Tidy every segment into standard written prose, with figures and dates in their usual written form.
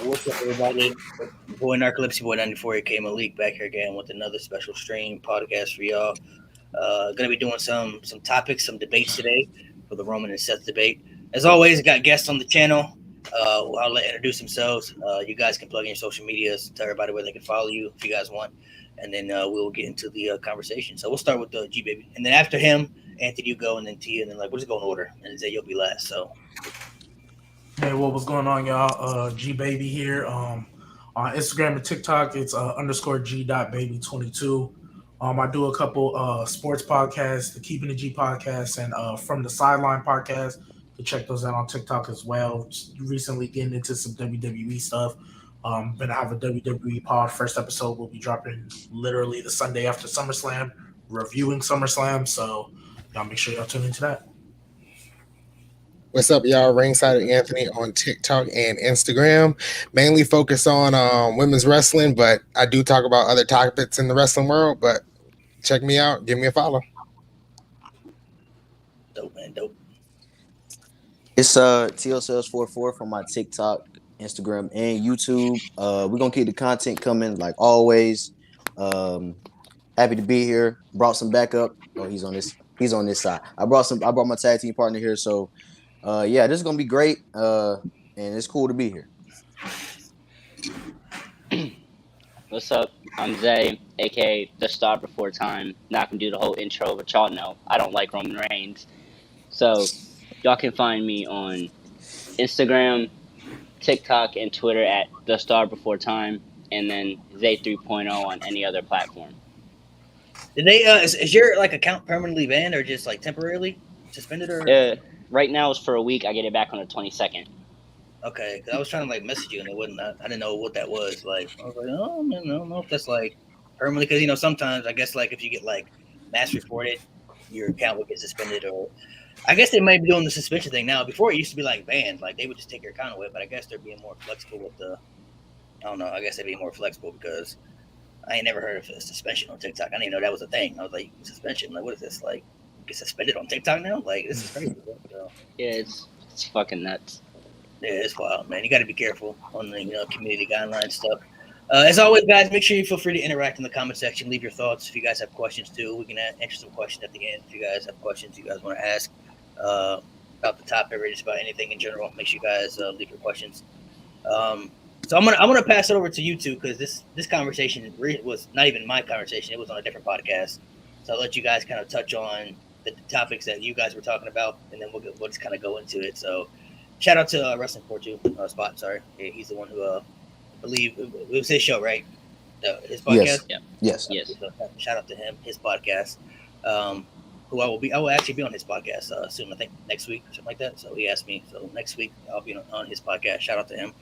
What's up, everybody? Boy Narcolepsy Boy 94 came Malik back here again with another special stream podcast for y'all. Gonna be doing some topics, some debates today for the Roman and Seth debate. As always, got guests on the channel. I'll let introduce themselves. You guys can plug in your social medias, tell everybody where they can follow you if you guys want, and then we'll get into the conversation. So we'll start with the G Baby, and then after him, Anthony, you go, and then Tia, and then we'll just go in order, and Zay, you'll be last. So Hey, what was going on, y'all? G Baby here. On Instagram and TikTok, it's underscore G dot baby 22. I do a couple sports podcasts, the Keeping the G podcast, and From the Sideline podcast. You can check those out on TikTok as well. Just recently getting into some WWE stuff. Gonna have a WWE pod. First episode will be dropping literally the Sunday after SummerSlam, reviewing SummerSlam. So y'all make sure y'all tune into that. What's up, y'all? Ringside with Anthony on TikTok and Instagram. Mainly focus on women's wrestling, but I do talk about other topics in the wrestling world. But check me out. Give me a follow. dope, man, dope. It's TLSales44 from my TikTok, Instagram, and YouTube. We're gonna keep the content coming like always. Happy to be here. Brought some backup. Oh, he's on this side. I brought my tag team partner here. So yeah, this is gonna be great. And it's cool to be here. What's up? I'm Zay, aka The Star Before Time. Not gonna do the whole intro, but y'all know I don't like Roman Reigns. So y'all can find me on Instagram, TikTok, and Twitter at The Star Before Time, and then Zay 3.0 on any other platform. Did they? Is your account permanently banned or just temporarily suspended or? Right now it's for a week. I get it back on the 22nd. Okay, because I was trying to message you and it wouldn't. I didn't know what that was. I was like, oh man, I don't know if that's permanently. Because sometimes I guess if you get mass reported, your account would get suspended, or I guess they might be doing the suspension thing now. Before it used to be banned, they would just take your account away. But I guess they're being more flexible with the. I don't know. I guess they're being more flexible because I ain't never heard of a suspension on TikTok. I didn't even know that was a thing. I was like, suspension? What is this? Get suspended on TikTok now? This is crazy. Yeah, it's fucking nuts. Yeah, it's wild, man. You got to be careful on the community guidelines stuff. As always, guys, make sure you feel free to interact in the comment section. Leave your thoughts. If you guys have questions too, we can answer some questions at the end. If you guys have questions you guys want to ask about the topic or just about anything in general, make sure you guys leave your questions. So I'm gonna pass it over to you two because this conversation was not even my conversation. It was on a different podcast. So I'll let you guys kind of touch on the topics that you guys were talking about, and then we'll just kind of go into it. So shout out to Wrestling 42 Spot. Sorry, he's the one who I believe it was his show, right? His podcast. Yes. So shout out to him, his podcast. Who I will actually be on his podcast soon. I think next week or something like that. So he asked me. So next week I'll be on his podcast. Shout out to him.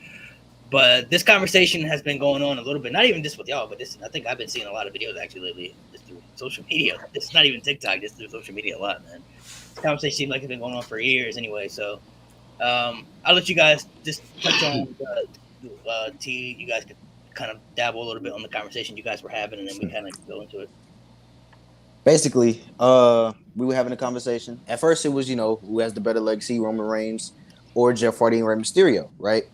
But this conversation has been going on a little bit, not even just with y'all, but I think I've been seeing a lot of videos actually lately just through social media. It's not even TikTok, just through social media a lot, man. This conversation seems like it's been going on for years anyway. So I'll let you guys just touch on T. You guys could kind of dabble a little bit on the conversation you guys were having, and then we kind of go into it. Basically, we were having a conversation. At first, it was who has the better legacy, Roman Reigns or Jeff Hardy and Rey Mysterio, right?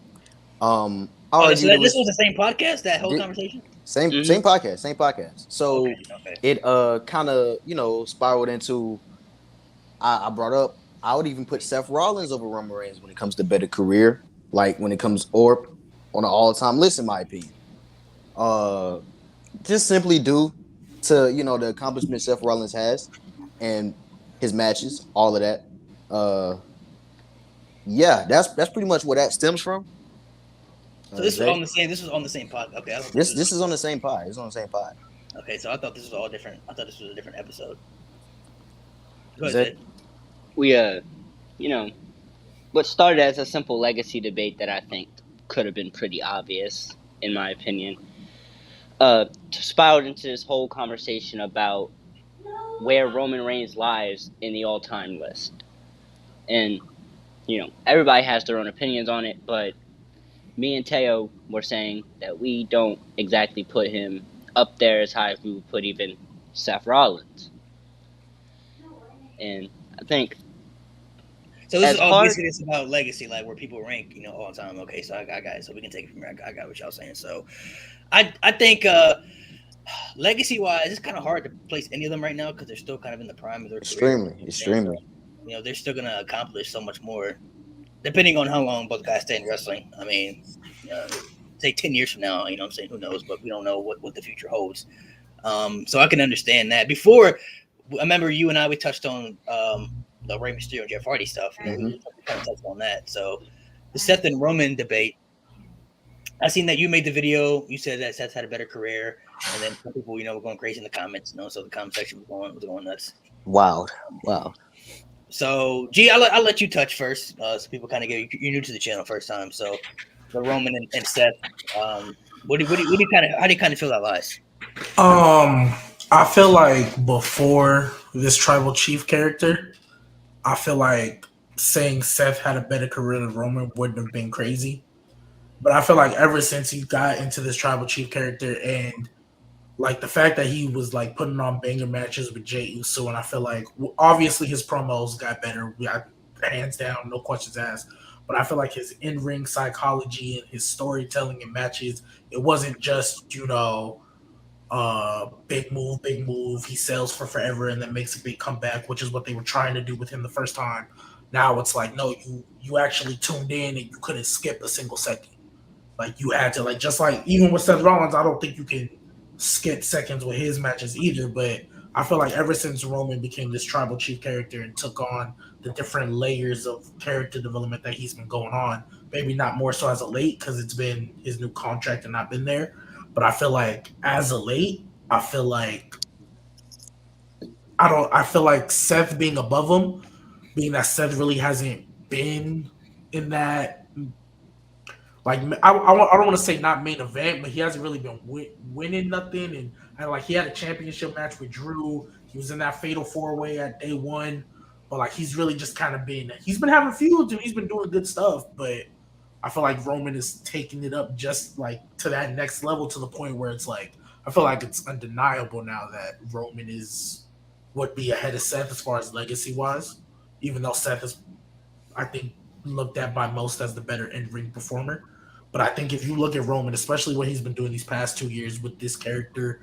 So this was the same podcast, that whole conversation? Same podcast. So it kind of spiraled into I brought up I would even put Seth Rollins over Roman Reigns when it comes to better career, when it comes or on an all-time list, in my opinion. Just simply due to the accomplishment Seth Rollins has and his matches, all of that. Yeah, that's pretty much where that stems from. So this was on the same. This was on the same pod. Okay. This is on the same pod. It's on the same pod. Okay, so I thought this was all different. I thought this was a different episode. Go ahead. We what started as a simple legacy debate that I think could have been pretty obvious, in my opinion, spiraled into this whole conversation about where Roman Reigns lies in the all-time list, and everybody has their own opinions on it, but me and Teo were saying that we don't exactly put him up there as high as we would put even Seth Rollins. And I think So this As is all hard- basically it's about legacy, like where people rank, all the time. Okay, so I got it. So we can take it from here. I got what y'all saying. So I think legacy wise, it's kind of hard to place any of them right now because they're still kind of in the prime of their career. Extremely. So, they're still gonna accomplish so much more, depending on how long both guys stay in wrestling. I mean, say 10 years from now, I'm saying, who knows? But we don't know what the future holds. So I can understand that. Before, I remember you and I we touched on the Rey Mysterio and Jeff Hardy stuff. We kind of touched on that. So the Seth and Roman debate. I seen that you made the video. You said that Seth had a better career, and then some people, were going crazy in the comments. So the comment section was going nuts. Wow. So, G, I'll let you touch first. So people kind of you're new to the channel first time. So, the Roman and Seth. What do you kind of how do you kind of feel that lies? I feel like before this tribal chief character, I feel like saying Seth had a better career than Roman wouldn't have been crazy. But I feel like ever since he got into this tribal chief character and like the fact that he was like putting on banger matches with Jey Uso, and I feel like obviously his promos got better, hands down, no questions asked. But I feel like his in-ring psychology and his storytelling in matches, it wasn't just big move. He sells for forever and then makes a big comeback, which is what they were trying to do with him the first time. Now it's like, no, you actually tuned in and you couldn't skip a single second. Like you had to, just like even with Seth Rollins, I don't think you can skip seconds with his matches either. But I feel like ever since Roman became this tribal chief character and took on the different layers of character development that he's been going on, maybe not more so as a late because it's been his new contract and not been there. But I feel like as a late, I feel like Seth being above him, being that Seth really hasn't been in that. Like I don't want to say not main event, but he hasn't really been winning nothing. And like he had a championship match with Drew. He was in that fatal 4-way at day one. But like he's really just kind of he's been having feuds and he's been doing good stuff. But I feel like Roman is taking it up just like to that next level to the point where it's like I feel like it's undeniable now that Roman would be ahead of Seth as far as legacy wise, even though Seth is, I think, looked at by most as the better in-ring performer. But I think if you look at Roman, especially what he's been doing these past 2 years with this character,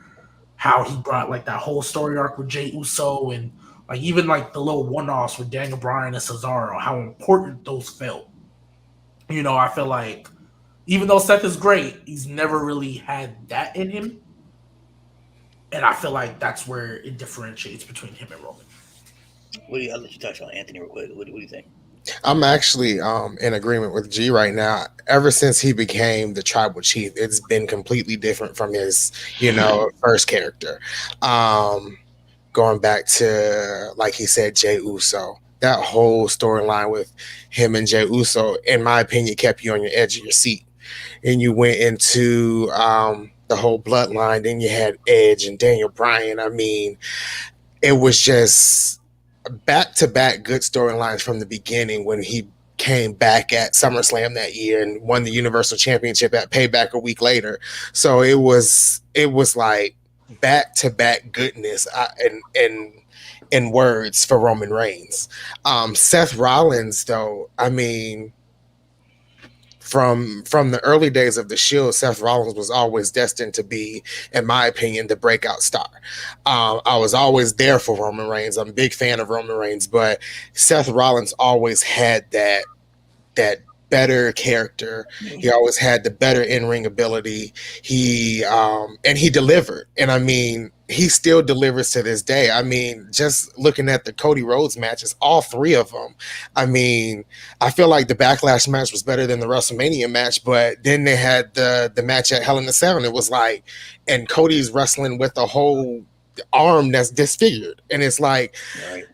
how he brought like that whole story arc with Jey Uso and like even like the little one-offs with Daniel Bryan and Cesaro, how important those felt. I feel like even though Seth is great, he's never really had that in him. And I feel like that's where it differentiates between him and Roman. I'll let you touch on Anthony real quick. What do you think? I'm actually in agreement with G right now. Ever since he became the tribal chief, it's been completely different from his, first character. Going back to, like he said, Jey Uso. That whole storyline with him and Jey Uso, in my opinion, kept you on your edge of your seat. And you went into the whole bloodline. Then you had Edge and Daniel Bryan. I mean, it was just back-to-back good storylines from the beginning when he came back at SummerSlam that year and won the Universal Championship at Payback a week later. So it was like back-to-back goodness in words for Roman Reigns. Seth Rollins, though, I mean, from the early days of the Shield, Seth Rollins was always destined to be, in my opinion, the breakout star. I was always there for Roman Reigns. I'm a big fan of Roman Reigns, but Seth Rollins always had that better character. He always had the better in-ring ability. He delivered. And I mean, he still delivers to this day. I mean, just looking at the Cody Rhodes matches, all three of them. I mean, I feel like the Backlash match was better than the WrestleMania match, but then they had the match at Hell in a Cell. It was like, and Cody's wrestling with a whole arm that's disfigured. And it's like, right.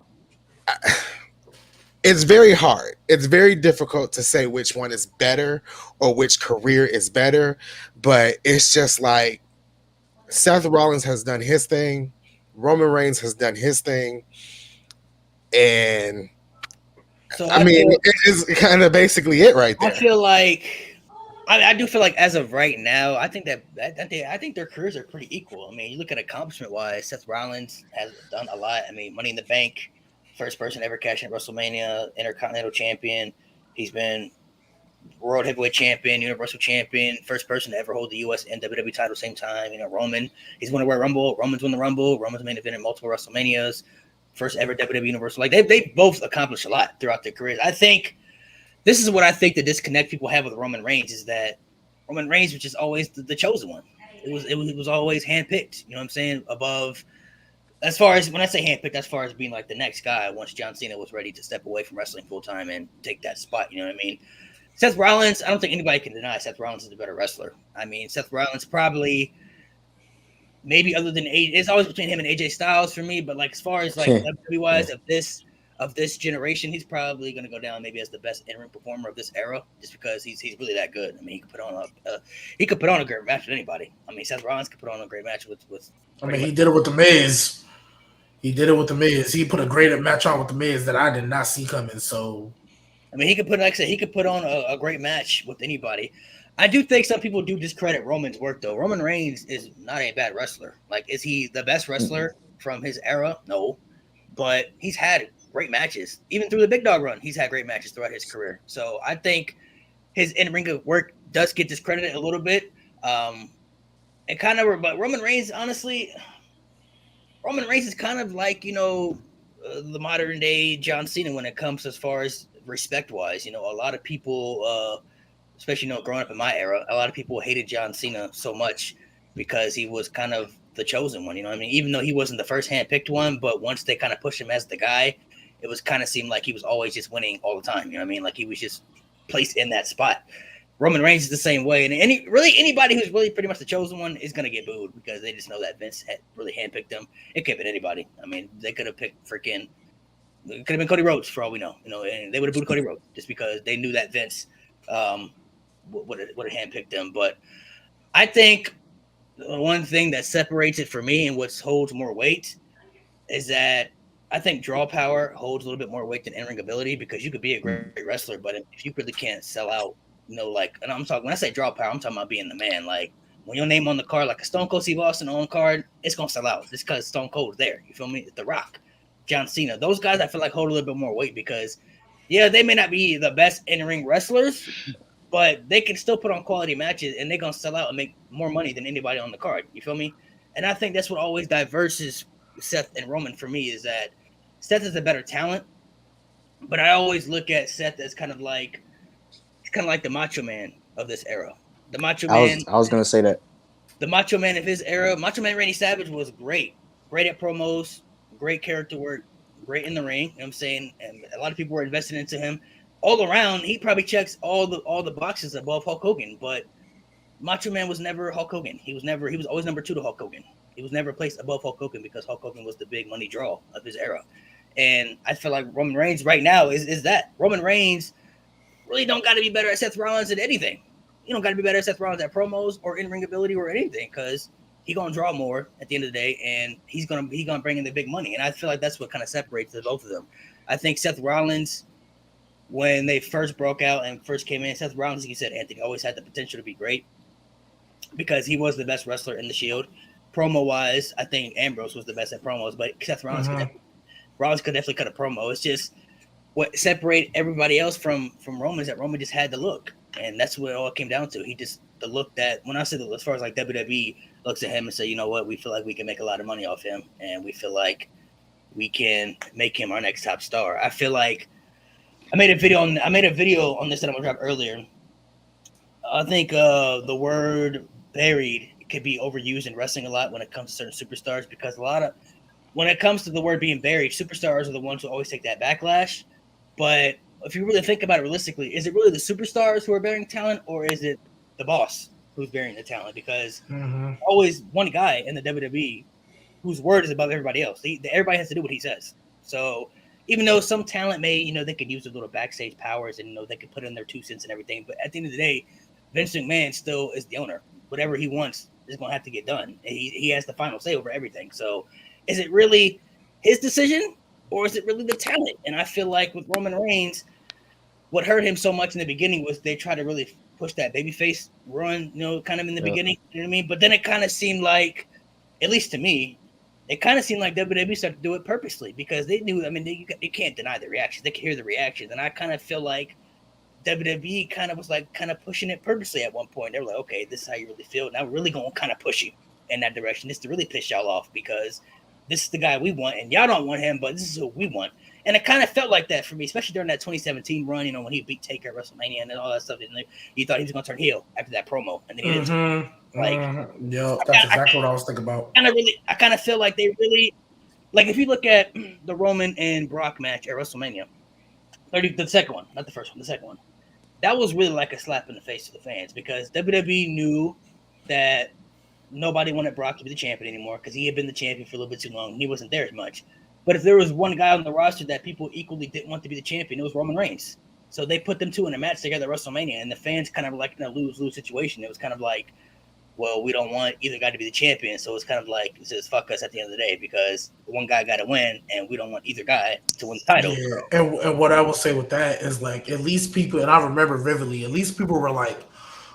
It's very hard. It's very difficult to say which one is better or which career is better, but it's just like Seth Rollins has done his thing, Roman Reigns has done his thing, and so I mean, it's kind of basically it right there. I feel like I do feel like as of right now, I think their careers are pretty equal. I mean, you look at accomplishment wise, Seth Rollins has done a lot. I mean, Money in the Bank, first person ever cash in at WrestleMania, Intercontinental Champion. He's been World Heavyweight Champion, Universal Champion, first person to ever hold the US and WWE title same time. Roman, he's won the Royal Rumble. Roman's won the Rumble. Roman's main event in multiple WrestleManias. First ever WWE Universal. Like they both accomplished a lot throughout their careers. I think this is what I think the disconnect people have with Roman Reigns is that Roman Reigns was just always the chosen one. It was always handpicked. You know what I'm saying? Above, as far as when I say handpicked, as far as being like the next guy once John Cena was ready to step away from wrestling full time and take that spot. You know what I mean? Seth Rollins, I don't think anybody can deny Seth Rollins is a better wrestler. I mean, Seth Rollins probably, maybe other than AJ, it's always between him and AJ Styles for me. But like as far as like WWE wise of this generation, he's probably going to go down maybe as the best in-ring performer of this era, just because he's really that good. I mean, he could put on a great match with anybody. I mean, Seth Rollins could put on a great match with. I mean, he did it with the Miz. He put a great match on with the Miz that I did not see coming. So. I mean, he could put on a great match with anybody. I do think some people do discredit Roman's work, though. Roman Reigns is not a bad wrestler. Like, is he the best wrestler from his era? No. But he's had great matches. Even through the Big Dog run, he's had great matches throughout his career. So I think his in-ring work does get discredited a little bit. But Roman Reigns, honestly, Roman Reigns is kind of like, the modern day John Cena when it comes as far as respect wise. A lot of people, especially growing up in my era, a lot of people hated John Cena so much because he was kind of the chosen one. I mean, even though he wasn't the first hand-picked one, but once they kind of pushed him as the guy, it was kind of seemed like he was always just winning all the time. You know what I mean? Like he was just placed in that spot. Roman Reigns is the same way, and anybody who's really pretty much the chosen one is gonna get booed because they just know that Vince had really handpicked them. It could have been anybody. I mean, they could have picked freaking. It could have been Cody Rhodes for all we know. And they would have booed Cody Rhodes just because they knew that Vince would have handpicked them. But I think the one thing that separates it for me and what holds more weight is that I think draw power holds a little bit more weight than in-ring ability, because you could be a great wrestler, but if you really can't sell out, and I'm talking, when I say draw power, I'm talking about being the man. Like when your name on the card, like a Stone Cold Steve Austin on card, it's gonna sell out just because Stone Cold's there. You feel me? The Rock, John Cena, those guys I feel like hold a little bit more weight because, yeah, they may not be the best in-ring wrestlers, but they can still put on quality matches and they're gonna sell out and make more money than anybody on the card. You feel me? And I think that's what always diverses Seth and Roman for me, is that Seth is a better talent, but I always look at Seth as kind of like the Macho Man of this era. The Macho Man. I was gonna say that. The Macho Man of his era, Macho Man Randy Savage was great at promos, great character work, great in the ring. You know what I'm saying? And a lot of people were invested into him. All around, he probably checks all the boxes above Hulk Hogan, but Macho Man was never Hulk Hogan. He was always number 2 to Hulk Hogan. He was never placed above Hulk Hogan because Hulk Hogan was the big money draw of his era. And I feel like Roman Reigns right now is that. Roman Reigns really don't got to be better at Seth Rollins at anything. You don't got to be better at Seth Rollins at promos or in-ring ability or anything, because he's going to draw more at the end of the day, and he's gonna bring in the big money. And I feel like that's what kind of separates the both of them. I think Seth Rollins, when they first broke out and first came in, Seth Rollins, like you said, Anthony, always had the potential to be great because he was the best wrestler in the Shield. Promo-wise, I think Ambrose was the best at promos, but Seth Rollins could definitely cut a promo. It's just what separated everybody else from Roman is that Roman just had the look, and that's what it all came down to. He just, the look that, when I say as far as like WWE looks at him and say, you know what, we feel like we can make a lot of money off him, and we feel like we can make him our next top star. I feel like I made a video on this that I'm gonna drop earlier. I think the word buried could be overused in wrestling a lot when it comes to certain superstars, because when it comes to the word being buried, superstars are the ones who always take that backlash. But if you really think about it realistically, is it really the superstars who are burying talent, or is it the boss who's burying the talent? Because always one guy in the WWE whose word is above everybody else. Everybody has to do what he says. So even though some talent may, they could use their little backstage powers and, they could put in their 2 cents and everything, but at the end of the day, Vince McMahon still is the owner. Whatever he wants is going to have to get done. He has the final say over everything. So is it really his decision, or is it really the talent? And I feel like with Roman Reigns, what hurt him so much in the beginning was they tried to really push that babyface run, kind of in the beginning. You know what I mean? But then it kind of seemed like, at least to me, it kind of seemed like WWE started to do it purposely because they knew. I mean, you can't deny the reactions. They could hear the reactions, and I kind of feel like WWE kind of was like kind of pushing it purposely at one point. They were like, okay, this is how you really feel. Now we're really going to kind of push you in that direction. This to really piss y'all off because this is the guy we want, and y'all don't want him, but this is who we want. And it kind of felt like that for me, especially during that 2017 run, you know, when he beat Taker at WrestleMania and all that stuff. And you thought he was going to turn heel after that promo, and then he didn't. Yeah, that's exactly what I was thinking about. I kind of feel like they really, like if you look at the Roman and Brock match at WrestleMania, the second one, not the first one, the second one, that was really like a slap in the face to the fans because WWE knew that nobody wanted Brock to be the champion anymore because he had been the champion for a little bit too long. And he wasn't there as much. But if there was one guy on the roster that people equally didn't want to be the champion, it was Roman Reigns. So they put them two in a match together at WrestleMania, and the fans kind of like in a lose-lose situation. It was kind of like, well, we don't want either guy to be the champion, so it's kind of like it says fuck us at the end of the day because one guy got to win, and we don't want either guy to win the title. Yeah, and what I will say with that is like at least people, and I remember vividly, at least people were like,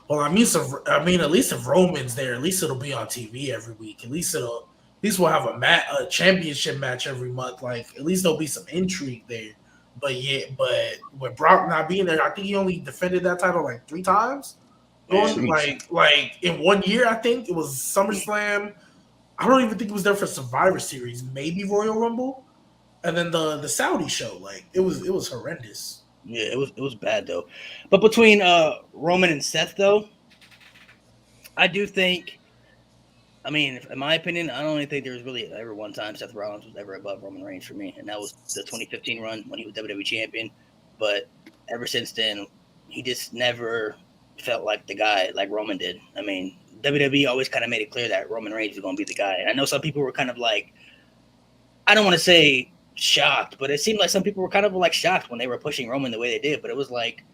well, at least if Roman's there, at least it'll be on TV every week. At least we'll have a championship match every month. Like at least there'll be some intrigue there. But with Brock not being there, I think he only defended that title like 3 times. Like in 1 year, I think it was SummerSlam. I don't even think it was there for Survivor Series, maybe Royal Rumble, and then the Saudi show. Like it was horrendous. Yeah, it was bad though. But between Roman and Seth though, I do think. I mean, in my opinion, I don't even think there was really ever one time Seth Rollins was ever above Roman Reigns for me, and that was the 2015 run when he was WWE champion. But ever since then, he just never felt like the guy like Roman did. I mean, WWE always kind of made it clear that Roman Reigns was going to be the guy. And I know some people were kind of like, I don't want to say shocked, but it seemed like some people were kind of like shocked when they were pushing Roman the way they did. But it was like,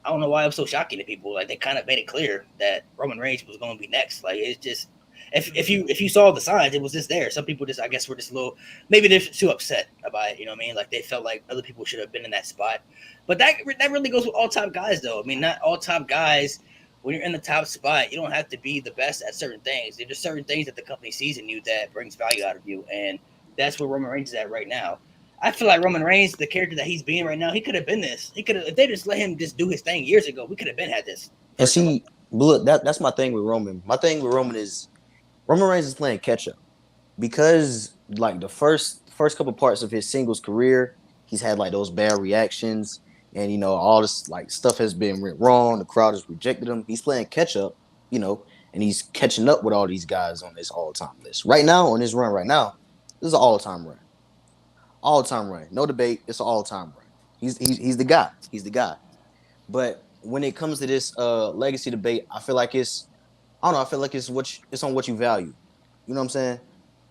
I don't know why it was so shocking to people. Like they kind of made it clear that Roman Reigns was going to be next. Like it's just, if you saw the signs, it was just there. Some people just, I guess, were just a little, maybe they're too upset about it. You know what I mean? Like they felt like other people should have been in that spot. But that really goes with all top guys, though. I mean, not all top guys. When you're in the top spot, you don't have to be the best at certain things. There's just certain things that the company sees in you that brings value out of you, and that's where Roman Reigns is at right now. I feel like Roman Reigns, the character that he's being right now, he could have been this. He could have, if they just let him just do his thing years ago, we could have been had this. And see, look, that's my thing with Roman. My thing with Roman is Roman Reigns is playing catch up because like the first couple parts of his singles career, he's had like those bad reactions. And, you know, all this like stuff has been went wrong. The crowd has rejected him. He's playing catch up, you know, and he's catching up with all these guys on this all-time list. Right now, on this run right now, this is an all-time run. All-time run. No debate. It's an all-time run. He's the guy. He's the guy. But when it comes to this legacy debate, I feel like it's on what you value. You know what I'm saying?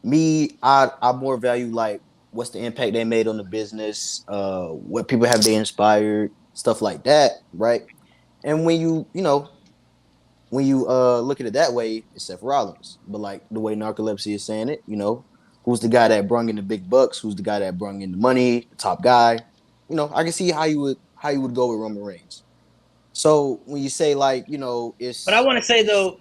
Me, I more value like what's the impact they made on the business, what people have they inspired, stuff like that, right? And when you look at it that way, it's Seth Rollins. But like the way Narcolepsy is saying it, you know, who's the guy that brung in the big bucks? Who's the guy that brung in the money? The top guy? You know, I can see how you would go with Roman Reigns. So when you say like, you know, it's. But I want to say though,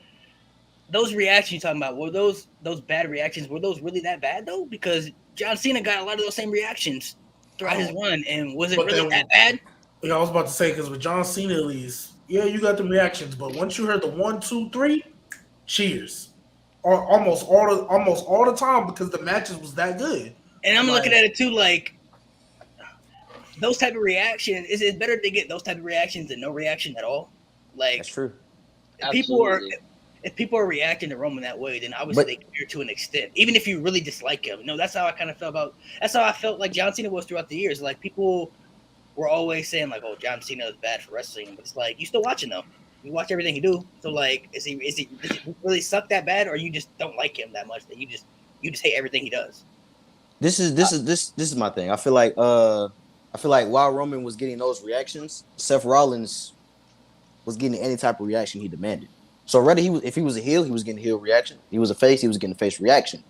those reactions you're talking about, were those bad reactions? Were those really that bad though? Because John Cena got a lot of those same reactions throughout his run, and was it really that bad? Yeah, I was about to say because with John Cena, at least, yeah, you got the reactions, but once you heard the 1, 2, 3, cheers, or almost all the time because the matches was that good. And I'm looking at it too, like those type of reactions. Is it better to get those type of reactions than no reaction at all? Like that's true. If people are reacting to Roman that way, then obviously they care to an extent. Even if you really dislike him. No, that's how I kind of felt about. That's how I felt like John Cena was throughout the years. Like people were always saying like, "Oh, John Cena is bad for wrestling," but it's like you still watching though. You watch everything he do. So like, does he really suck that bad, or you just don't like him that much that you just hate everything he does? This is my thing. I feel like while Roman was getting those reactions, Seth Rollins was getting any type of reaction he demanded. So if he was a heel, he was getting heel reaction. He was a face, he was getting face reaction.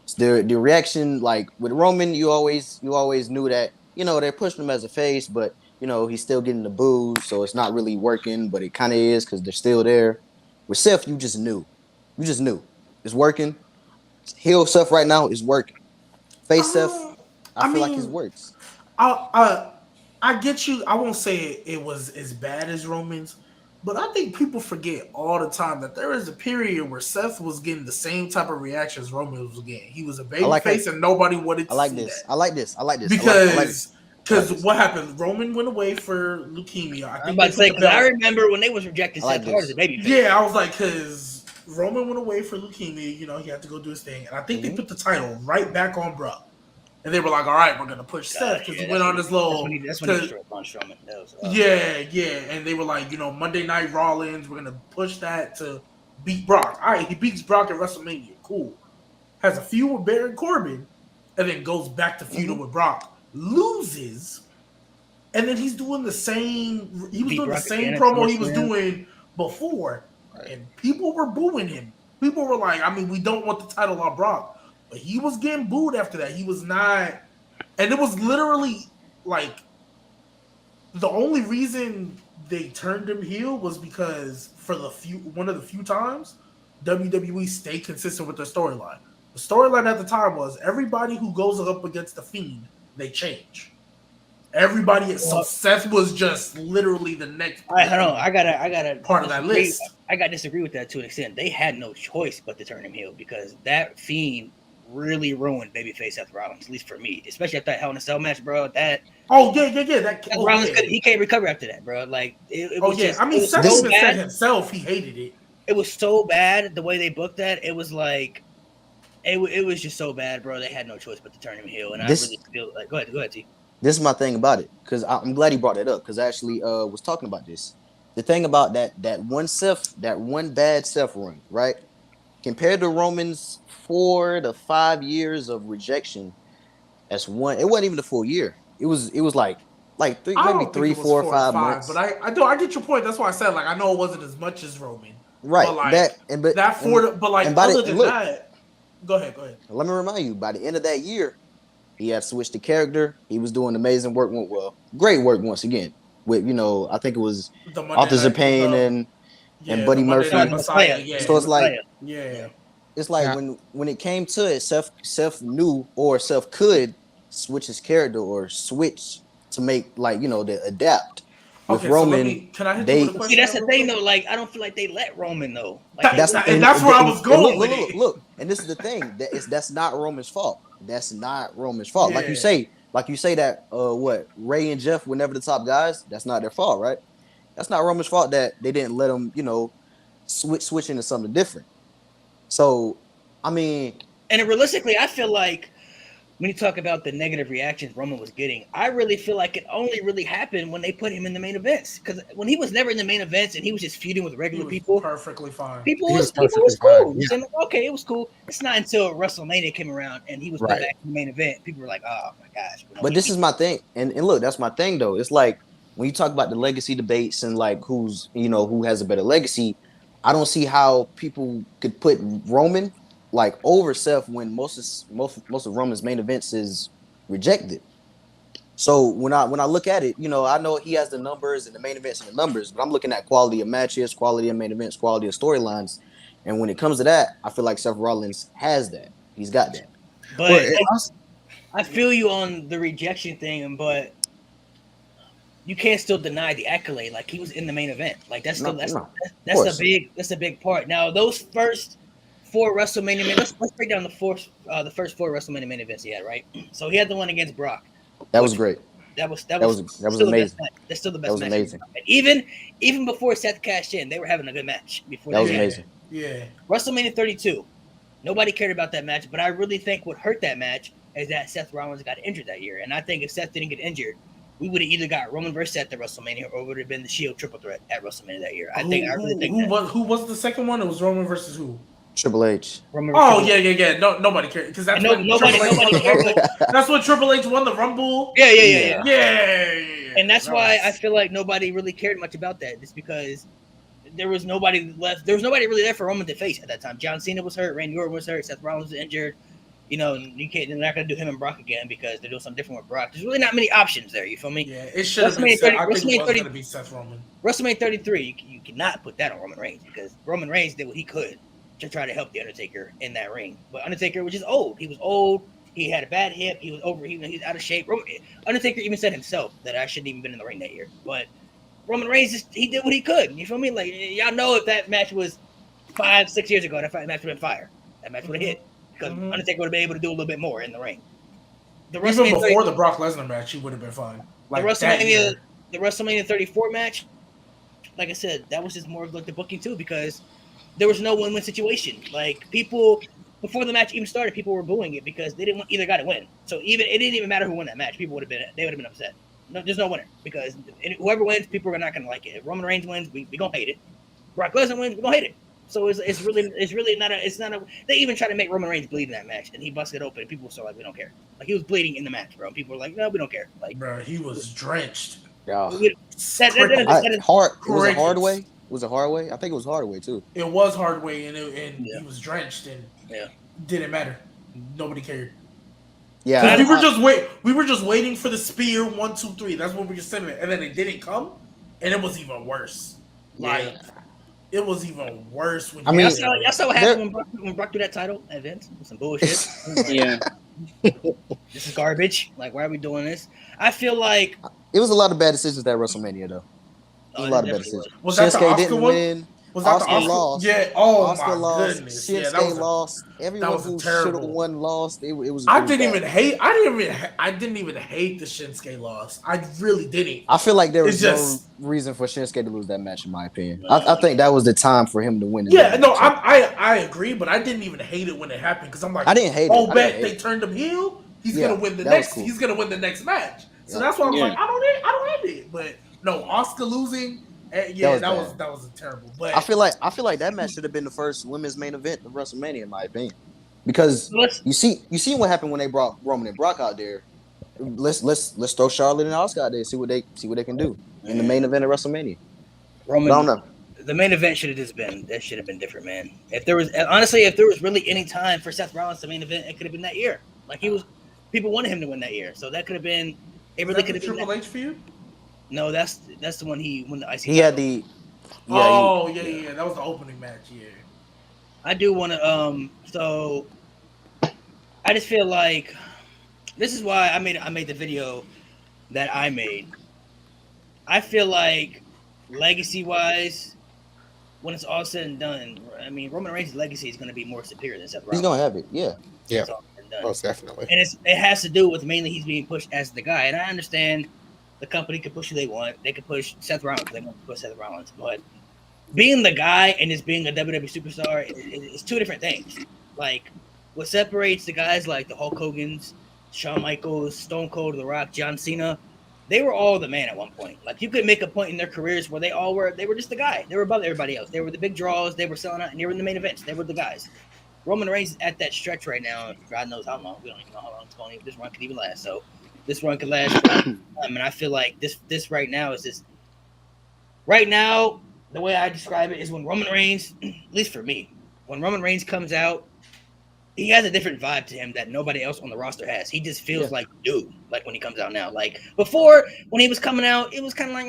So the reaction, like with Roman, you always knew that, you know, they're pushing him as a face, but you know, he's still getting the boos, so it's not really working, but it kind of is because they're still there. With Seth, you just knew it's working. heel Seth right now is working. Face Seth, I feel like mean, his works. I get you. I won't say it was as bad as Roman's, but I think people forget all the time that there was a period where Seth was getting the same type of reactions Roman was getting. He was a babyface, and nobody wanted to see that. I like this. Because what happened? Roman went away for leukemia. I'm about to say, because I remember when they was rejecting Seth Hart as a babyface. Yeah, I was like, because Roman went away for leukemia. You know, he had to go do his thing, and I think they put the title right back on Brock. And they were like, all right, we're going to push Seth because he went on this little... That's when he destroyed Braun Strowman. Yeah. And they were like, Monday Night Rollins, we're going to push that to beat Brock. All right, he beats Brock at WrestleMania. Cool. Has a feud with Baron Corbin and then goes back to feuding with Brock. Loses. And then he's doing the same... He was doing the same promo he was doing before. Right. And people were booing him. People were like, we don't want the title on Brock. But he was getting booed after that. He was not, and it was literally like the only reason they turned him heel was because for one of the few times WWE stayed consistent with their storyline. The storyline at the time was everybody who goes up against the Fiend, they change. Everybody, so Seth was just literally the next. I don't know. I gotta part of that list. I gotta disagree with that to an extent. They had no choice but to turn him heel because that Fiend really ruined babyface Seth Rollins, at least for me, especially after that Hell in a Cell match, bro. That Rollins he can't recover after that, bro. Like it was just, Seth even said himself he hated it. It was so bad the way they booked that. It was like it was just so bad, bro. They had no choice but to turn him heel, and I really feel like go ahead, T. This is my thing about it because I'm glad he brought it up because I actually was talking about this. The thing about that one bad Seth run, right? Compared to Roman's 4 to 5 years of rejection, it wasn't even a full year. It was like maybe 3, 4, 5 months. But I get your point. That's why I said like I know it wasn't as much as Roman. Right. But that. Go ahead. Let me remind you, by the end of that year, he had switched the character. He was doing amazing work. Great work once again with I think it was Authors of Pain and Buddy Murphy. So it's like it's like when it came to it, Seth knew or Seth could switch his character or switch to make to adapt. With Roman, can I hit you with a question? See, that's the thing though. Like I don't feel like they let Roman though. Like, that's where I was going. Look, and this is the thing that's not Roman's fault. That's not Roman's fault. Yeah. Like you say that Ray and Jeff were never the top guys. That's not their fault, right? That's not Roman's fault that they didn't let him, switch into something different. So, and realistically, I feel like when you talk about the negative reactions Roman was getting, I really feel like it only really happened when they put him in the main events. Because when he was never in the main events and he was just feuding with regular people, perfectly fine. People was cool. Yeah. Saying, okay, it was cool. It's not until WrestleMania came around and he was put back in the main event, people were like, oh my gosh. But this is my thing, and look, that's my thing though. It's like when you talk about the legacy debates and like who's who has a better legacy, I don't see how people could put Roman over Seth when most of Roman's main events is rejected. So when I look at it, I know he has the numbers and the main events and the numbers, but I'm looking at quality of matches, quality of main events, quality of storylines, and when it comes to that, I feel like Seth Rollins has that. He's got that. But I feel you on the rejection thing, but you can't still deny the accolade. Like he was in the main event. Like that's a big part. Now those first 4 WrestleMania. Let's break down the first 4 WrestleMania main events he had. Right. So he had the one against Brock. That was great. That was amazing. That's still the best match. That was amazing. And even before Seth cashed in, they were having a good match. That was amazing. Yeah. WrestleMania 32. Nobody cared about that match, but I really think what hurt that match is that Seth Rollins got injured that year. And I think if Seth didn't get injured, we would have either got Roman versus Seth at WrestleMania or it would have been the Shield triple threat at WrestleMania that year. I really think who was the second one? It was Roman versus who? Triple H. Yeah. No, nobody cared because that's that's when Triple H won the Rumble. Yeah. And that's why I feel like nobody really cared much about that. Just because there was nobody left. There was nobody really there for Roman to face at that time. John Cena was hurt. Randy Orton was hurt. Seth Rollins was injured. They're not going to do him and Brock again because they're doing something different with Brock. There's really not many options there. You feel me? Yeah, it should have been. I think it was going to be Seth Roman. WrestleMania 33, you cannot put that on Roman Reigns because Roman Reigns did what he could. to try to help the Undertaker in that ring. But Undertaker was just old. He was old. He had a bad hip. He was over. He's out of shape. Undertaker even said himself that I shouldn't even been in the ring that year. But Roman Reigns, he did what he could. You feel me? Like, y'all know if that match was 5-6 years ago, that match would have been fire. That match would have hit because Undertaker would have been able to do a little bit more in the ring. Even before the Brock Lesnar match, he would have been fine. Like the WrestleMania 34 match, like I said, that was just more of like the booking too, because there was no win-win situation. Like, people before the match even started, people were booing it because they didn't want either guy to win. So it didn't even matter who won that match. They would have been upset. No, there's no winner because whoever wins, people are not going to like it. If Roman Reigns wins, we gonna hate it. Brock Lesnar wins, we gonna hate it. So it's really not a. They even tried to make Roman Reigns bleed in that match, and he busted open, and people were so like, we don't care. Like, he was bleeding in the match, bro. And people were like, no, we don't care. Like, bro, he was drenched. Yeah. Was it Hardway? Was it Hardway? I think it was Hardway too. It was Hardway, and he was drenched, and didn't matter. Nobody cared. Yeah, we were just waiting for the spear 1, 2, 3. That's what we just said, and then it didn't come, and it was even worse. Like, it was even worse. When y'all saw what happened when Brock threw that title at Vince? Some bullshit. Yeah, this is garbage. Like, why are we doing this? I feel like it was a lot of bad decisions at WrestleMania, though. It was a lot of bad decisions. Was that the Oscar didn't one? win. Was that Oscar lost. Yeah. Oh, Oscar my lost. goodness. Shinsuke lost. Everyone who should have won lost. It was. I didn't even hate the Shinsuke loss. I really didn't. I feel like there was no reason for Shinsuke to lose that match, in my opinion. I think that was the time for him to win. I agree, but I didn't even hate it when it happened because I'm like, I didn't hate it. Oh, bet they turned him heel. He's gonna win the next. Cool. He's gonna win the next match. So that's why I was like, I don't hate it. But no, Oscar losing. That was terrible. But I feel like that match should have been the first women's main event of WrestleMania, in my opinion, because you see what happened when they brought Roman and Brock out there. Let's throw Charlotte and Oscar out there, see what they can do in the main event of WrestleMania. Roman, I don't know. The main event should have been different, man. If there was really any time for Seth Rollins to main event, it could have been that year. Like, people wanted him to win that year, so that could have been. It really could have been Triple H feud. No, that's the one he won the IC. He had the. Yeah. That was the opening match. Yeah. I do want to. So, I just feel like this is why I made the video that I made. I feel like legacy wise, when it's all said and done, I mean, Roman Reigns' legacy is going to be more superior than Seth Rollins. He's gonna have it. Yeah. Most definitely. And it has to do with mainly he's being pushed as the guy, and I understand. The company can push who they want. They can push Seth Rollins. They want to push Seth Rollins. But being the guy and just being a WWE superstar is two different things. Like, what separates the guys like the Hulk Hogan's, Shawn Michaels, Stone Cold, The Rock, John Cena, they were all the man at one point. Like, you could make a point in their careers where they were just the guy. They were above everybody else. They were the big draws. They were selling out, and they were in the main events. They were the guys. Roman Reigns is at that stretch right now. God knows how long. We don't even know how long it's going. This run could even last. So, this run could last for time, and I feel like this right now is just right now. The way I describe it is when Roman Reigns, at least for me, when Roman Reigns comes out, he has a different vibe to him that nobody else on the roster has. He just feels like dude, like when he comes out now. Like before, when he was coming out, it was kind of like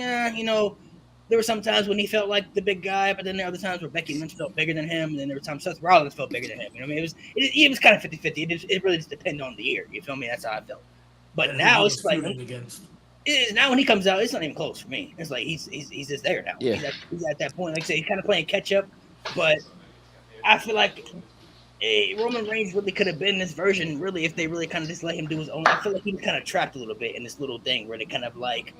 there were some times when he felt like the big guy, but then there were other times where Becky Lynch felt bigger than him, and then there were times Seth Rollins felt bigger than him. You know what I mean? It was kind of 50-50. It really just depended on the year. You feel me? That's how I felt. But now it's like now when he comes out, it's not even close for me. It's like he's just there now. Yeah. He's at that point. Like I say, he's kind of playing catch up. But I feel like Roman Reigns really could have been this version. Really, if they really kind of just let him do his own. I feel like he was kind of trapped a little bit in this little thing where they kind of like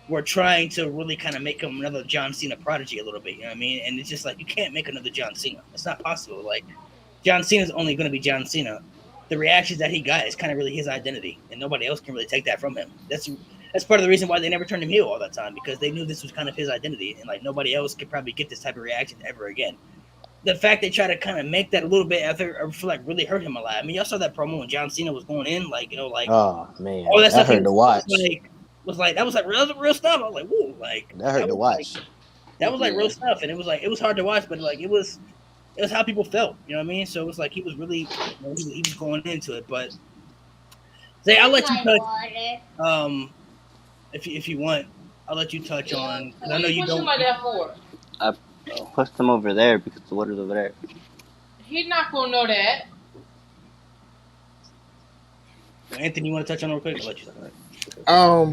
were trying to really kind of make him another John Cena prodigy a little bit. You know what I mean? And it's just like you can't make another John Cena. It's not possible. Like John Cena's only going to be John Cena. The reactions that he got is kind of really his identity, and nobody else can really take that from him. That's part of the reason why they never turned him heel all that time, because they knew this was kind of his identity, and like nobody else could probably get this type of reaction ever again. The fact they try to kind of make that a little bit, I feel like really hurt him a lot. I mean, y'all saw that promo when John Cena was going in, like oh man, all that stuff hurt to watch. That was real stuff. I was like, woo, like that hurt to watch. That was like real stuff, and it was hard to watch, but like it was how people felt, you know what I mean? So it was like he was really, he was going into it. But Zay, I'll let you touch. If you want, I'll let you touch on. I know you don't. I pushed them over there because the water's over there. He's not gonna know that. Anthony, you want to touch on it real quick? I'll let you talk about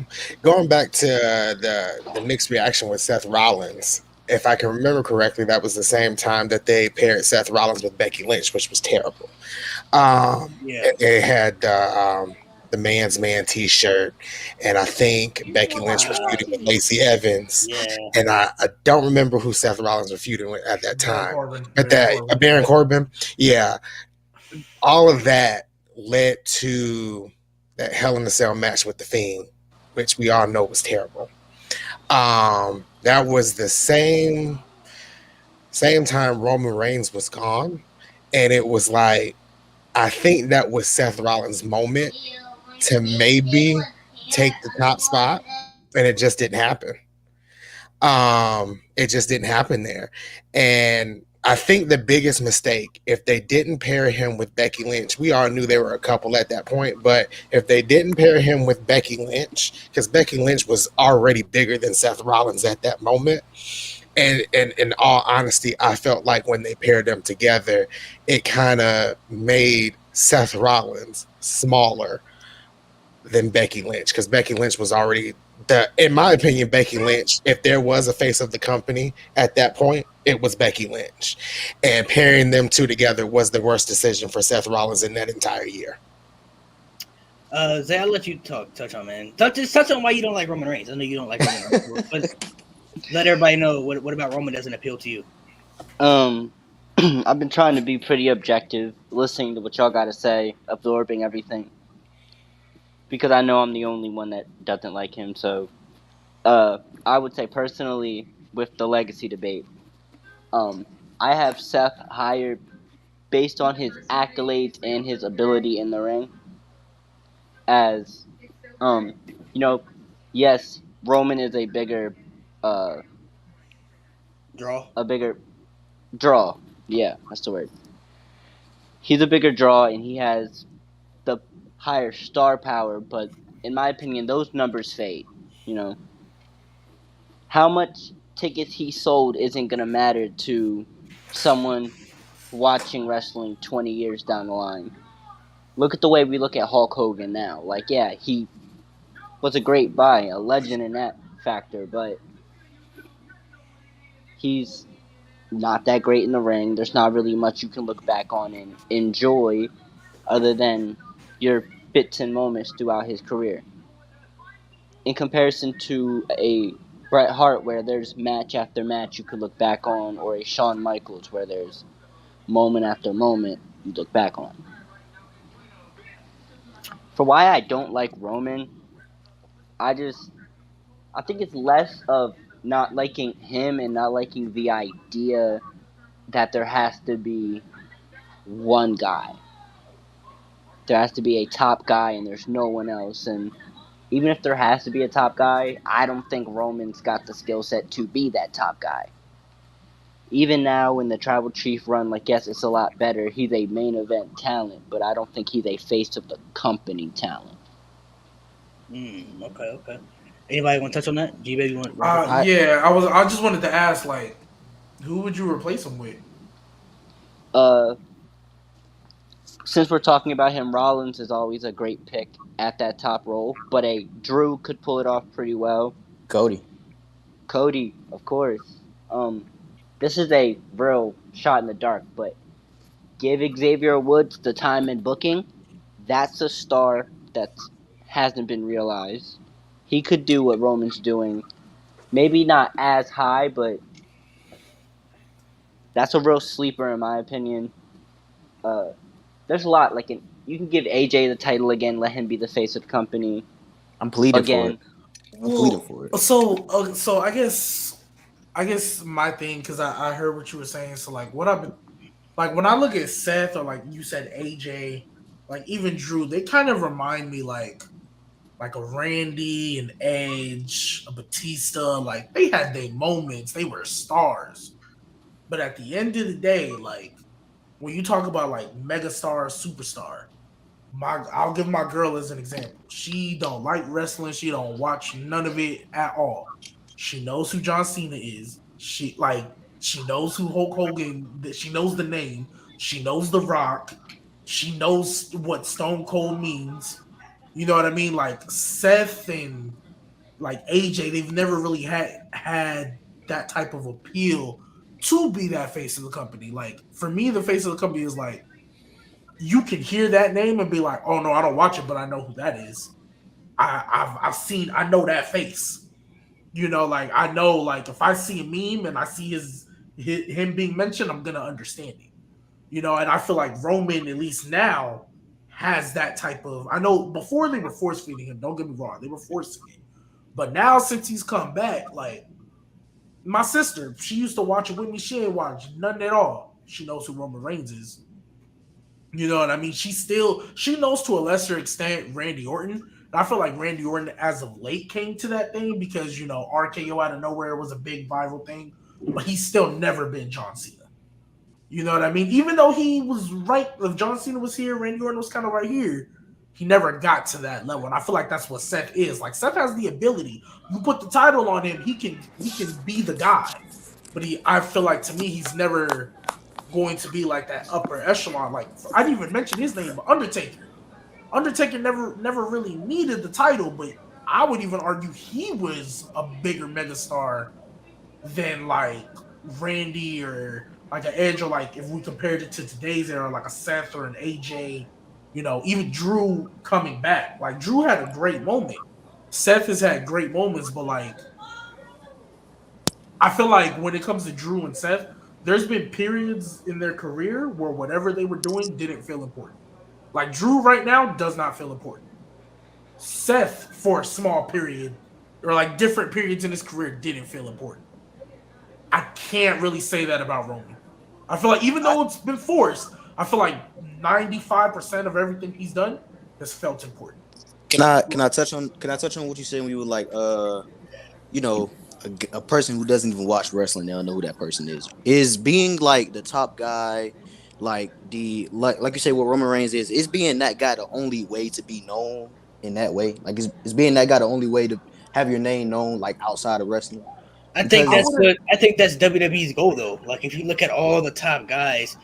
it. Going back to the mixed reaction with Seth Rollins, if I can remember correctly, that was the same time that they paired Seth Rollins with Becky Lynch, which was terrible. Yeah. And they had the Man's Man T-shirt, and I think Becky Lynch was feuding with Lacey Evans, Yeah. and I don't remember who Seth Rollins was feuding with at that Baron time. Corbin. But Baron Corbin. Baron Corbin, yeah, all of that led to that Hell in a Cell match with the Fiend, which we all know was terrible. That was the same time Roman Reigns was gone, and it was like, I think that was Seth Rollins' moment to maybe take the top spot, and it just didn't happen. It just didn't happen there. And I think the biggest mistake, if they didn't pair him with Becky Lynch, we all knew they were a couple at that point, but if they didn't pair him with Becky Lynch, because Becky Lynch was already bigger than Seth Rollins at that moment, and in all honesty, I felt like when they paired them together, it kind of made Seth Rollins smaller than Becky Lynch, because Becky Lynch was already in my opinion, Becky Lynch, if there was a face of the company at that point, it was Becky Lynch. And pairing them two together was the worst decision for Seth Rollins in that entire year. Zay, I'll let you touch on, man. Just touch on why you don't like Roman Reigns. I know you don't like Roman Reigns, but let everybody know what about Roman doesn't appeal to you. I've been trying to be pretty objective, listening to what y'all got to say, absorbing everything, because I know I'm the only one that doesn't like him. So, I would say personally, with the legacy debate, I have Seth higher based on his accolades and his ability in the ring. As, yes, Roman is a bigger, draw. Yeah, that's the word. He's a bigger draw, and he has the higher star power, but in my opinion, those numbers fade. How much tickets he sold isn't going to matter to someone watching wrestling 20 years down the line. Look at the way we look at Hulk Hogan now. Like, yeah, he was a great buy, a legend in that factor, but he's not that great in the ring. There's not really much you can look back on and enjoy other than your bits and moments throughout his career. In comparison to a Bret Hart, where there's match after match you could look back on, or a Shawn Michaels, where there's moment after moment you look back on. For why I don't like Roman, I think it's less of not liking him and not liking the idea that there has to be one guy. There has to be a top guy and there's no one else. And even if there has to be a top guy, I don't think Roman's got the skill set to be that top guy. Even now in the Tribal Chief run, yes, it's a lot better. He's a main event talent, but I don't think he's a face of the company talent. Okay. Anybody want to touch on that? G-Baby want? Yeah, I just wanted to ask, who would you replace him with? Since we're talking about him, Rollins is always a great pick at that top role, but a Drew could pull it off pretty well. Cody, of course. This is a real shot in the dark, but give Xavier Woods the time and booking. That's a star that hasn't been realized. He could do what Roman's doing. Maybe not as high, but that's a real sleeper in my opinion. There's a lot. You can give AJ the title again, let him be the face of the company. I'm pleading for it. So I guess my thing, because I heard what you were saying. So what I've been when I look at Seth, or you said AJ, even Drew, they kind of remind me like a Randy, an Edge, a Batista. They had their moments, they were stars, but at the end of the day, when you talk about megastar, superstar, I'll give my girl as an example. She don't like wrestling. She don't watch none of it at all. She knows who John Cena is. She knows who Hulk Hogan. She knows the name. She knows The Rock. She knows what Stone Cold means. You know what I mean? Like Seth and like AJ, they've never really had that type of appeal to be that face of the company. Like for me, the face of the company is like you can hear that name and be like, oh no, I don't watch it, but I know who that is. I know that face. You know, like I know, like if I see a meme and I see him being mentioned, I'm gonna understand it. You know, and I feel like Roman, at least now, has that type of. I know before they were force feeding him. Don't get me wrong, they were forcing it, but now since he's come back, like my sister, she used to watch it with me. She ain't watch none at all. She knows who Roman Reigns is. You know what I mean? She knows to a lesser extent Randy Orton. And I feel like Randy Orton, as of late, came to that thing because RKO out of nowhere was a big viral thing, but he's still never been John Cena. You know what I mean? Even though he was right, if John Cena was here, Randy Orton was kind of right here. He never got to that level, and I feel like that's what Seth is. Like Seth has the ability. You put the title on him, he can be the guy. But I feel like to me, he's never going to be like that upper echelon. Like I didn't even mention his name, but Undertaker. Undertaker never really needed the title, but I would even argue he was a bigger megastar than like Randy or like an Edge, or like if we compared it to today's era, like a Seth or an AJ, even Drew coming back. Like Drew had a great moment. Seth has had great moments, but like I feel like when it comes to Drew and Seth, there's been periods in their career where whatever they were doing didn't feel important. Like Drew right now does not feel important. Seth, for a small period, or like different periods in his career, didn't feel important. I can't really say that about Roman. I feel like even though it's been forced, I feel like 95% of everything he's done has felt important. Can I touch on what you said when you were like you know a person who doesn't even watch wrestling, they'll know who that person is being like the top guy, like like you say what Roman Reigns is being that guy the only way to be known in that way? Like is being that guy the only way to have your name known like outside of wrestling? I think that's WWE's goal though. Like if you look at all the top guys,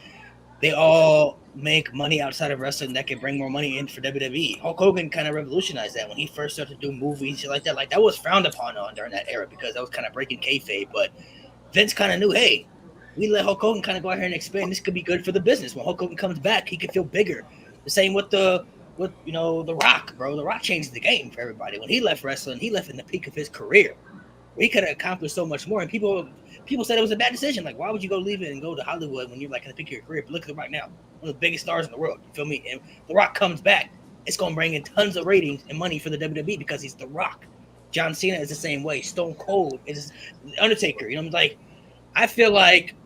they all make money outside of wrestling that can bring more money in for WWE. Hulk Hogan kind of revolutionized that when he first started to do movies like that. Like that was frowned upon during that era because that was kind of breaking kayfabe. But Vince kind of knew, hey, we let Hulk Hogan kind of go out here and expand. This could be good for the business. When Hulk Hogan comes back, he could feel bigger. The same with The Rock, bro. The Rock changed the game for everybody. When he left wrestling, he left in the peak of his career. He could have accomplished so much more, and people said it was a bad decision. Like, why would you go leave it and go to Hollywood when you're like in the peak of your career? But look at The Rock now, one of the biggest stars in the world. You feel me? And The Rock comes back, it's gonna bring in tons of ratings and money for the WWE because he's The Rock. John Cena is the same way. Stone Cold is Undertaker. Like I feel like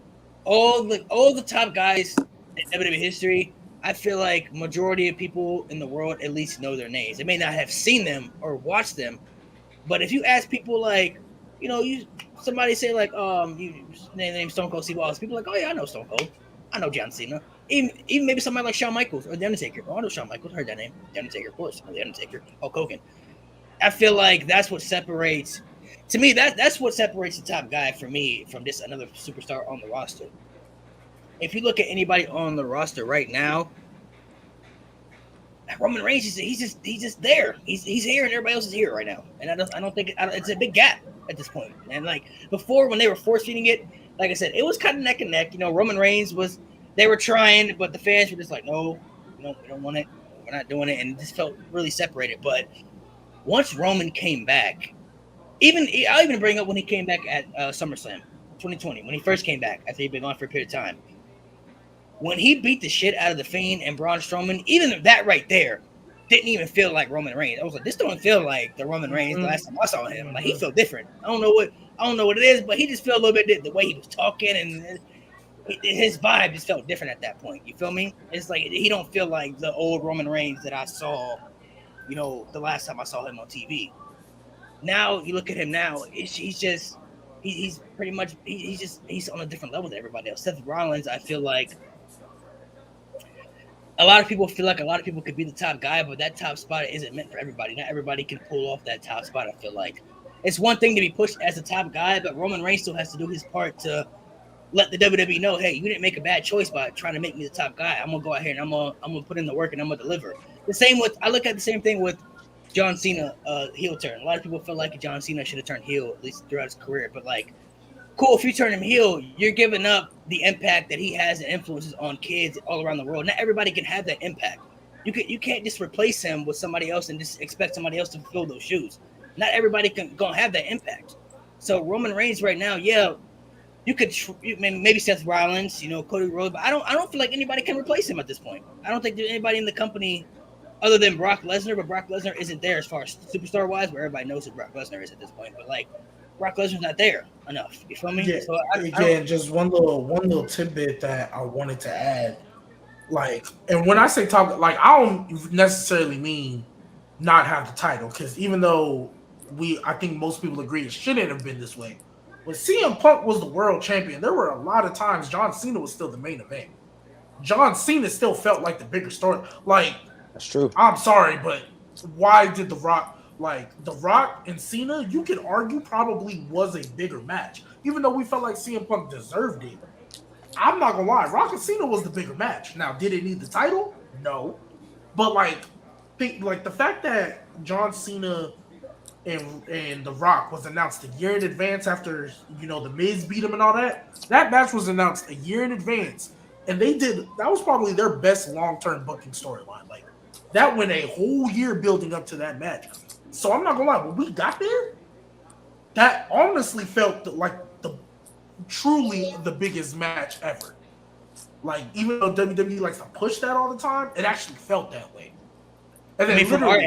all the top guys in WWE history. I feel like majority of people in the world at least know their names. They may not have seen them or watched them, but if you ask people like, somebody say like, you name Stone Cold Steve Austin, people are like, oh yeah, I know Stone Cold, I know John Cena, even maybe somebody like Shawn Michaels or The Undertaker. Oh, I know Shawn Michaels, heard that name. The Undertaker, of course, The Undertaker, Hulk Hogan. I feel like that's what separates. To me, that's what separates the top guy for me from just another superstar on the roster. If you look at anybody on the roster right now, Roman Reigns, he's just there. He's here, and everybody else is here right now. And I don't think it's a big gap at this point. And like before, when they were force feeding it, like I said, it was kind of neck and neck. Roman Reigns they were trying, but the fans were just like, no, we don't want it. We're not doing it, and it just felt really separated. But once Roman came back, I'll even bring up when he came back at SummerSlam 2020, when he first came back after he'd been gone for a period of time. When he beat the shit out of the Fiend and Braun Strowman, even that right there didn't even feel like Roman Reigns. I was like, this don't feel like the Roman Reigns the last time I saw him. Like he felt different. I don't know what it is, but he just felt a little bit the way he was talking and his vibe just felt different at that point. You feel me? It's like he don't feel like the old Roman Reigns that I saw, the last time I saw him on TV. Now you look at him now, he's pretty much he's on a different level than everybody else. Seth Rollins, I feel like. A lot of people feel like a lot of people could be the top guy, but that top spot isn't meant for everybody. Not everybody can pull off that top spot, I feel like. It's one thing to be pushed as the top guy, but Roman Reigns still has to do his part to, let the WWE know, hey, you didn't make a bad choice by trying to make me the top guy. I'm gonna go out here and I'm gonna put in the work and I'm gonna deliver. I look at the same thing with John Cena heel turn. A lot of people feel like John Cena should have turned heel at least throughout his career, but like, cool, if you turn him heel, you're giving up the impact that he has and influences on kids all around the world. Not everybody can have that impact. You can't just replace him with somebody else and just expect somebody else to fill those shoes. Not everybody gonna have that impact. So Roman Reigns right now, yeah, you could maybe Seth Rollins, Cody Rhodes, but I don't feel like anybody can replace him at this point. I don't think there's anybody in the company other than Brock Lesnar, but Brock Lesnar isn't there as far as superstar wise, where everybody knows who Brock Lesnar is at this point. But like, Brock Lesnar's not there enough. You feel me? Yeah. So Just one little tidbit that I wanted to add. Like, and when I say talk, like, I don't necessarily mean not have the title, because even though I think most people agree it shouldn't have been this way. When CM Punk was the world champion, there were a lot of times John Cena was still the main event. John Cena still felt like the bigger story. Like, That's true. I'm sorry, but why did The Rock and Cena, you could argue probably was a bigger match, even though we felt like CM Punk deserved it. I'm not gonna lie, Rock and Cena was the bigger match. Now, did it need the title? No, but like the fact that John Cena and The Rock was announced a year in advance after the Miz beat him and all that. That match was announced a year in advance, and that was probably their best long-term booking storyline. Like, that went a whole year building up to that match. So I'm not gonna lie, when we got there, that honestly felt like truly the biggest match ever. Like, even though WWE likes to push that all the time, it actually felt that way. And then from our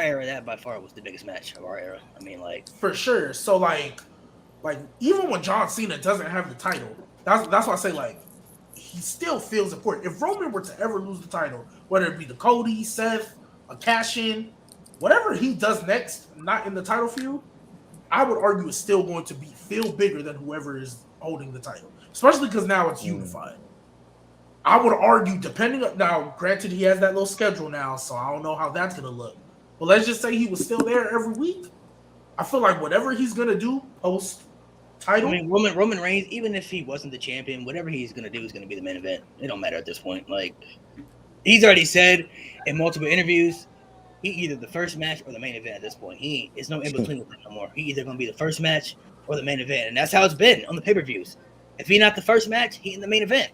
era, that by far was the biggest match of our era. I mean, like, for sure. So like even when John Cena doesn't have the title, that's why I say, like, he still feels important. If Roman were to ever lose the title, whether it be the Cody, Seth, a cash-in, whatever he does next, not in the title feud, I would argue is still going to feel bigger than whoever is holding the title, especially because now it's unified. I would argue, now, granted, he has that little schedule now, so I don't know how that's going to look. But let's just say he was still there every week. I feel like whatever he's going to do post-title. I mean, Roman Reigns, even if he wasn't the champion, whatever he's going to do is going to be the main event. It don't matter at this point. Like, he's already said in multiple interviews, he either the first match or the main event at this point. It's no in between with him no more. He either going to be the first match or the main event, and that's how it's been on the pay-per-views. If he's not the first match, he's in the main event,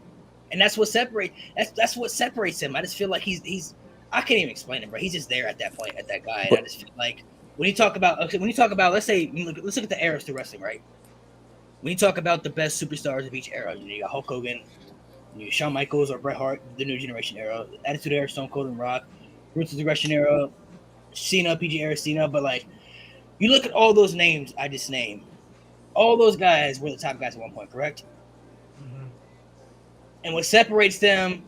and that's what separates. That's what separates him. I just feel like he's. I can't even explain it, bro. He's just there at that point, at that guy, and I just feel like when you talk about, let's look at the eras through wrestling, right? When you talk about the best superstars of each era, you got Hulk Hogan, you got Shawn Michaels or Bret Hart, the New Generation era, Attitude Era, Stone Cold and Rock, Ruthless Aggression era, Cena, PG era Cena, but like, you look at all those names I just named, all those guys were the top guys at one point, correct? Mm-hmm. And what separates them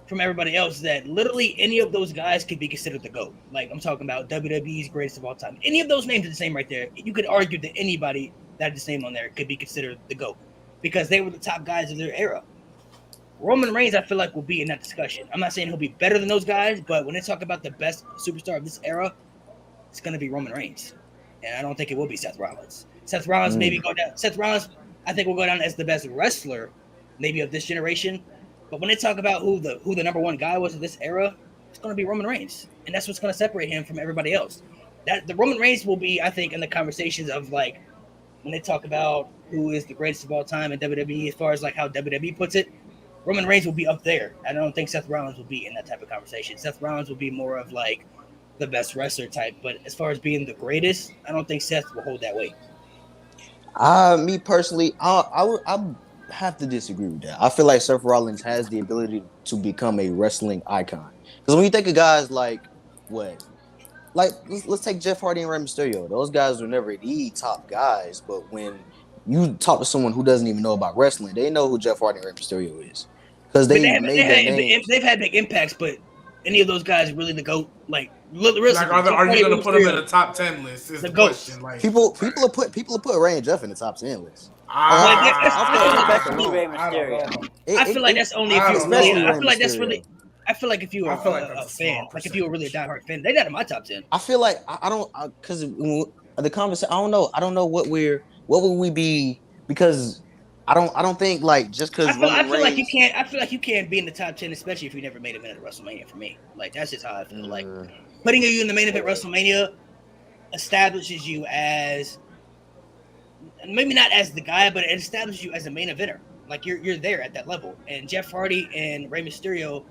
from everybody else is that literally any of those guys could be considered the GOAT. Like, I'm talking about WWE's greatest of all time. Any of those names are the same right there. You could argue that anybody that had the name on there could be considered the GOAT because they were the top guys of their era. Roman Reigns, I feel like, will be in that discussion. I'm not saying he'll be better than those guys, but when they talk about the best superstar of this era, it's going to be Roman Reigns. And I don't think it will be Seth Rollins. Seth Rollins maybe go down. Seth Rollins, I think, will go down as the best wrestler, maybe of this generation. But when they talk about who the number one guy was of this era, it's going to be Roman Reigns. And that's what's going to separate him from everybody else. That the Roman Reigns will be, I think, in the conversations of, like, when they talk about who is the greatest of all time in WWE, as far as like how WWE puts it, Roman Reigns will be up there. I don't think Seth Rollins will be in that type of conversation. Seth Rollins will be more of like the best wrestler type, but as far as being the greatest, I don't think Seth will hold that weight. Me personally, I have to disagree with that. I feel like Seth Rollins has the ability to become a wrestling icon. Because when you think of guys like let's take Jeff Hardy and Rey Mysterio. Those guys were never the top guys, but when you talk to someone who doesn't even know about wrestling, they know who Jeff Hardy and Rey Mysterio is. Because they've had big impacts, but any of those guys really the GOAT? Like, are you going to put them in the top 10 list? Is the question. Like, people put Ray and Jeff in the top 10 list. I feel like that's only if you're really. I feel like that's really. I feel like if you were a fan, like if you were really a diehard fan, they're not in my top 10. I feel like I don't, because the conversation. I don't know what would we be, because I don't think like just because I Roman feel like you Reigns. can't. I feel like you can't be in the top 10, especially if you never made a minute at WrestleMania. For me, like that's just how I feel. Like putting you in the main event WrestleMania establishes you as maybe not as the guy, but it establishes you as a main eventer. Like you're there at that level. And Jeff Hardy and Rey Mysterio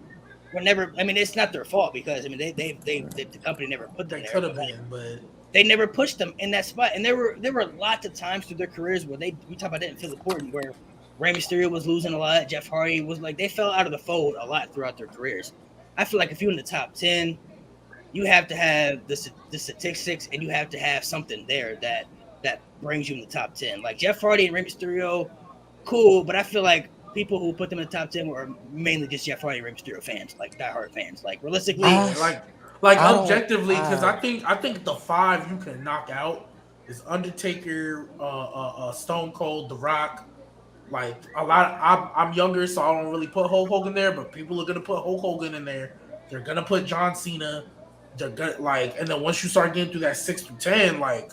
were never. I mean, it's not their fault because I mean the company never put them They there. could have been, but They never pushed them in that spot. And there were lots of times through their careers where we talk about that in Phil Important, where Rey Mysterio was losing a lot. Jeff Hardy was like they fell out of the fold a lot throughout their careers. I feel like if you're in the top 10, you have to have the statistics and you have to have something there that brings you in the top 10. Like Jeff Hardy and Rey Mysterio, cool, but I feel like people who put them in the top 10 were mainly just Jeff Hardy and Rey Mysterio fans, like diehard fans. Like realistically, like objectively, because I think the 5 you can knock out is Undertaker, Stone Cold, The Rock. Like a lot, I'm younger, so I don't really put Hulk Hogan there, but people are gonna put Hulk Hogan in there. They're gonna put John Cena. They're gonna and then once you start getting through that 6 through 10, like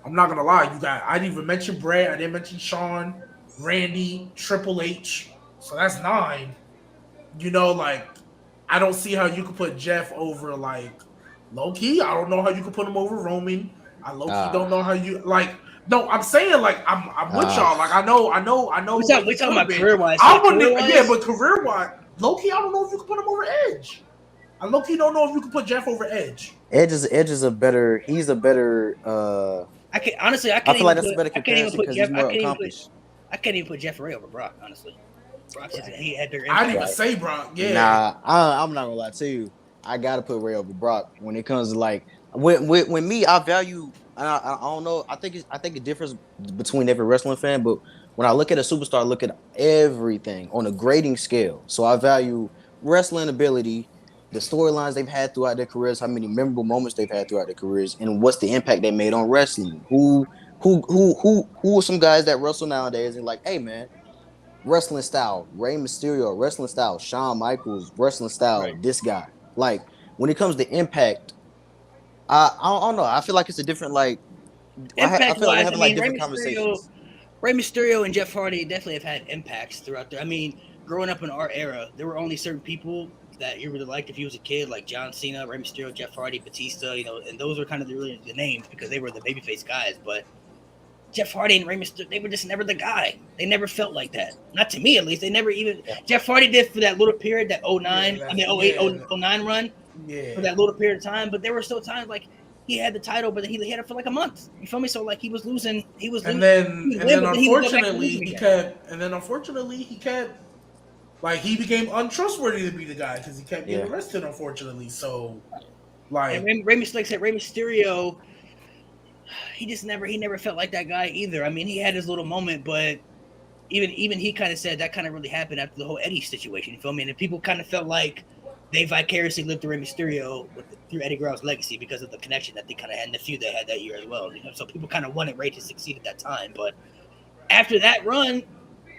I'm not gonna lie, I didn't even mention Bret, I didn't mention Shawn, Randy, Triple H, so that's 9. You know, like I don't see how you could put Jeff over like low key. I don't know how you could put him over Roman. I low key don't know how you like. No, I'm saying like I'm with y'all. Like I know. We're talking about career wise. Yeah, but career wise, low key, I don't know if you could put him over Edge. I low key don't know if you could put Jeff over Edge. Edge is a better. He's a better. I can honestly. I feel like that's a better comparison because he's more accomplished. I can't even put Jeff Ray over Brock. Honestly, Brock he had their. I didn't even say Brock. Yeah. Nah, I'm not gonna lie to you. I gotta put Ray over Brock when it comes to like when me. I value. I don't know. I think it differs between every wrestling fan, but when I look at a superstar, I look at everything on a grading scale. So I value wrestling ability, the storylines they've had throughout their careers, how many memorable moments they've had throughout their careers, and what's the impact they made on wrestling. Who are some guys that wrestle nowadays and like, hey man, wrestling style, Rey Mysterio, wrestling style, Shawn Michaels, wrestling style, right. This guy. Like when it comes to impact, I don't know. I feel like it's a different like. I feel like we're having like different conversations. Rey Mysterio and Jeff Hardy definitely have had impacts throughout there. I mean, growing up in our era, there were only certain people that you really liked if you was a kid, like John Cena, Rey Mysterio, Jeff Hardy, Batista, you know, and those were kind of the names because they were the babyface guys. But Jeff Hardy and Rey Mysterio, they were just never the guy. They never felt like that. Not to me, at least. They never even. Yeah. Jeff Hardy did for that little period, that 09, 08, 09 run, for that little period of time. But there were still times like he had the title, but he had it for like a month. You feel me? So like he was losing. And then unfortunately he kept. Like he became untrustworthy to be the guy because he kept getting arrested. Unfortunately, so like and Rey Mysterio. He never felt like that guy either. I mean, he had his little moment, but even he kind of said that kind of really happened after the whole Eddie situation. You feel me? And people kind of felt like they vicariously lived through Rey Mysterio through Eddie Guerrero's legacy because of the connection that they kind of had in the feud they had that year as well. You know, so people kind of wanted Rey to succeed at that time, but after that run,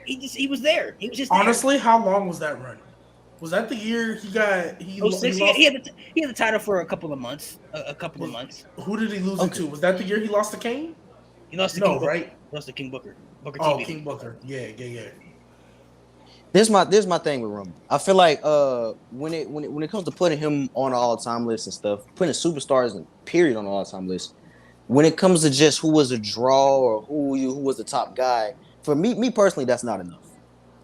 he was there. He was just honestly. There. How long was that run? Was that the year he got? He had the title for a couple of months. Who did he lose it to? Was that the year he lost to Kane? He lost to King Booker. Right? He lost to King Booker. King Booker. Yeah. This is my thing with Roman. I feel like when it comes to putting him on an all-time list and stuff, putting superstars and period on an all-time list, when it comes to just who was a draw or who was the top guy, for me personally, that's not enough.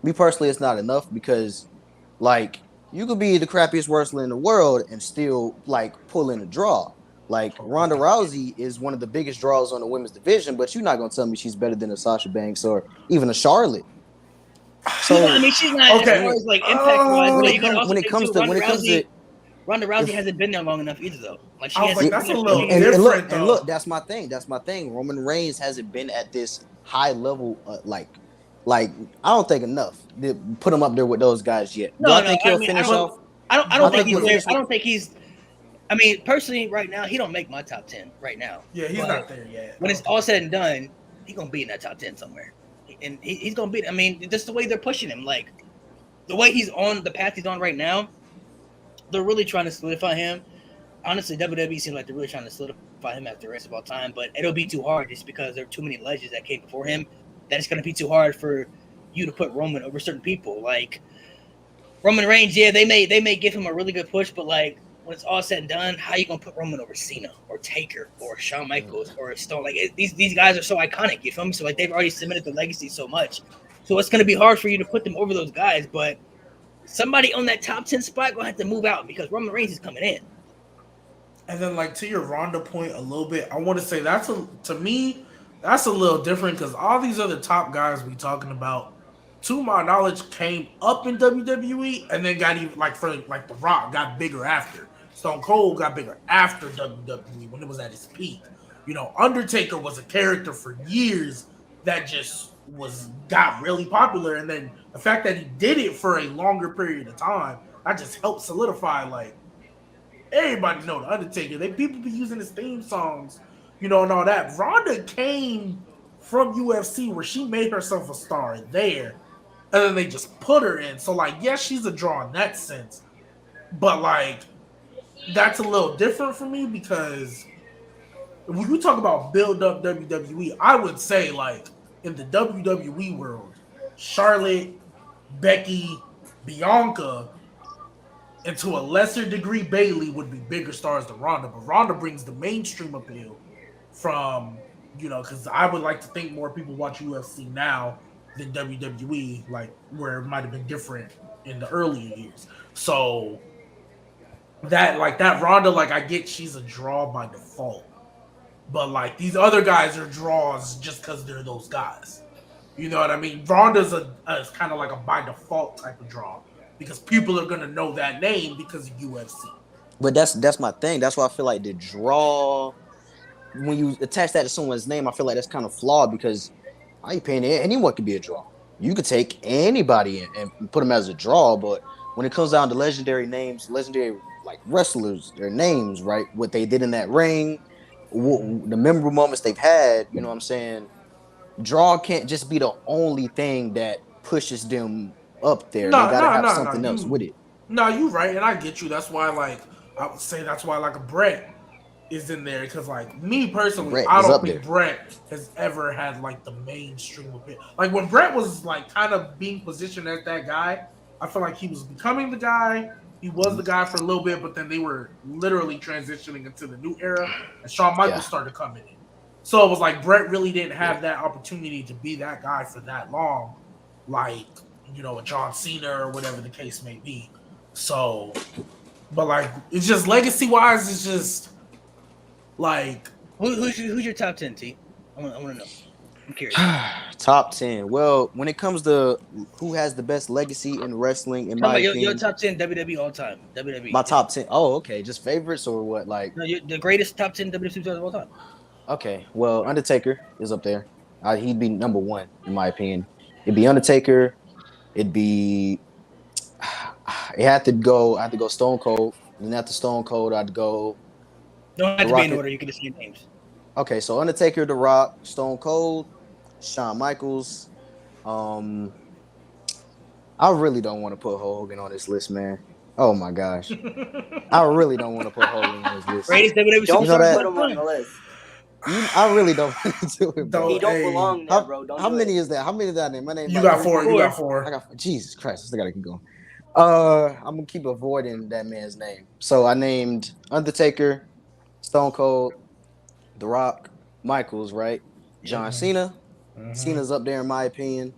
Me personally, it's not enough because like you could be the crappiest wrestler in the world and still like pull in a draw. Like Ronda Rousey is one of the biggest draws on the women's division, but you're not gonna tell me she's better than a Sasha Banks or even a Charlotte. So I mean, she's not as far as like impact wise. When it comes to Ronda Rousey hasn't been there long enough either, though. Like she hasn't. That's a little different. And look, that's my thing. Roman Reigns hasn't been at this high level, like I don't think enough to put him up there with those guys yet. I think he'll finish off. I don't think he's there. I don't think he's. I mean, personally, right now, he don't make my top 10 right now. Yeah, he's not there yet. When it's all said and done, he's gonna be in that top 10 somewhere, and he's gonna be. I mean, just the way they're pushing him, like the way he's on the path he's on right now, they're really trying to solidify him. Honestly, WWE seems like they're really trying to solidify him after the rest of all time, but it'll be too hard just because there are too many legends that came before him. That it's going to be too hard for you to put Roman over certain people. Like Roman Reigns, yeah, they may give him a really good push, but like when it's all said and done, how you gonna put Roman over Cena or Taker or Shawn Michaels or Stone? Like these guys are so iconic, you feel me? So like they've already cemented their legacy so much, so it's gonna be hard for you to put them over those guys. But somebody on that top 10 spot gonna have to move out because Roman Reigns is coming in. And then, like, to your Ronda point a little bit, I want to say to me, that's a little different because all these other top guys we talking about, to my knowledge, came up in WWE and then got even, like, for like The Rock got bigger after. Stone Cold got bigger after WWE when it was at its peak. You know, Undertaker was a character for years that just got really popular, and then the fact that he did it for a longer period of time, that just helped solidify, like, everybody know the Undertaker. People be using his theme songs, you know, and all that. Ronda came from UFC where she made herself a star there, and then they just put her in. So, like, yes, she's a draw in that sense, but like, that's a little different for me because when you talk about build up WWE, I would say, like, in the WWE world, Charlotte, Becky, Bianca, and to a lesser degree, Bayley would be bigger stars than Ronda. But Ronda brings the mainstream appeal from, you know, because I would like to think more people watch UFC now than WWE, like, where it might have been different in the earlier years. So that Ronda, like, I get she's a draw by default. But, like, these other guys are draws just because they're those guys. You know what I mean? Ronda's kind of like a by default type of draw, because people are gonna know that name because of UFC. But that's my thing. That's why I feel like the draw, when you attach that to someone's name, I feel like that's kind of flawed because I ain't paying anyone could be a draw. You could take anybody and put them as a draw, but when it comes down to legendary names, legendary like wrestlers, their names, right? What they did in that ring, the memorable moments they've had, you know what I'm saying? Draw can't just be the only thing that pushes them up there. They gotta have something else with it. No, you're right, and I get you. That's why, like, I would say that's why, like, a Bret is in there, because, like, me personally, Bret I is don't up think there. Bret has ever had, like, the mainstream of it. Like, when Bret was, like, kind of being positioned as that guy, I feel like he was becoming the guy. He was the guy for a little bit, but then they were literally transitioning into the new era, and Shawn Michaels started coming in. So it was like Bret really didn't have that opportunity to be that guy for that long, like, you know, a John Cena or whatever the case may be. So, but like, it's just legacy wise, it's just like, who's your top 10, T? I want to know. I'm curious. Top 10. Well, when it comes to who has the best legacy in wrestling, in my opinion, your top 10 WWE all time. WWE. My top 10. Oh, okay. Just favorites or what? Like, no, the greatest top 10 WWE superstars of all time. Okay, well, Undertaker is up there. He'd be number one in my opinion. It'd be Undertaker. It'd be. It had to go. I had to go Stone Cold. Then after Stone Cold, I'd go. Don't have to be in order. You can just name names. Okay, so Undertaker, The Rock, Stone Cold, Shawn Michaels. I really don't want to put Hogan on this list, man. Oh my gosh, I really don't want to put Hogan on this list. Greatest WWE Don't superstar. put him on the list. I really don't want to do it, bro. He don't belong there, bro. How many is that? How many is that name? My name. You got four. You got four. I got. Jesus Christ! I still gotta keep going. I'm gonna keep avoiding that man's name. So I named Undertaker, Stone Cold, The Rock, Michaels, right? John Cena. Cena's up there in my opinion.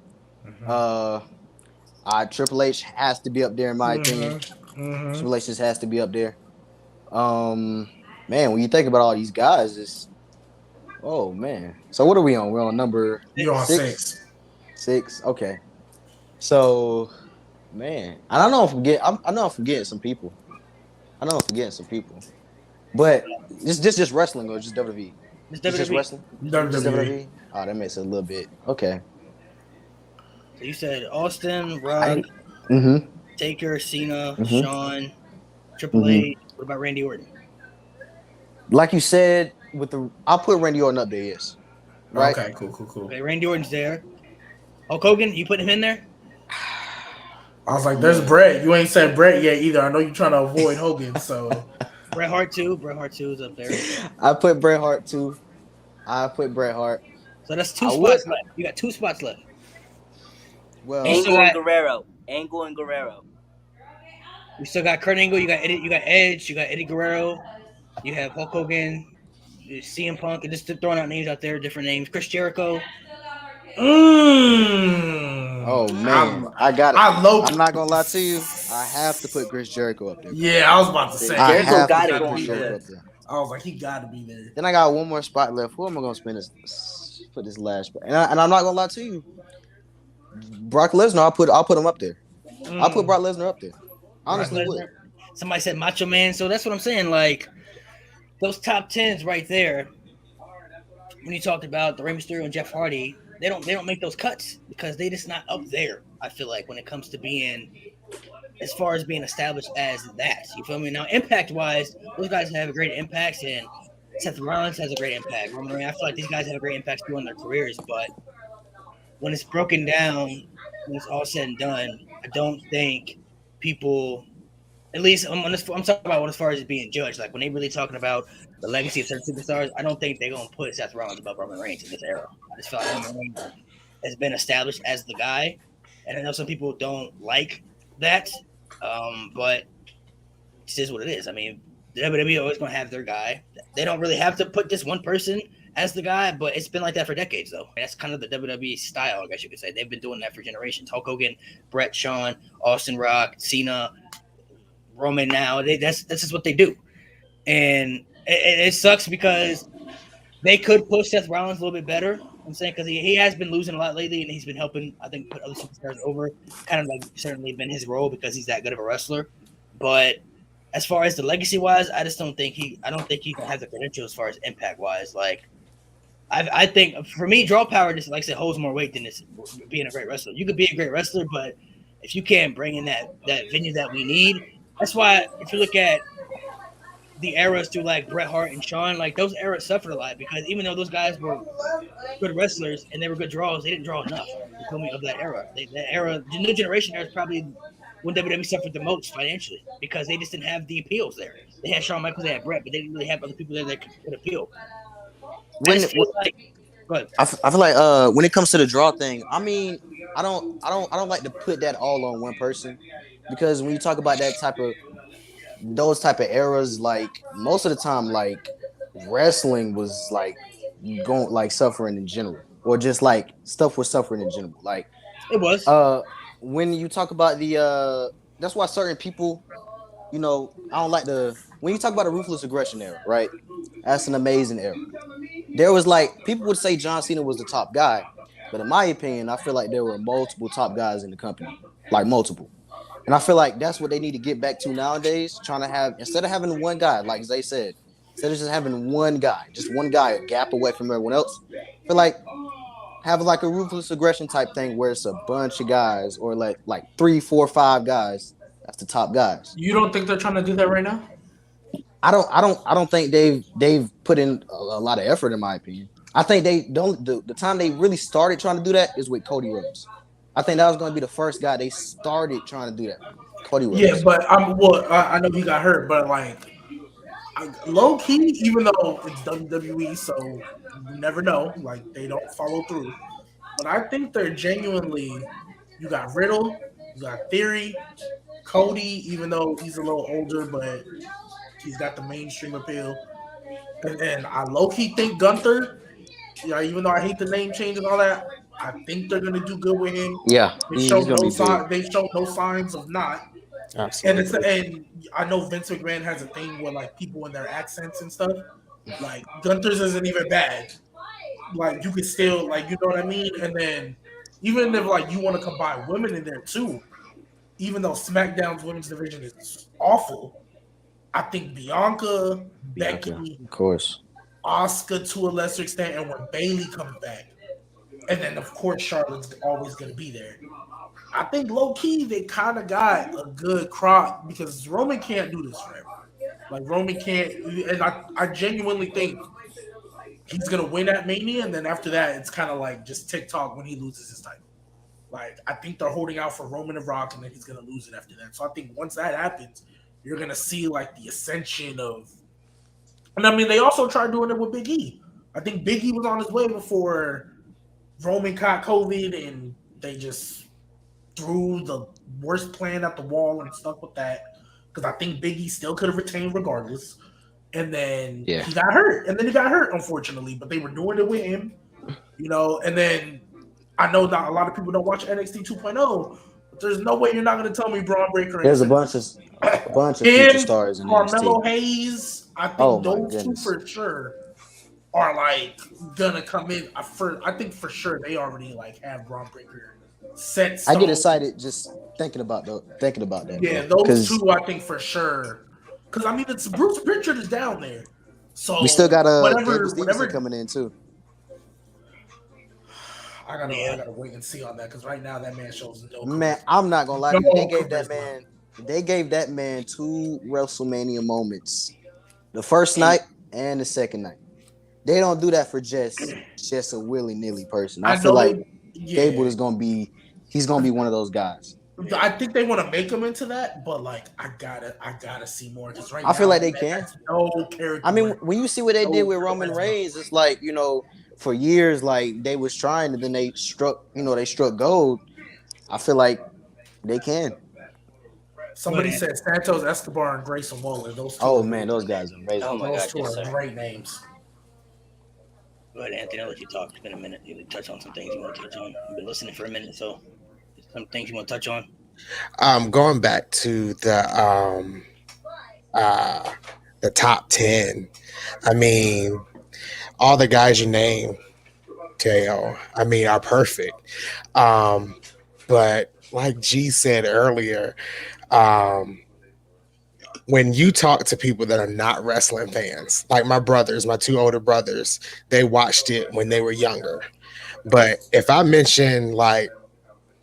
Triple H has to be up there in my opinion. Triple H just has to be up there. Man, when you think about all these guys, it's oh man. So what are we on? We're on number You're on six. 6. Okay. So man, I don't know if I know I'm forgetting some people. But just wrestling or just WWE? Just wrestling? Just WWE? Oh, that makes it a little bit okay. So you said Austin, Rock, Taker, Cena, Shawn, Triple H. What about Randy Orton? Like you said, I'll put Randy Orton up there, yes. Right? Okay, cool. Okay, Randy Orton's there. Hulk Hogan, you put him in there? I was like, there's Bret. You ain't said Bret yet either. I know you're trying to avoid Hogan, so. Bret Hart too. Bret Hart too is up there. I put Bret Hart too. I put Bret Hart. So that's 2 spots left. You got 2 spots left. Well, Angle and Guerrero. Angle and Guerrero. You still got Kurt Angle. You got Edge. You got Eddie Guerrero. You have Hulk Hogan. CM Punk. And just throwing out names out there, different names. Chris Jericho. Oh man, I'm not gonna lie to you. I have to put Chris Jericho up there. Yeah, I was about to say Jericho got to go there. I was like, he got to be there. Then I got one more spot left. Who am I gonna put this last spot? And I'm not gonna lie to you. Brock Lesnar, I'll put him up there. I'll put Brock Lesnar up there. Honestly, would. Somebody said Macho Man, so that's what I'm saying. Like those top 10s right there. When you talked about the Rey Mysterio and Jeff Hardy, they don't make those cuts because they just not up there. I feel like when it comes to being, as far as being established as that, you feel me? Now, impact wise, those guys have a great impact, and Seth Rollins has a great impact. I feel like these guys have a great impact too in their careers, but when it's broken down, when it's all said and done, I don't think people, at least I'm talking about as far as being judged. Like when they really talking about the legacy of certain superstars, I don't think they're gonna put Seth Rollins above Roman Reigns in this era. I just feel like Roman Reigns has been established as the guy, and I know some people don't like that, but it is what it is. I mean, the WWE always gonna have their guy. They don't really have to put this one person as the guy, but it's been like that for decades, though. That's kind of the WWE style, I guess you could say. They've been doing that for generations. Hulk Hogan, Bret, Shawn, Austin, Rock, Cena, Roman. Now that's just what they do, and it sucks because they could push Seth Rollins a little bit better. I'm saying because he has been losing a lot lately, and he's been helping, I think, put other superstars over. Kind of like certainly been his role because he's that good of a wrestler. But as far as the legacy wise, I don't think he can have the credentials as far as impact wise. Like I think for me, draw power just like I said holds more weight than this being a great wrestler. You could be a great wrestler, but if you can't bring in that venue that we need, that's why if you look at the eras through like Bret Hart and Shawn, like those eras suffered a lot because even though those guys were good wrestlers and they were good draws, they didn't draw enough. You told me of that era. The new generation era is probably when WWE suffered the most financially because they just didn't have the appeals there. They had Shawn Michaels, they had Bret, but they didn't really have other people there that could appeal. I feel like when it comes to the draw thing, I mean, I don't like to put that all on one person because when you talk about those type of eras, like most of the time, like wrestling was like going like suffering in general, or just like stuff was suffering in general. Like it was. When you talk about that's why certain people, I don't like when you talk about a ruthless aggression era, right? That's an amazing era. There was like people would say John Cena was the top guy, but in my opinion, I feel like there were multiple top guys in the company, like multiple. And I feel like that's what they need to get back to nowadays, trying to have, instead of having one guy, like Zay said, instead of just having one guy, a gap away from everyone else, I feel like have like a ruthless aggression type thing where it's a bunch of guys or like 3, 4, 5 guys. That's the top guys. You don't think they're trying to do that right now? I don't think they've put in a lot of effort, in my opinion. I think they don't. The time they really started trying to do that is with Cody Rhodes. I think that was going to be the first guy they started trying to do that. Cody Rhodes. Yeah, but I know he got hurt, but like low key, even though it's WWE, so you never know. Like they don't follow through. But I think they're genuinely. You got Riddle, you got Theory, Cody, even though he's a little older, but he's got the mainstream appeal. And then I low key think Gunther. Yeah, even though I hate the name change and all that, I think they're gonna do good with him. Yeah, they show no signs of not. Absolutely. And I know Vince McMahon has a thing where like people in their accents and stuff. Like Gunther's isn't even bad. Like you could still like you know what I mean. And then even if like you want to combine women in there too, even though SmackDown's women's division is awful, I think Bianca, Becky, of course, Asuka to a lesser extent, and when Bayley comes back, and then of course Charlotte's always going to be there. I think low key they kind of got a good crop because Roman can't do this forever. Like Roman can't, and I genuinely think he's going to win at Mania, and then after that it's kind of like just TikTok when he loses his title. Like I think they're holding out for Roman and Rock, and then he's going to lose it after that. So I think once that happens, you're going to see like the ascension of. And I mean, they also tried doing it with Big E. I think Big E was on his way before Roman caught COVID, and they just threw the worst plan at the wall and stuck with that because I think Big E still could have retained regardless. And then Yeah. he got hurt, unfortunately. But they were doing it with him, And then I know not a lot of people don't watch NXT 2.0, but there's no way you're not going to tell me Braun Breaker. There's a bunch of future stars in Carmelo NXT. Hayes. I think Oh, my those two goodness. for sure are like gonna come in. I think for sure they already like have Braun Breaker set. I get excited just thinking about that. Yeah, bro, those two I think for sure. Because I mean, it's Bruce Pritchard is down there, so we still got whatever Stevenson coming in too. I gotta wait and see on that because right now that man shows no. Man, I'm not gonna lie to you. No They gave that charisma. man. They gave that man 2 WrestleMania moments, the first night and the second night. They don't do that for just a willy-nilly person. I feel like Gable is gonna be. He's gonna be one of those guys. I think they want to make him into that, but like I gotta see more because right now I feel like they can. No character. I mean, when you see what they did with Roman Reigns, it's like for years, like they was trying, and then they struck gold. I feel like they can. Somebody said Santos Escobar and Grayson Waller. Those two. Oh man, those guys are amazing. Oh my those God, two are great names. Go ahead, Anthony. I'll let you talk. It's been a minute. You touch on some things you want to touch on. You've been listening for a minute, so some things you want to touch on. Going back to the top 10. I mean, all the guys you name, Teo, I mean, are perfect. But like G said earlier, when you talk to people that are not wrestling fans, like my brothers, my 2 older brothers, they watched it when they were younger. But if I mention like,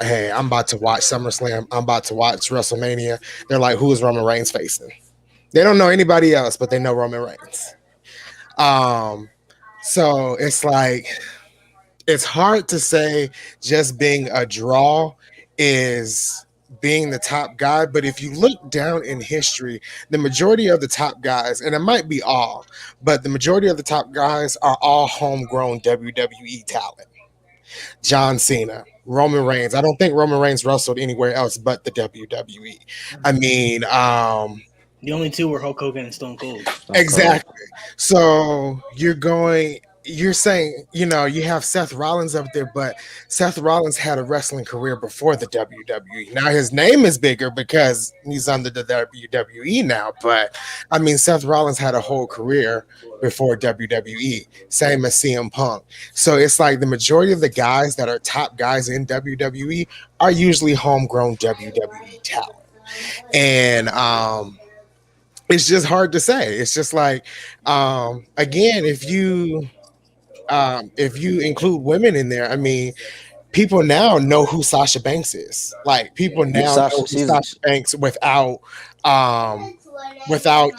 hey, I'm about to watch SummerSlam, I'm about to watch WrestleMania, they're like, who is Roman Reigns facing? They don't know anybody else, but they know Roman Reigns. So it's like, it's hard to say just being a draw is being the top guy, but if you look down in history, the majority of the top guys, and it might be all, but the majority of the top guys are all homegrown WWE talent. John Cena, Roman Reigns. I don't think Roman Reigns wrestled anywhere else but the WWE. I mean, the only 2 were Hulk Hogan and Stone Cold. Exactly. So you're saying, you have Seth Rollins up there, but Seth Rollins had a wrestling career before the WWE. Now his name is bigger because he's under the WWE now, but I mean, Seth Rollins had a whole career before WWE, same as CM Punk. So it's like the majority of the guys that are top guys in WWE are usually homegrown WWE talent. And, it's just hard to say. It's just like, again, if you include women in there, I mean, people now know who Sasha Banks is. Like people now know who Sasha Banks without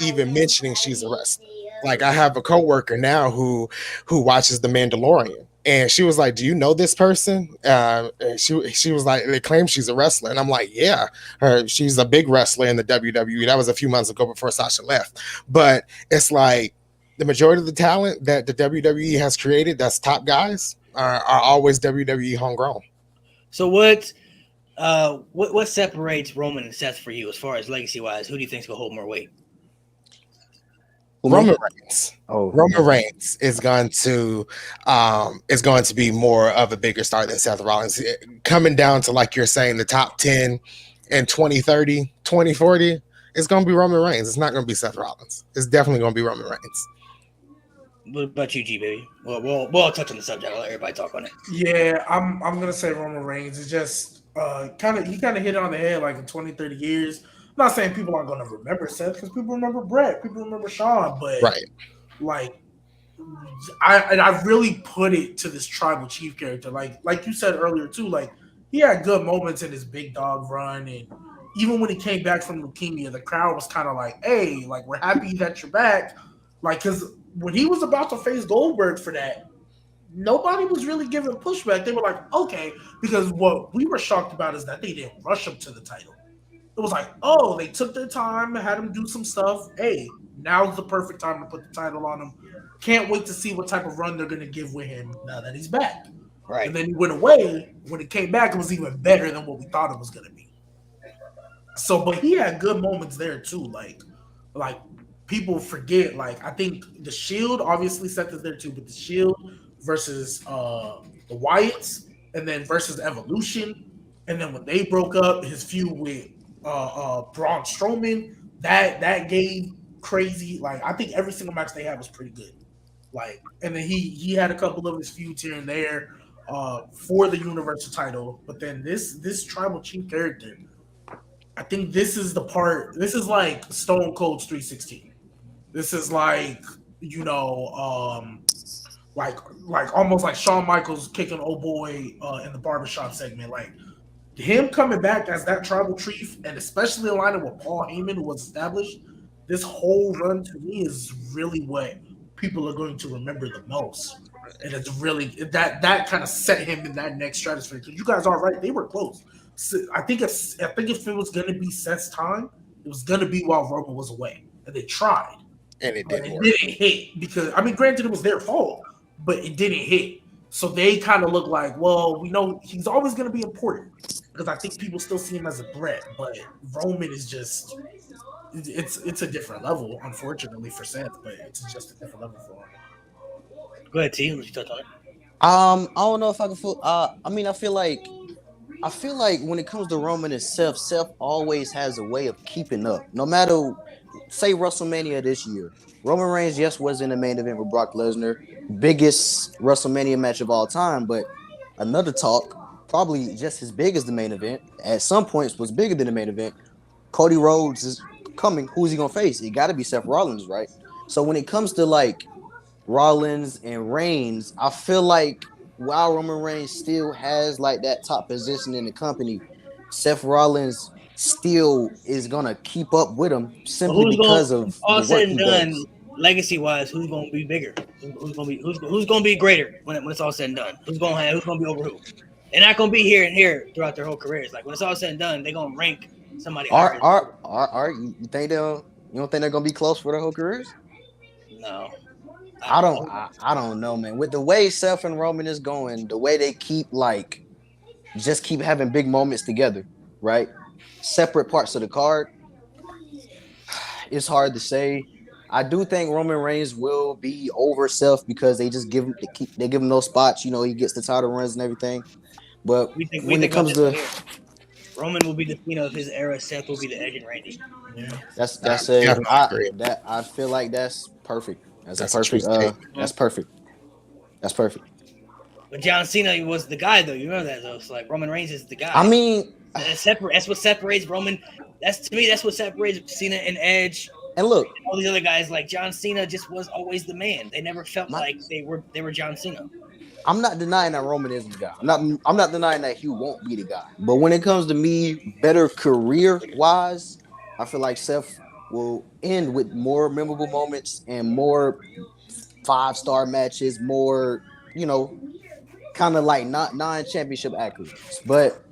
even mentioning she's a wrestler. Like I have a coworker now who watches The Mandalorian. And she was like, do you know this person? She was like, they claim she's a wrestler. And I'm like, yeah, she's a big wrestler in the WWE. That was a few months ago before Sasha left. But it's like the majority of the talent that the WWE has created, that's top guys, are always WWE homegrown. So what separates Roman and Seth for you as far as legacy-wise? Who do you think is going to hold more weight? Roman Reigns. Oh, Roman Reigns is going to be more of a bigger star than Seth Rollins. Coming down to, like you're saying, the top 10 in 2030, 2040, it's going to be Roman Reigns. It's not going to be Seth Rollins. It's definitely going to be Roman Reigns. What about you, G baby? Well, we'll touch on the subject. I'll let everybody talk on it. Yeah, I'm gonna say Roman Reigns. It's just he kind of hit it on the head. Like in 20, 30 years. I'm not saying people aren't gonna remember Seth because people remember Bret, people remember Shawn, but right. Like I really put it to this tribal chief character. Like you said earlier too. Like he had good moments in his big dog run, and even when he came back from leukemia, the crowd was kind of like, "Hey, like we're happy that you're back." Like because when he was about to face Goldberg for that, nobody was really giving pushback. They were like, okay, because what we were shocked about is that they didn't rush him to the title. It was like, oh, they took their time, had him do some stuff. Hey, now's the perfect time to put the title on him. Can't wait to see what type of run they're going to give with him now that he's back. Right. And then he went away. When it came back, it was even better than what we thought it was going to be. So, but he had good moments there too. Like people forget. Like I think the Shield, obviously Seth is there too, but the Shield versus the Wyatts, and then versus Evolution, and then when they broke up, his feud with Braun Strowman, that gave crazy. Like I think every single match they had was pretty good. Like, and then he had a couple of his feuds here and there for the Universal title, but then this Tribal Chief character, I think this is the part. This is like Stone Cold's 316. This is like like almost like Shawn Michaels kicking old boy in the barbershop segment. Like him coming back as that Tribal Chief, and especially aligning with Paul Heyman, who was established. This whole run to me is really what people are going to remember the most, and it's really that kind of set him in that next stratosphere. Because you guys are right, they were close. So I think if it was going to be Seth's time, it was going to be while Roman was away, and they tried, And it but didn't it work. didn't hit because I mean, granted, it was their fault, but it didn't hit. So they kind of look like, well, we know he's always going to be important because I think people still see him as a Bret, but Roman is just it's a different level, unfortunately for Seth, but it's just a different level for him. Go ahead, T. Let you touch on it. I don't know if I can feel. I mean, I feel like when it comes to Roman and Seth, Seth always has a way of keeping up. No matter, say WrestleMania this year, Roman Reigns, yes, was in the main event with Brock Lesnar, biggest WrestleMania match of all time. But another talk, probably just as big as the main event, at some points was bigger than the main event. Cody Rhodes is coming. Who's he gonna face? It got to be Seth Rollins, right? So when it comes to like Rollins and Reigns, I feel like while Roman Reigns still has like that top position in the company, Seth Rollins still is gonna keep up with him But simply who's going because of all the said work and he done, does. legacy wise? Who's going to be bigger? Who's going to be greater when it's all said and done? Who's going to be over who? They're not going to be here and here throughout their whole careers. Like when it's all said and done, they're going to rank somebody higher. You think you don't think they're gonna be close for their whole careers? No, I don't know, man. With the way Seth and Roman is going, the way they keep like just keep having big moments together, right? Separate parts of the card. It's hard to say. I do think Roman Reigns will be over Seth because they just they give him those spots. You know, he gets the title runs and everything. But we when think it about comes this right to here. Roman will be the Cena of his era. Seth will be the Edge and Randy. Yeah, I definitely agree. I feel like that's perfect. That's a true statement. That's perfect. That's perfect. But John Cena was the guy, though. You know that, though. It's like Roman Reigns is the guy. I mean, That's what separates Roman. To me. That's what separates Cena and Edge. and look, And all these other guys, like John Cena, just was always the man. They never felt like they were John Cena. I'm not denying that Roman is the guy. I'm not denying that he won't be the guy. But when it comes to me, better career wise, I feel like Seth will end with more memorable moments and more 5-star matches, more, you know, kind of like not non-championship accolades. But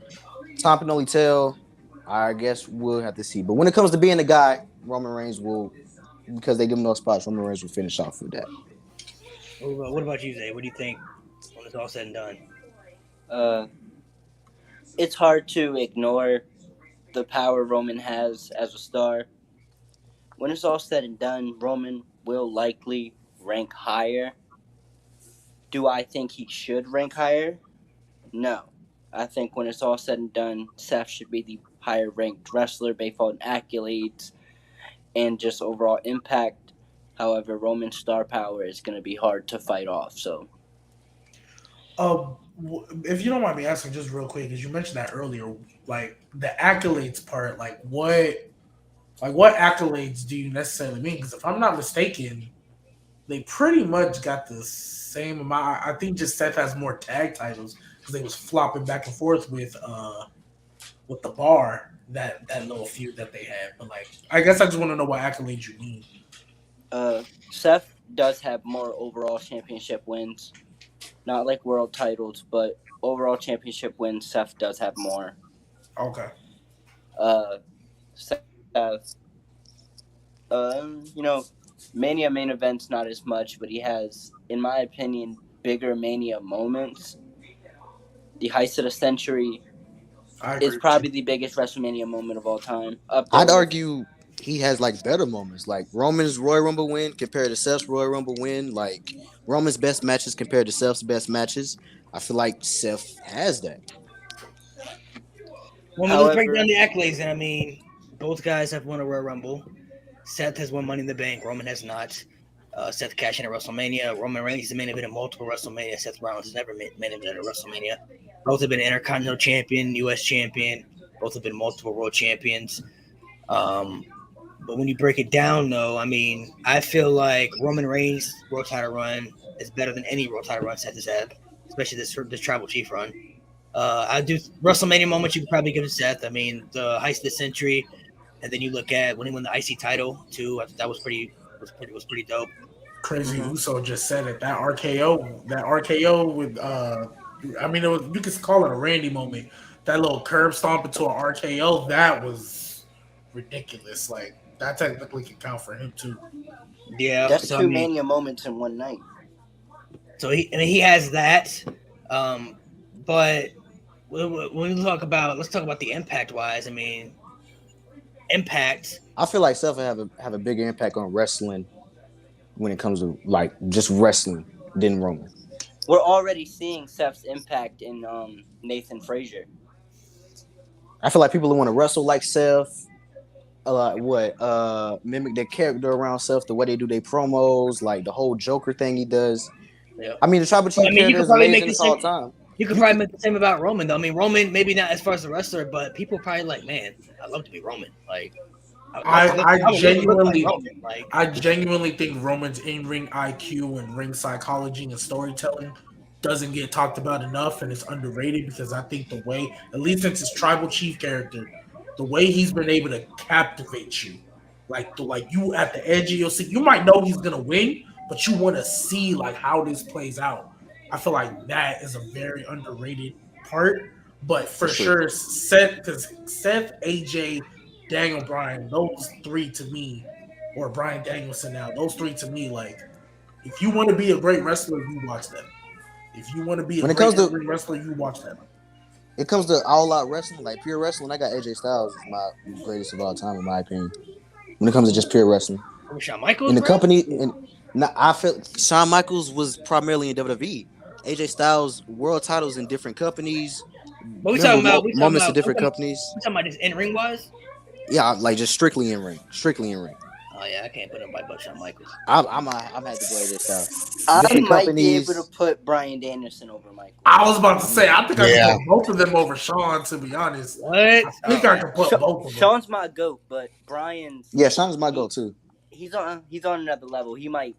time can only tell. I guess we'll have to see. But when it comes to being the guy, Roman Reigns will, because they give him those spots, Roman Reigns will finish off with that. What about you, Zay? What do you think when it's all said and done? It's hard to ignore the power Roman has as a star. When it's all said and done, Roman will likely rank higher. Do I think he should rank higher? No. I think when it's all said and done, Seth should be the higher ranked wrestler based on accolades and just overall impact. However, Roman's star power is going to be hard to fight off. So, if you don't mind me asking, just real quick, because you mentioned that earlier, like the accolades part, like what accolades do you necessarily mean? Because if I'm not mistaken, they pretty much got the same amount. I think just Seth has more tag titles because they was flopping back and forth with the Bar, that little feud that they had. But like, I guess I just want to know what accolades you mean. Seth does have more overall championship wins, not like world titles, but overall championship wins. Seth does have more. Okay. Seth, Mania main events not as much, but he has, in my opinion, bigger Mania moments. the heist of the century I agree is with probably you. the biggest WrestleMania moment of all time. Up there I'd with argue he has like better moments, like Roman's Royal Rumble win compared to Seth's Royal Rumble win, like Roman's best matches compared to Seth's best matches. I feel like Seth has that. Well, let's break down However, the accolades. And I mean, both guys have won a Royal Rumble. Seth has won Money in the Bank. Roman has not. Seth cashed in at WrestleMania. Roman Reigns is the main event of multiple WrestleMania. Seth Rollins has never main evented at WrestleMania. Both have been Intercontinental Champion, U.S. Champion. Both have been multiple World Champions. But when you break it down, though, I mean, I feel like Roman Reigns' World Title run is better than any World Title run Seth has had, especially this Tribal Chief run. I do WrestleMania moments you could probably give to Seth. I mean, the heist of the century, and then you look at when he won the IC title too. I thought that was pretty dope. Crazy Mhm. Uso just said it. That RKO with I mean, you could call it a Randy moment. That little curb stomp into an RKO, that was ridiculous. Like that technically can count for him too. Yeah, that's so I two mean, Mania moments in one night. he has that. But when we let's talk about the impact wise. I mean, impact. I feel like Seth will have a bigger impact on wrestling when it comes to like just wrestling than Roman. We're already seeing Seth's impact in Nathan Frazier. I feel like people who want to wrestle like Seth, mimic their character around Seth, the way they do their promos, like the whole Joker thing he does. Yeah. I mean, the Tribal But, I Chief mean, you character could is probably make amazing. the It's all same. time. You could You probably could, make the same about Roman though. I mean, Roman maybe not as far as the wrestler, but people probably like, man, I'd love to be Roman. Like, I, I I would love to look like genuinely Roman. Like, I genuinely think Roman's in-ring IQ and ring psychology and storytelling doesn't get talked about enough, and it's underrated because I think the way, at least since his tribal chief character, the way he's been able to captivate you, like you at the edge of your seat, you might know he's gonna win, but you want to see like how this plays out. I feel like that is a very underrated part, but for for sure. sure, Seth, AJ, Daniel Bryan, those three to me, or Bryan Danielson now, those three to me, like, if you want to be a great wrestler, you watch them. If you want to be a When it great comes to in-ring wrestler, you watch them. all out wrestling, like pure wrestling, I got AJ Styles as my greatest of all time, in my opinion. When it comes to just pure wrestling, Shawn in Michaels, the bro. company, I feel Shawn Michaels was primarily in WWE. AJ Styles world titles in different companies, But moments in different companies. we talking about this in ring wise. Yeah, like just strictly in ring, strictly in ring. Oh yeah, I can't put him by but Shawn Michaels. I'm had to go AJ Styles. I Different might be able to companies. put Bryan Danielson over Michaels. I was about to say, I think I Yeah. could put both of them over Sean, to be honest. What? I think I could put both of them. Sean's my goat, but Bryan's Yeah, Sean's my go-to. he's on another level. I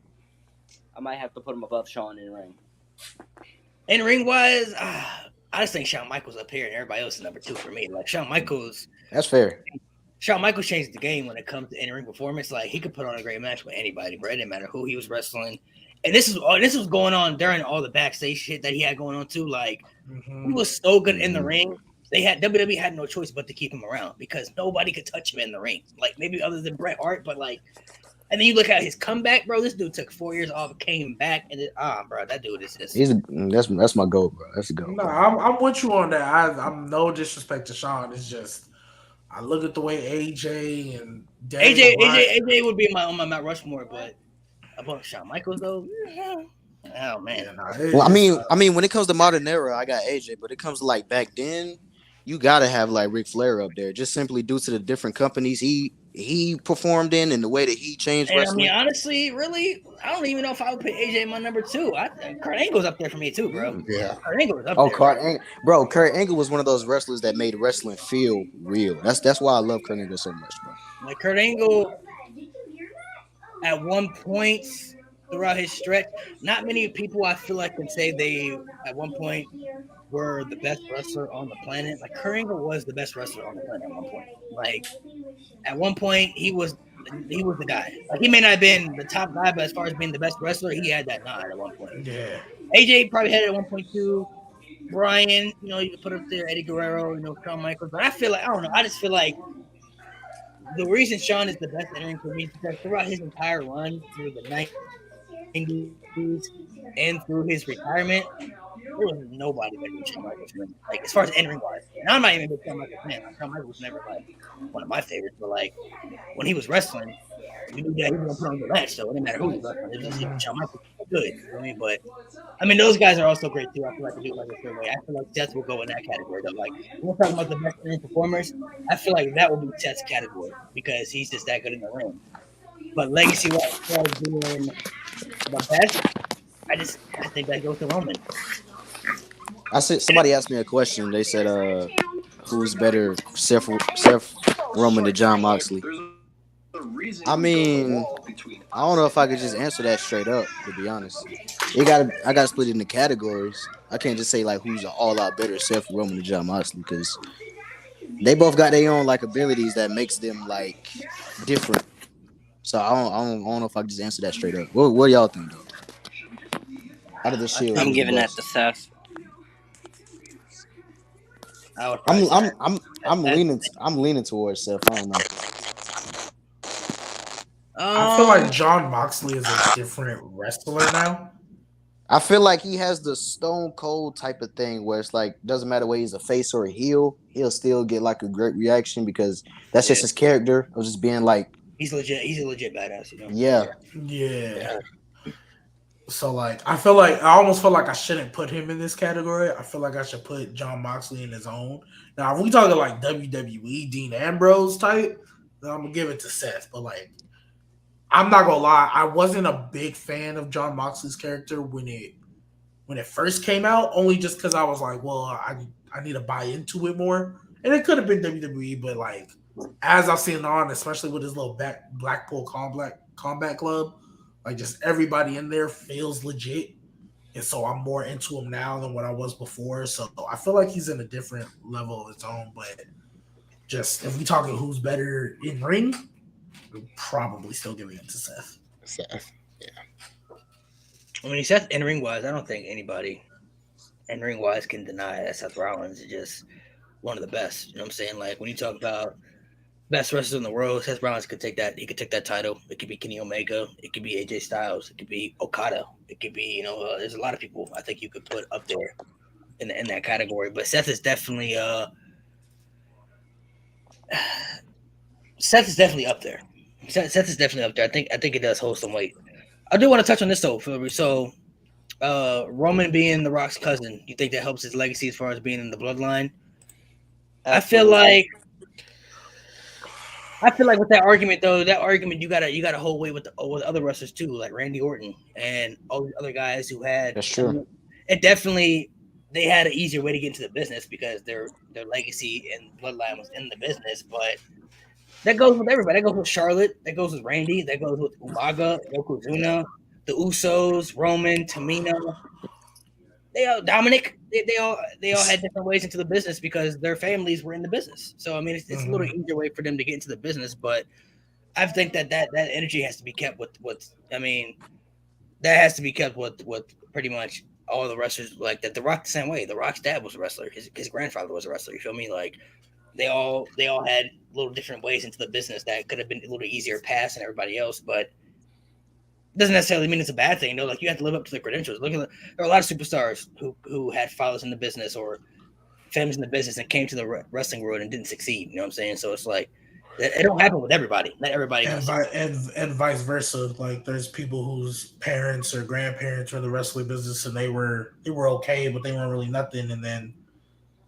might have to put him above Sean in ring. In ring wise, I just think Shawn Michaels up here and everybody else is number 2 for me. Like Shawn Michaels changed the game when it comes to in-ring performance. Like he could put on a great match with anybody, bro. It didn't matter who he was wrestling. And this was going on during all the backstage shit that he had going on too. Like he was so good in the ring. WWE had no choice but to keep him around because nobody could touch him in the ring. Like maybe other than Bret Hart, but like, and then you look at his comeback, bro. This dude took 4 years off, came back, and bro, that dude is just. That's my goat, bro. That's a goat. No, I'm with you on that. I'm no disrespect to Sean. It's just I look at the way AJ and AJ would be on my Mount Rushmore, but above Shawn Michaels though. Oh man. Yeah, Well, I mean, when it comes to modern era, I got AJ, but it comes to like back then, you gotta have like Ric Flair up there, just simply due to the different companies he performed in and the way that he changed And wrestling. I mean, honestly, really, I don't even know if I would put AJ in my number 2. Kurt Angle's up there for me too, bro. Yeah. Kurt Angle was up there. Kurt Angle, bro. Kurt Angle was one of those wrestlers that made wrestling feel real. That's why I love Kurt Angle so much, bro. Like Kurt Angle, at one point throughout his stretch, not many people I feel like can say they at one point were the best wrestler on the planet. Like Kurt Angle was the best wrestler on the planet at one point. Like at one point he was the guy. Like he may not have been the top guy, but as far as being the best wrestler, he had that nod at one point. Yeah. AJ probably had it at 1.2. Brian, you can put up there Eddie Guerrero, Shawn Michaels. But I feel like I don't know. I just feel like the reason Shawn is the best entering for me is because throughout his entire run through the 90s and through his retirement, there was nobody better than Shawn Michaels, man. Like as far as in-ring wise. And I'm not even a big Shawn Michaels fan. Like, Shawn Michaels was never like one of my favorites, but like when he was wrestling, you knew that he was gonna put on the match, so it didn't matter who he was wrestling. It was just Shawn Michaels was good. You know what I mean? But I mean, those guys are also great too. I feel like they do like a certain way. I feel like Seth will go in that category though. Like when we're talking about the best in performers, I feel like that would be Seth's category because he's just that good in the ring. But legacy wise, doing the best, I think that goes to Roman. I said somebody asked me a question. They said, "Who's better, Seth Roman or John Moxley?" I mean, I don't know if I could just answer that straight up. To be honest, I gotta split it into categories. I can't just say like who's an all-out better, Seth Roman or John Moxley, because they both got their own like abilities that makes them like different. So I don't know if I can just answer that straight up. What do y'all think though? Out of the Shield, I'm giving that to Seth. I'm leaning towards Seth. I don't know. I feel like John Moxley is a different wrestler now. I feel like he has the Stone Cold type of thing where it's like doesn't matter whether he's a face or a heel, he'll still get like a great reaction because that's just his character of just being like he's legit. He's a legit badass, you know. Yeah. So like, I almost feel like I shouldn't put him in this category. I feel like I should put John Moxley in his own. Now, if we talking like WWE, Dean Ambrose type, then I'm gonna give it to Seth. But like, I'm not gonna lie, I wasn't a big fan of John Moxley's character when it first came out, only just because I was like, well, I need to buy into it more. And it could have been WWE, but like as I've seen on, especially with his little Blackpool Combat Club, like just everybody in there feels legit. And so I'm more into him now than what I was before. So I feel like he's in a different level of his own. But just if we talking who's better in ring, we're probably still giving it to Seth. Yeah. I mean, Seth in ring wise, I don't think anybody in ring wise can deny that Seth Rollins is just one of the best. You know what I'm saying? Like when you talk about best wrestlers in the world, Seth Rollins could take that. He could take that title. It could be Kenny Omega. It could be AJ Styles. It could be Okada. It could be there's a lot of people I think you could put up there in that category. But Seth is definitely Seth is definitely up there. Seth is definitely up there. I think it does hold some weight. I do want to touch on this though. So Roman being The Rock's cousin, you think that helps his legacy as far as being in the bloodline? Absolutely. I feel like with that argument though, you gotta hold weight with other wrestlers too, like Randy Orton and all the other guys who had. That's true. And definitely they had an easier way to get into the business because their legacy and bloodline was in the business. But that goes with everybody. That goes with Charlotte. That goes with Randy. That goes with Umaga, Yokozuna, the Usos, Roman, Tamina. Dominic. They all had different ways into the business because their families were in the business. So I mean, it's a little easier way for them to get into the business. But I think that energy has to be kept with that has to be kept with pretty much all the wrestlers like that. The Rock the same way. The Rock's dad was a wrestler. His grandfather was a wrestler. You feel me? Like they all had little different ways into the business that could have been a little easier pass than everybody else, but it doesn't necessarily mean it's a bad thing. Like you have to live up to the credentials. There are a lot of superstars who had fathers in the business or families in the business and came to the wrestling world and didn't succeed. You know what I'm saying? So it's like it don't happen with everybody. Not everybody. And vice versa. Like there's people whose parents or grandparents were in the wrestling business and they were okay, but they weren't really nothing. And then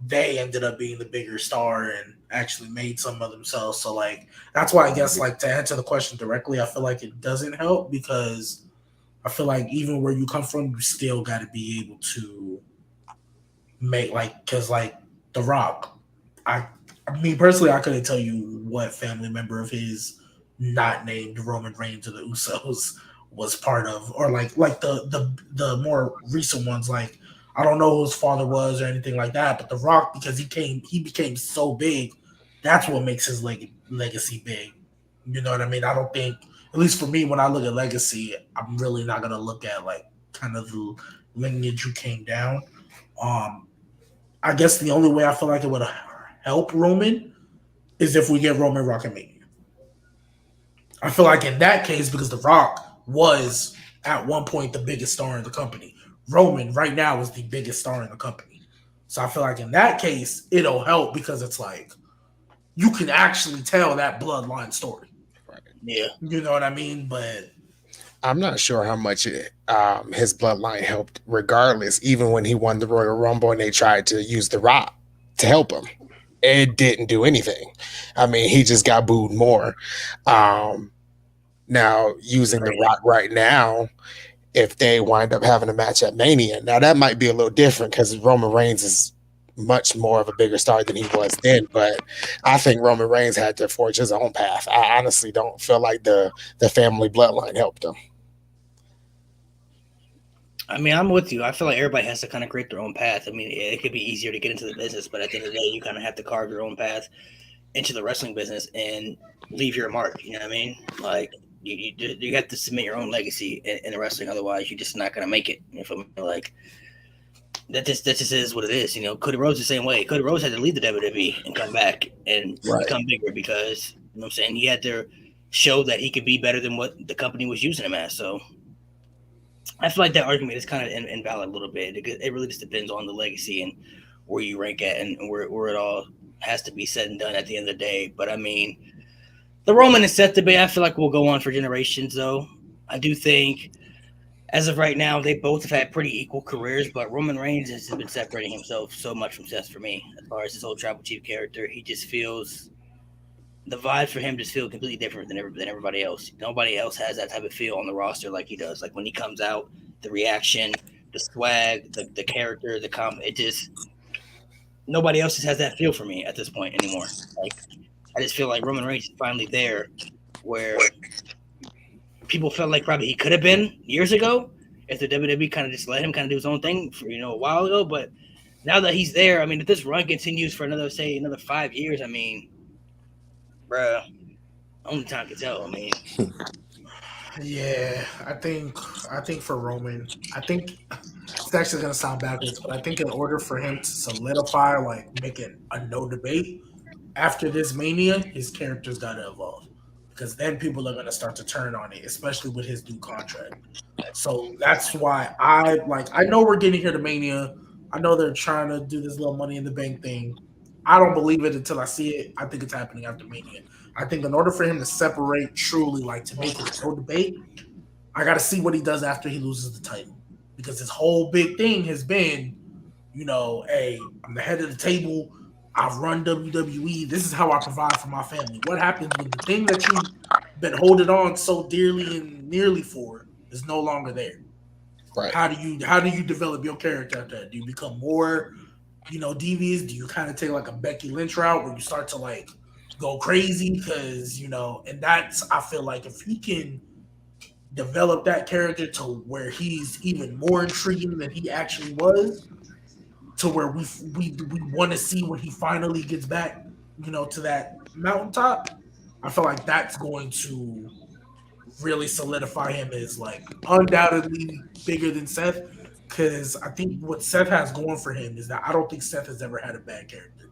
they ended up being the bigger star and actually made some of themselves. So like that's why I guess like to answer the question directly, I feel like it doesn't help because I feel like even where you come from, you still got to be able to make because like The Rock, I mean personally, I couldn't tell you what family member of his not named Roman Reigns or the Usos was part of, or like the more recent ones like. I don't know who his father was or anything like that, but The Rock, because he became so big, that's what makes his legacy big. You know what I mean? I don't think, at least for me, when I look at legacy, I'm really not gonna look at like kind of the lineage you came down. I guess the only way I feel like it would help Roman is if we get Roman Rock'n'Mania. I feel like in that case, because The Rock was at one point the biggest star in the company. Roman right now is the biggest star in the company. So I feel like in that case, it'll help because it's like you can actually tell that bloodline story. Yeah. You know what I mean? But I'm not sure how much his bloodline helped, regardless, even when he won the Royal Rumble and they tried to use The Rock to help him. It didn't do anything. I mean, he just got booed more. Now, using The Rock right now, if they wind up having a match at Mania, now that might be a little different because Roman Reigns is much more of a bigger star than he was then. But I think Roman Reigns had to forge his own path. I honestly don't feel like the family bloodline helped him. I mean, I'm with you. I feel like everybody has to kind of create their own path. I mean, it could be easier to get into the business, but at the end of the day, you kind of have to carve your own path into the wrestling business and leave your mark. You know what I mean? Like you have to submit your own legacy in the wrestling. Otherwise, you're just not gonna make it. You know, like that just is what it is. You know, Cody Rhodes the same way. Cody Rhodes had to leave the WWE and come back and become bigger because you know what I'm saying he had to show that he could be better than what the company was using him as. So I feel like that argument is kind of invalid a little bit. It really just depends on the legacy and where you rank at and where it all has to be said and done at the end of the day. But I mean, the Roman and Seth debate, I feel like will go on for generations, though. I do think, as of right now, they both have had pretty equal careers, but Roman Reigns has been separating himself so much from Seth for me. As far as his whole tribal chief character, he just feels the vibe for him just feels completely different than everybody else. Nobody else has that type of feel on the roster like he does. Like when he comes out, the reaction, the swag, the character, the it just nobody else just has that feel for me at this point anymore. Like I just feel like Roman Reigns is finally there where people felt like probably he could have been years ago if the WWE kind of just let him kind of do his own thing for a while ago. But now that he's there, I mean, if this run continues for another 5 years, I mean, bruh, only time can tell. I mean, yeah, I think for Roman, I think it's actually gonna sound backwards, but I think in order for him to solidify, like make it a no debate after this Mania, his character's gotta evolve because then people are gonna start to turn on it, especially with his new contract. So that's why I know we're getting here to Mania. I know they're trying to do this little Money in the Bank thing. I don't believe it until I see it. I think it's happening after Mania. I think in order for him to separate truly, like to make it no debate, I got to see what he does after he loses the title. Because his whole big thing has been, hey, I'm the head of the table. I've run WWE. This is how I provide for my family. What happens when the thing that you've been holding on so dearly and nearly for is no longer there? Right. How do you develop your character after that? Do you become more, devious? Do you kind of take like a Becky Lynch route where you start to like go crazy? Because, and that's, I feel like if he can develop that character to where he's even more intriguing than he actually was, to where we want to see when he finally gets back, to that mountaintop, I feel like that's going to really solidify him as like undoubtedly bigger than Seth. Because I think what Seth has going for him is that I don't think Seth has ever had a bad character.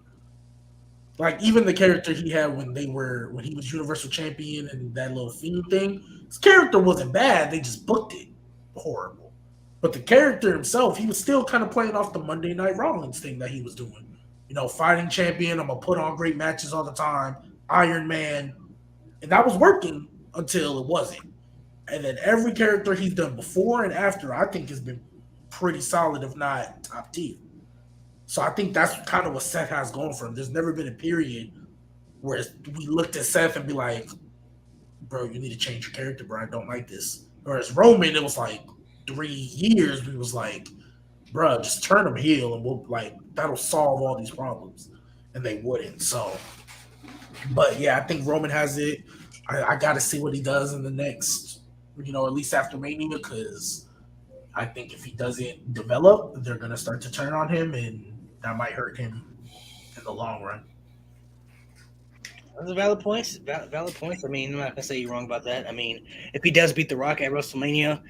Like even the character he had when he was Universal Champion and that little Fiend thing, his character wasn't bad. They just booked it horrible. But the character himself, he was still kind of playing off the Monday Night Rollins thing that he was doing. Fighting champion, I'm gonna put on great matches all the time, Iron Man, and that was working until it wasn't. And then every character he's done before and after, I think has been pretty solid, if not top tier. So I think that's kind of what Seth has going for him. There's never been a period where we looked at Seth and be like, bro, you need to change your character, bro. I don't like this. Whereas Roman, it was like 3 years, we was like, bro, just turn him heel and we'll that'll solve all these problems. And they wouldn't. So, but yeah, I think Roman has it. I got to see what he does in the next, at least after Mania, because I think if he doesn't develop, they're going to start to turn on him, and that might hurt him in the long run. Those are valid points. Valid points. I mean, I'm not gonna say you're wrong about that. I mean, if he does beat The Rock at WrestleMania,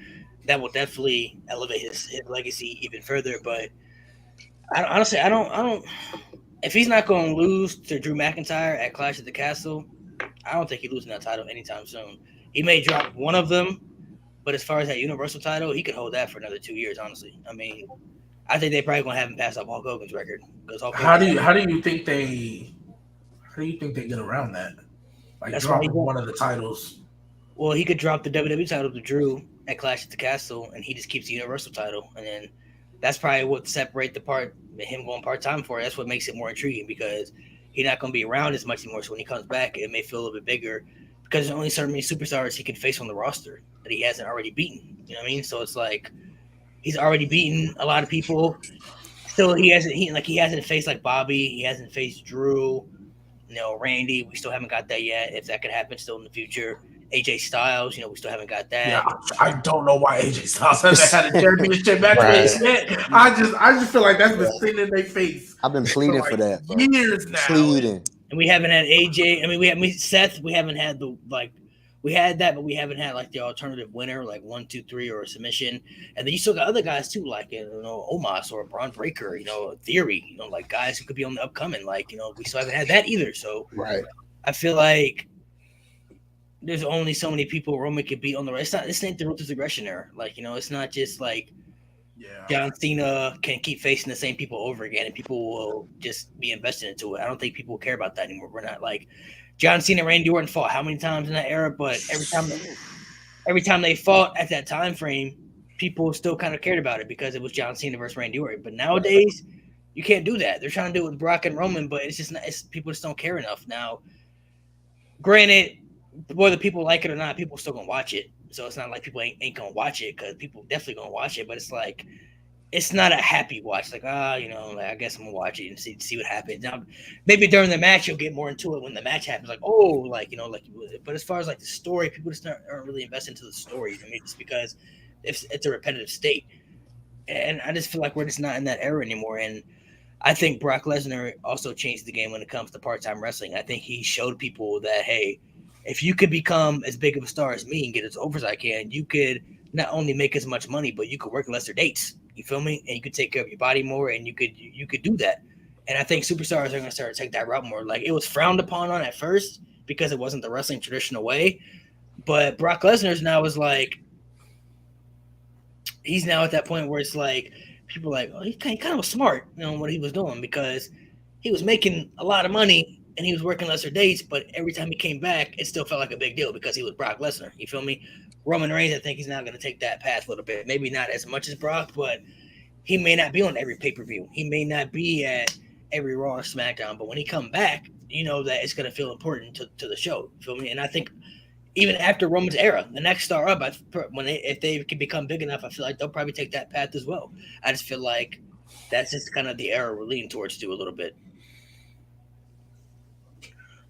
that will definitely elevate his legacy even further. But honestly, I don't. If he's not going to lose to Drew McIntyre at Clash at the Castle, I don't think he's losing that title anytime soon. He may drop one of them, But as far as that Universal title, he could hold that for another 2 years. Honestly, I mean, I think they probably gonna have him pass up Hulk Hogan's record because Hulk How Hogan. do you think they get around that? Like That's why he dropping one of the titles. Well, he could drop the WWE title to Drew at Clash at the Castle, and he just keeps the Universal title, and then that's probably what separate him going part time for. That's what makes it more intriguing because he's not going to be around as much anymore. So when he comes back, it may feel a little bit bigger because there's only so many superstars he can face on the roster that he hasn't already beaten. You know what I mean? So it's like he's already beaten a lot of people. Still, he hasn't faced like Bobby. He hasn't faced Drew. Randy. We still haven't got that yet. If that could happen, still in the future. AJ Styles, we still haven't got that. Yeah, I don't know why AJ Styles hasn't had a championship match with yet. I just feel like that's been sitting in their face. I've been pleading for that, bro. Years now. Pleading. And we haven't had AJ. I mean, Seth. We haven't had we had that, but we haven't had like the alternative winner, like 1, 2, 3 or a submission. And then you still got other guys too, like Omos or Braun Breaker, Theory, like guys who could be on the upcoming. Like we still haven't had that either. So I feel like there's only so many people Roman could beat on the right. This ain't the Ruthless Aggression era. Like it's not just like John Cena can keep facing the same people over again, and people will just be invested into it. I don't think people care about that anymore. We're not like John Cena, Randy Orton fought how many times in that era, but every time they fought at that time frame, people still kind of cared about it because it was John Cena versus Randy Orton. But nowadays, you can't do that. They're trying to do it with Brock and Roman, but it's just not. People just don't care enough now. Granted, whether people like it or not, people still gonna watch it. So it's not like people ain't gonna watch it because people definitely gonna watch it. But it's like it's not a happy watch. Like I guess I'm gonna watch it and see what happens. Now, maybe during the match you'll get more into it when the match happens. Like But as far as like the story, people just aren't really invested into the story. I mean, just because it's a repetitive state, and I just feel like we're just not in that era anymore. And I think Brock Lesnar also changed the game when it comes to part-time wrestling. I think he showed people that hey, if you could become as big of a star as me and get as over as I can, you could not only make as much money, but you could work lesser dates. You feel me? And you could take care of your body more, and you could do that. And I think superstars are going to start to take that route more. Like it was frowned upon at first because it wasn't the wrestling traditional way, but Brock Lesnar's now is like he's now at that point where it's like people are like, oh, he kind of was smart, what he was doing because he was making a lot of money. And he was working lesser dates, but every time he came back, it still felt like a big deal because he was Brock Lesnar. You feel me? Roman Reigns, I think he's now going to take that path a little bit. Maybe not as much as Brock, but he may not be on every pay-per-view. He may not be at every Raw or SmackDown, but when he come back, that it's going to feel important to the show. You feel me? And I think even after Roman's era, the next star up, if they can become big enough, I feel like they'll probably take that path as well. I just feel like that's just kind of the era we're leaning towards too a little bit.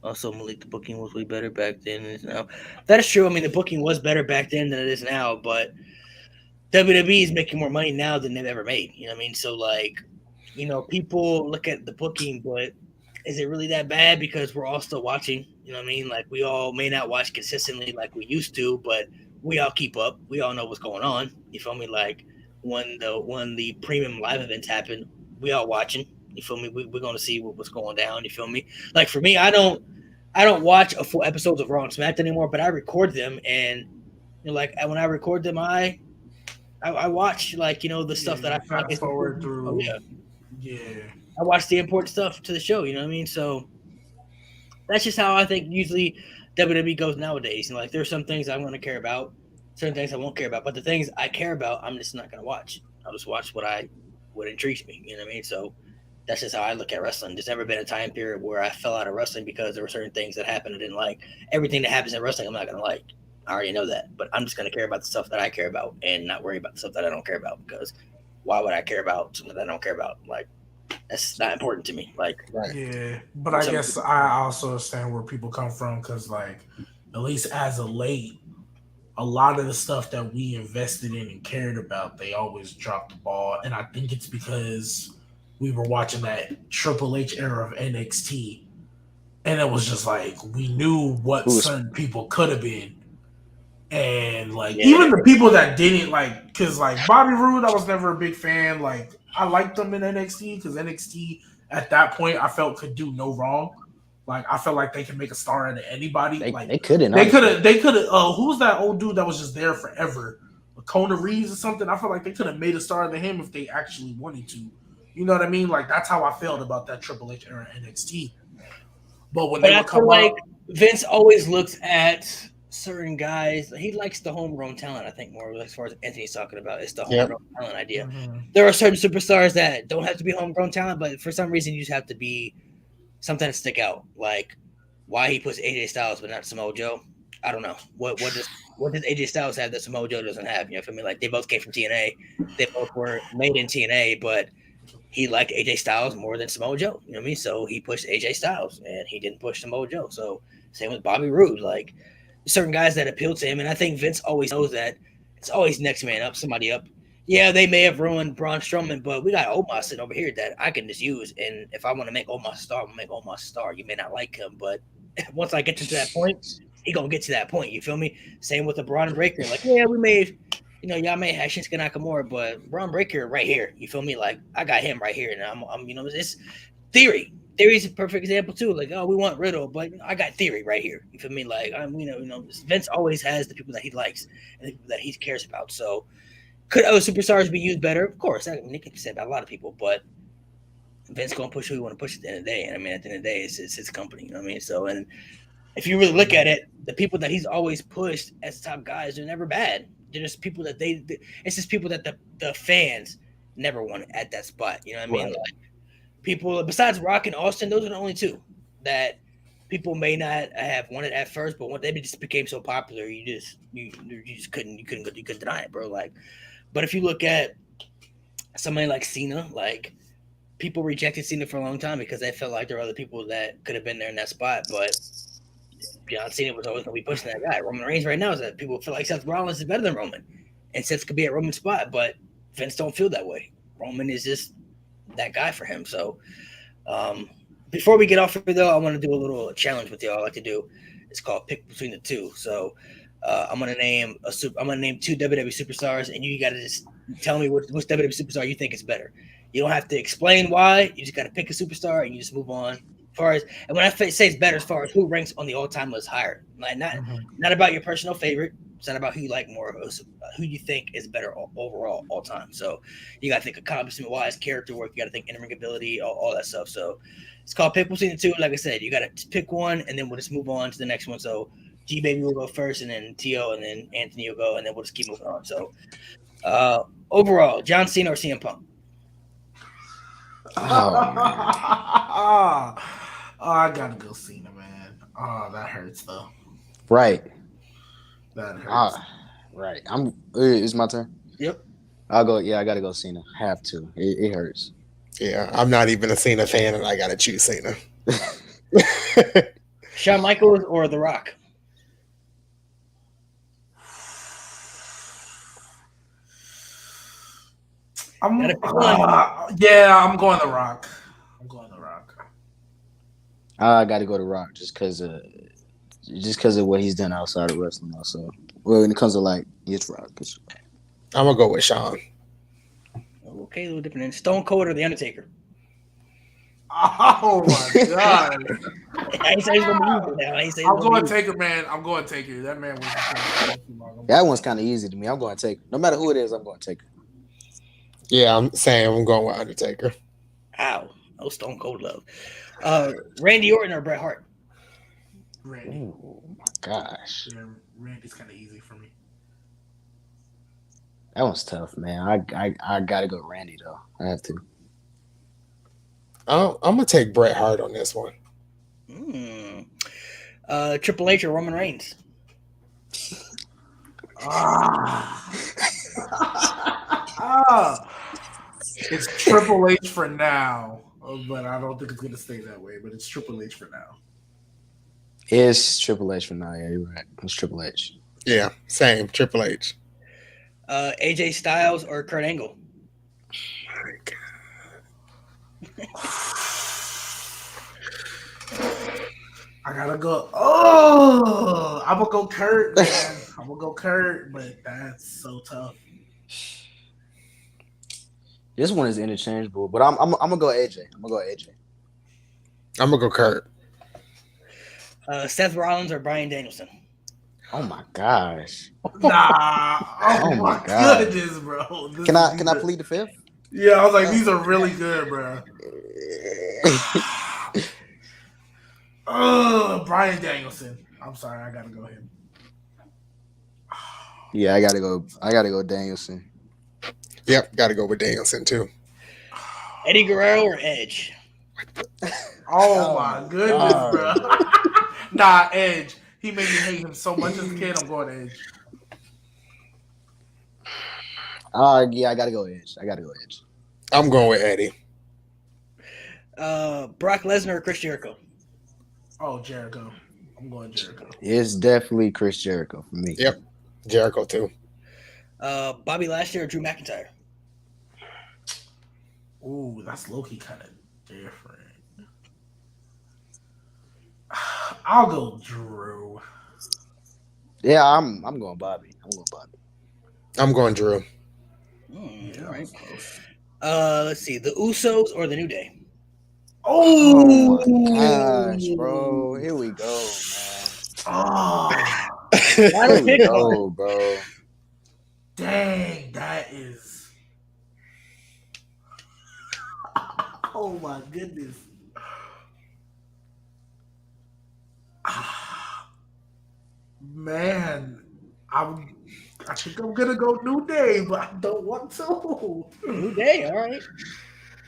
Also, Malik, the booking was way better back then than it is now. That is true. I mean, the booking was better back then than it is now, but WWE is making more money now than they've ever made. You know what I mean? So, people look at the booking, but is it really that bad? Because we're all still watching. You know what I mean? Like, we all may not watch consistently like we used to, but we all keep up. We all know what's going on. You feel me? Like, when the premium live events happen, we all watching. You feel me? We're going to see what's going down. You feel me? Like for me, I don't watch a full episodes of Raw and SmackDown anymore, but I record them, and when I record them, I watch the stuff that I fast forward through. Oh, yeah. I watch the important stuff to the show. You know what I mean? So that's just how I think usually WWE goes nowadays. And there's some things I'm going to care about, certain things I won't care about, but the things I care about, I'm just not going to watch. I'll just watch what intrigues me. You know what I mean? So. That's just how I look at wrestling. There's never been a time period where I fell out of wrestling because there were certain things that happened I didn't like. Everything that happens in wrestling, I'm not going to like. I already know that. But I'm just going to care about the stuff that I care about and not worry about the stuff that I don't care about because why would I care about something that I don't care about? Like, that's not important to me. Like, right. Yeah, but I guess I also understand where people come from because, at least as of late, a lot of the stuff that we invested in and cared about, they always dropped the ball. And I think it's because we were watching that Triple H era of NXT, and it was just we knew what certain people could have been, and even the people that didn't because Bobby Roode, I was never a big fan. I liked them in NXT because NXT at that point I felt could do no wrong. Like I feel like they can make a star out of anybody. They couldn't. They could have. Who was that old dude that was just there forever? Kona Reeves or something. I feel like they could have made a star out of him if they actually wanted to. You know what I mean? Like that's how I felt about that Triple H era NXT. But when they would come up, Vince always looks at certain guys. He likes the homegrown talent. I think more as far as Anthony's talking about, it's the homegrown talent idea. Mm-hmm. There are certain superstars that don't have to be homegrown talent, but for some reason you just have to be something to stick out. Like why he puts AJ Styles but not Samoa Joe. I don't know. What does AJ Styles have that Samoa Joe doesn't have? You know, for me, like they both came from TNA. They both were made in TNA, but he liked AJ Styles more than Samoa Joe. You know what I mean? So he pushed AJ Styles and he didn't push Samoa Joe. So same with Bobby Roode. Like certain guys that appeal to him. And I think Vince always knows that it's always next man up, somebody up. Yeah, they may have ruined Braun Strowman, but we got Omos sitting over here that I can just use. And if I want to make Omos a star, I'm going to make Omos a star. You may not like him, but once I get to that point, he going to get to that point. You feel me? Same with the Braun Breaker. Like, yeah, we may – y'all may have Shinsuke Nakamura, but Braun Breaker right here. You feel me? Like, I got him right here. And I'm it's Theory. Theory is a perfect example, too. Like, oh, we want Riddle, but I got Theory right here. You feel me? Like, Vince always has the people that he likes and the people that he cares about. So, could other superstars be used better? Of course. I mean, it can be said about a lot of people, but Vince going to push who he want to push at the end of the day. And, I mean, at the end of the day, it's his company. You know what I mean? So, and if you really look at it, the people that he's always pushed as top guys are never bad. They're just people that it's just people that the fans never want at that spot. You know what I mean? Right. Like people besides Rock and Austin, those are the only two that people may not have wanted at first, but when they just became so popular, you couldn't deny it, bro. Like, but if you look at somebody like Cena, like people rejected Cena for a long time because they felt like there were other people that could have been there in that spot, but John Cena was always going to be pushing that guy. Roman Reigns right now is that people feel like Seth Rollins is better than Roman. And Seth could be at Roman's spot, but Vince don't feel that way. Roman is just that guy for him. So before we get off here, though, I want to do a little challenge with y'all I like to do. It's called Pick Between the Two. So I'm going to name two WWE superstars, and you got to just tell me which WWE superstar you think is better. You don't have to explain why. You just got to pick a superstar, and you just move on. And when I say it's better, as far as who ranks on the all-time list higher, like not about your personal favorite. It's not about who you like more, who you think is better overall all time. So you got to think accomplishment-wise, character work. You got to think in-ring ability, all that stuff. So it's called Pick Between the Two. Like I said, you got to pick one, and then we'll just move on to the next one. So G-Baby will go first, and then T.O., and then Anthony will go, and then we'll just keep moving on. So overall, John Cena or CM Punk? Oh, I gotta go Cena, man. Oh, that hurts though. Right. That hurts. Right. It's my turn. Yep. I'll go. Yeah, I gotta go Cena. Have to. It hurts. Yeah, I'm not even a Cena fan, and I gotta choose Cena. Shawn Michaels or The Rock? I'm going The Rock. I got to go to Rock just because of what he's done outside of wrestling. Also, well, when it comes to it's Rock. I'm gonna go with Sean. Okay, a little different. And Stone Cold or The Undertaker? Oh my god! I'm going Taker, man. I'm going Taker. That man was. That one's kind of easy to me. I'm going Taker. No matter who it is, I'm going Taker. Yeah, I'm saying I'm going with Undertaker. Ow! No Stone Cold love. Randy Orton or Bret Hart? Randy. Oh my gosh. Yeah, Randy's kind of easy for me. That one's tough, man. I gotta go Randy though. I have to. I'm gonna take Bret Hart on this one. Triple H or Roman Reigns? It's Triple H for now. But I don't think it's going to stay that way. But it's Triple H for now. It's Triple H for now. Yeah, you're right. It's Triple H. Yeah, same. Triple H. AJ Styles or Kurt Angle? My God. I gotta go. Oh, I'm gonna go Kurt, man. I'm gonna go Kurt, but that's so tough. This one is interchangeable, but I'm gonna go AJ. I'm gonna go Kurt. Seth Rollins or Bryan Danielson? Oh my gosh. Nah. Oh, Oh my my God. goodness, bro. Can I plead the fifth? Yeah, I was like, these are really good, bro. Bryan Danielson. I'm sorry, I gotta go ahead. Yeah, I gotta go Danielson. Yep, got to go with Danielson too. Eddie Guerrero or Edge? Oh my goodness, God. bro. Nah, Edge. He made me hate him so much as a kid. I'm going Edge. Yeah, I gotta go Edge. I'm going with Eddie. Brock Lesnar or Chris Jericho? Oh, Jericho. I'm going Jericho. It's definitely Chris Jericho for me. Yep, Jericho too. Bobby Lashley or Drew McIntyre? Ooh, that's low-key kind of different. I'll go Drew. Yeah, I'm going Bobby. I'm going Drew. Yeah, All right. that's close. Let's see. The Usos or the New Day? Oh my gosh, bro. Here we go, man. Oh, Here we go, bro. dang, that is. Oh my goodness. Man, I think I'm gonna go New Day, but I don't want to. New Day, all right.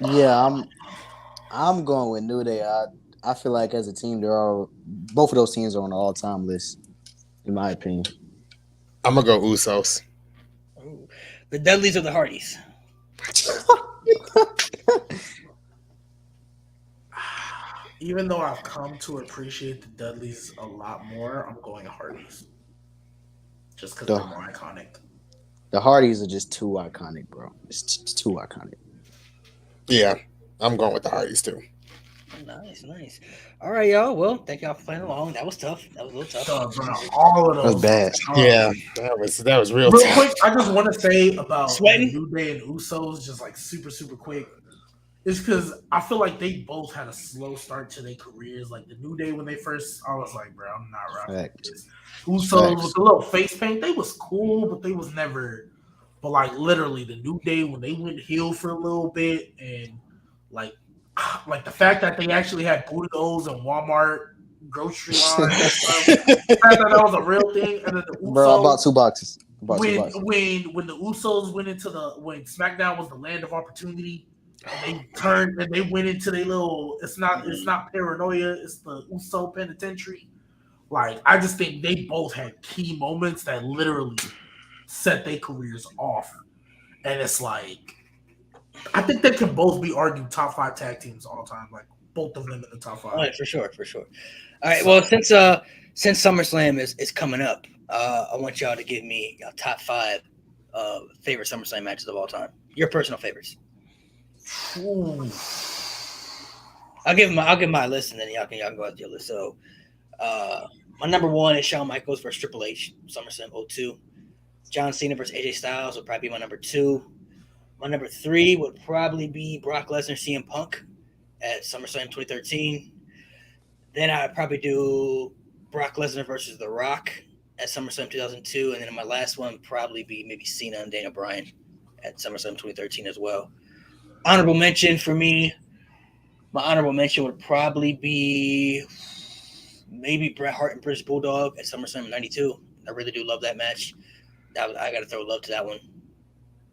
Yeah, I'm going with New Day. I feel like as a team, both of those teams are on the all-time list, in my opinion. I'm gonna go Usos. Ooh. The Dudleys or the Hardys? Even though I've come to appreciate the Dudleys a lot more, I'm going Hardys. Just because they're more iconic. The Hardys are just too iconic, bro. It's too iconic. Yeah, I'm going with the Hardys too. Nice. All right, y'all. Well, thank y'all for playing along. That was tough. That was a little tough. Bro, all of those. That's bad. Yeah, that was real. Real quick, I just want to say about Sweating? the New Day and Usos, just like super quick. It's because I feel like they both had a slow start to their careers. Like the New Day when they first, I was like, bro, I'm not rocking with this. Usos with the little face paint, they was cool, but they was never. But like literally, the New Day when they went heel for a little bit, and like the fact that they actually had booty holes in Walmart grocery line, the fact that was a real thing, and then the Usos, Bro, I bought 2 boxes. when the Usos went into when SmackDown was the land of opportunity. And they turned and they went into their little. It's not paranoia. It's the Uso Penitentiary. Like I just think they both had key moments that literally set their careers off. And it's like I think they can both be argued top 5 tag teams all time. Like both of them in the top 5. All right, for sure. All right. Well, since SummerSlam is coming up, I want y'all to give me your top 5 favorite SummerSlam matches of all time. Your personal favorites. Ooh. I'll give my list, and then y'all can go out your list. So, my number 1 is Shawn Michaels versus Triple H, SummerSlam 02. John Cena versus AJ Styles would probably be my number 2. My number 3 would probably be Brock Lesnar, CM Punk at SummerSlam 2013. Then I'd probably do Brock Lesnar versus The Rock at SummerSlam 2002, and then my last one would probably be maybe Cena and Daniel Bryan at SummerSlam 2013 as well. Honorable mention for me, my honorable mention would probably be maybe Bret Hart and British Bulldog at SummerSlam 92. I really do love that match. I got to throw love to that one.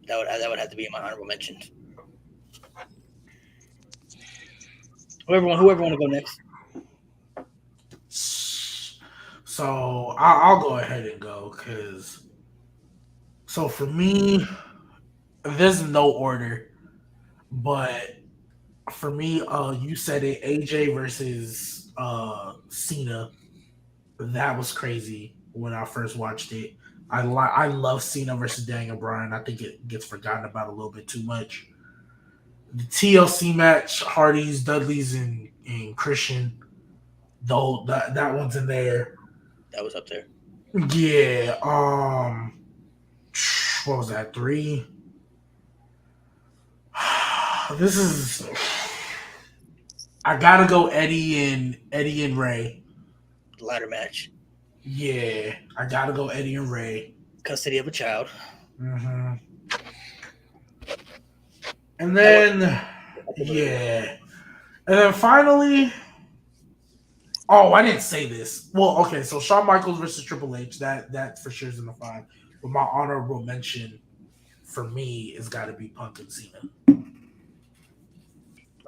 That would have to be in my honorable mention. Whoever want to go next. So I'll go ahead and go because. So for me, there's no order. But for me, you said it, AJ versus Cena. That was crazy when I first watched it. I love Cena versus Daniel Bryan. I think it gets forgotten about a little bit too much. The TLC match, Hardys, Dudleys, and Christian. Though that one's in there. That was up there. Yeah. What was that? 3. This is. I gotta go Eddie and Ray. ladder match. Yeah, I gotta go Eddie and Ray. Custody of a child. Mm-hmm. And then, and then finally, I didn't say this. Well, okay, so Shawn Michaels versus Triple H, that for sure is in the 5. But my honorable mention for me is got to be Punk and Cena.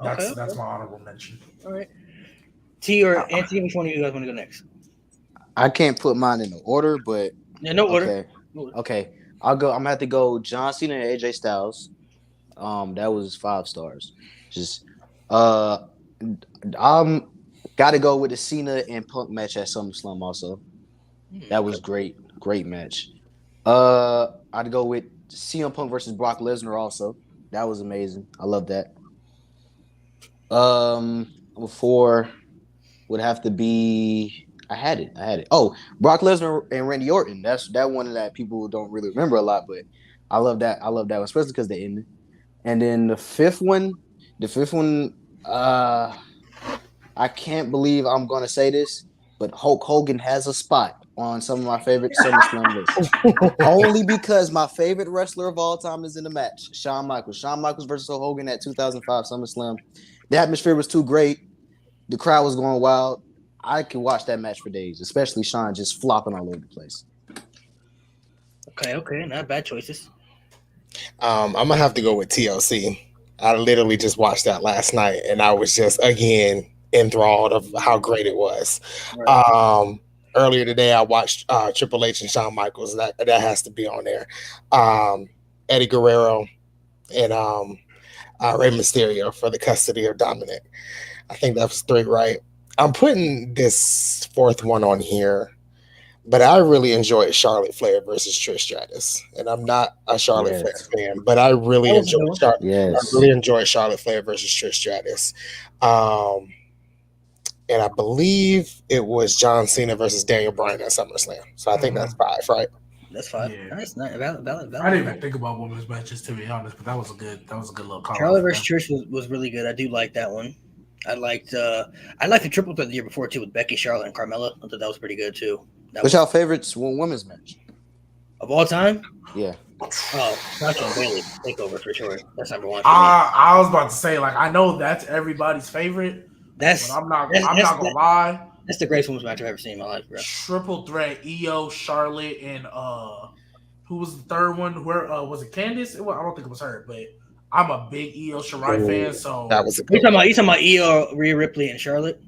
That's my honorable mention. All right. T or Anthony, which one of you guys want to go next? I can't put mine in the order, but No order. Okay. I'll go. I'm gonna have to go John Cena and AJ Styles. That was 5 stars. Just I'm gotta go with the Cena and Punk match at SummerSlam also. That was great match. I'd go with CM Punk versus Brock Lesnar also. That was amazing. I love that. Number 4 would have to be. I had it. Oh, Brock Lesnar and Randy Orton. That's that one that people don't really remember a lot, but I love that. I love that one, especially because they ended. And then the fifth one, I can't believe I'm gonna say this, but Hulk Hogan has a spot on some of my favorite SummerSlam lists. Only because my favorite wrestler of all time is in the match, Shawn Michaels. Shawn Michaels versus Hulk Hogan at 2005 SummerSlam. The atmosphere was too great. The crowd was going wild. I can watch that match for days, especially Shawn just flopping all over the place. Okay, not bad choices. I'm gonna have to go with TLC. I literally just watched that last night, and I was just again enthralled of how great it was. Right. Earlier today, I watched Triple H and Shawn Michaels. That has to be on there. Eddie Guerrero and Rey Mysterio for the custody of Dominic. I think that was 3, right? I'm putting this 4th one on here, but I really enjoyed Charlotte Flair versus Trish Stratus, and I'm not a Charlotte Flair fan, but I really enjoyed Charlotte Flair versus Trish Stratus. And I believe it was John Cena versus Daniel Bryan at SummerSlam. So I think that's 5, right? That's 5. Yeah. Nice. Valid. I didn't even think about women's matches, to be honest, but that was a good little call. Charlotte versus Trish was really good. I do like that one. I liked the triple threat the year before too with Becky, Charlotte, and Carmella. I thought that was pretty good too. What's your favorite women's match of all time? Yeah. Oh, Sasha and Bayley takeover for sure. That's number 1. I was about to say, like, I know that's everybody's favorite. But I'm not gonna lie. That's the greatest women's match I've ever seen in my life, bro. Triple threat: Io, Charlotte, and who was the third one? Where was it? Candice? I don't think it was her, but I'm a big Io Shirai fan, so that was a good one. You talking about Io, Rhea Ripley, and Charlotte?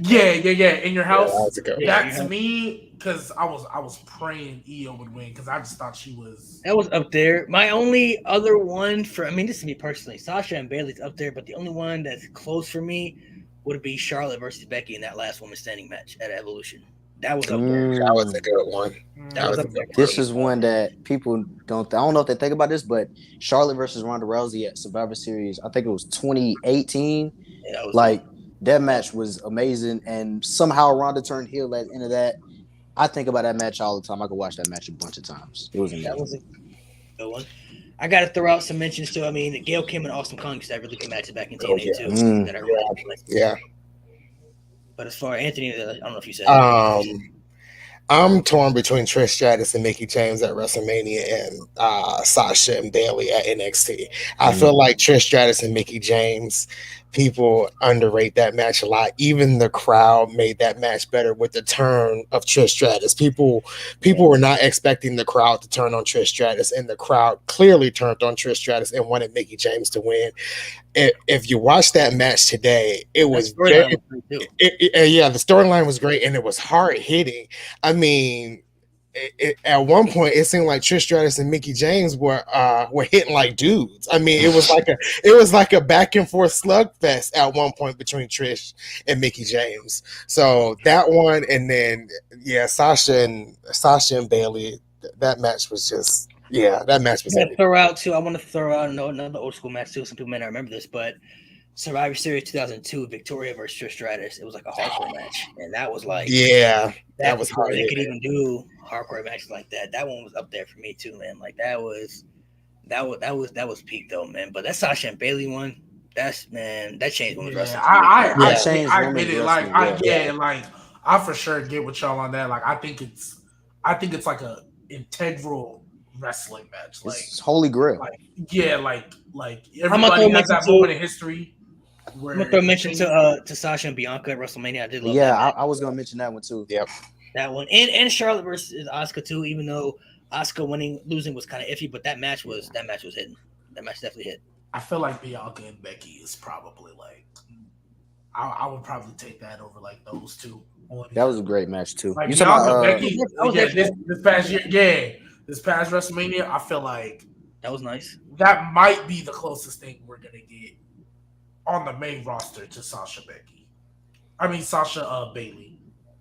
Yeah. In your house. Yeah, that was a good one. That to me, because I was praying Io would win because I just thought she was. That was up there. My only other one this is me personally. Sasha and Bayley's up there, but the only one that's close for me would be Charlotte versus Becky in that last woman standing match at Evolution. That was up there. That was a good one. This is one that people don't. I don't know if they think about this, but Charlotte versus Ronda Rousey at Survivor Series. I think it was 2018. Yeah, that was like that match was amazing, and somehow Ronda turned heel at the end of that. I think about that match all the time. I could watch that match a bunch of times. It was amazing. That was a good one. I got to throw out some mentions too. I mean, Gail Kim and Austin Kong used to have really good matches back in TNA too. That I really liked. Yeah. But as far as Anthony, I don't know if you said. I'm torn between Trish Stratus and Mickie James at WrestleMania and Sasha and Bayley at NXT. I feel like Trish Stratus and Mickie James, people underrate that match a lot. Even the crowd made that match better with the turn of Trish Stratus. People were not expecting the crowd to turn on Trish Stratus, and the crowd clearly turned on Trish Stratus and wanted Mickie James to win. If you watch that match today, it was very, the storyline was great and it was hard hitting. I mean, at one point it seemed like Trish Stratus and Mickie James were hitting like dudes. I mean, it was like a back and forth slugfest at one point between Trish and Mickie James. So that one, and then Sasha and Bayley. That match was just. Yeah, that match was. I want to throw out another old school match too. Some people may not remember this, but Survivor Series 2002, Victoria versus Trish Stratus. It was like a hardcore match, and that was like that was hard. They could even do hardcore matches like that. That one was up there for me too, man. Like that was peak though, man. But that Sasha and Bayley one, that changed women's wrestling. I admit it. I for sure get with y'all on that. Like, I think it's like a integral wrestling match. Like, It's Holy Grail. Like everybody has that moment in history. I'm gonna throw a mention to Sasha and Bianca at WrestleMania. I did love that match. I was gonna mention that one too. Yep. That one. And Charlotte versus Asuka too, even though Asuka losing was kind of iffy, but that match was hitting. That match definitely hit. I feel like Bianca and Becky is probably like I would probably take that over like those two. That was a great match too. Like You Bianca, talking about Becky, this past year, this past WrestleMania, I feel like that was nice. That might be the closest thing we're gonna get on the main roster to Sasha Bailey.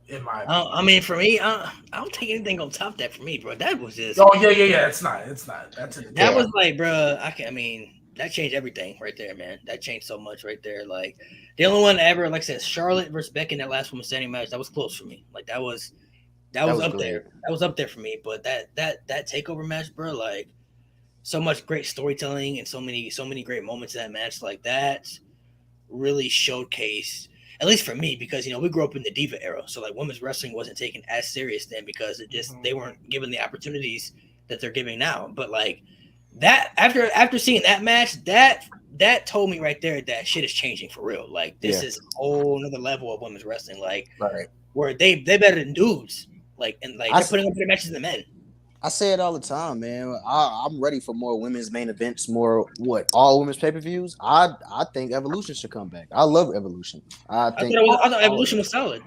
In my opinion. I mean, for me, I don't take anything on top of that for me, bro. That was just. Oh yeah. It's not. That was like, bro. That changed everything right there, man. That changed so much right there. Like the only one ever, like I said, Charlotte versus Becky in that last woman standing match. That was close for me. Like that was up great. there. That was up there for me. But that takeover match, bro, like so much great storytelling and so many great moments in that match. Like that really showcased. At least for me, because we grew up in the Diva era, so like women's wrestling wasn't taken as serious then because it just they weren't given the opportunities that they're giving now. But like that, after seeing that match, that told me right there that shit is changing for real. Like this is a whole another level of women's wrestling, like where they better than dudes, like and like they're putting up better matches than men. I say it all the time, man. I'm ready for more women's main events, more all women's pay-per-views. I think Evolution should come back. I love Evolution. I thought Evolution was solid.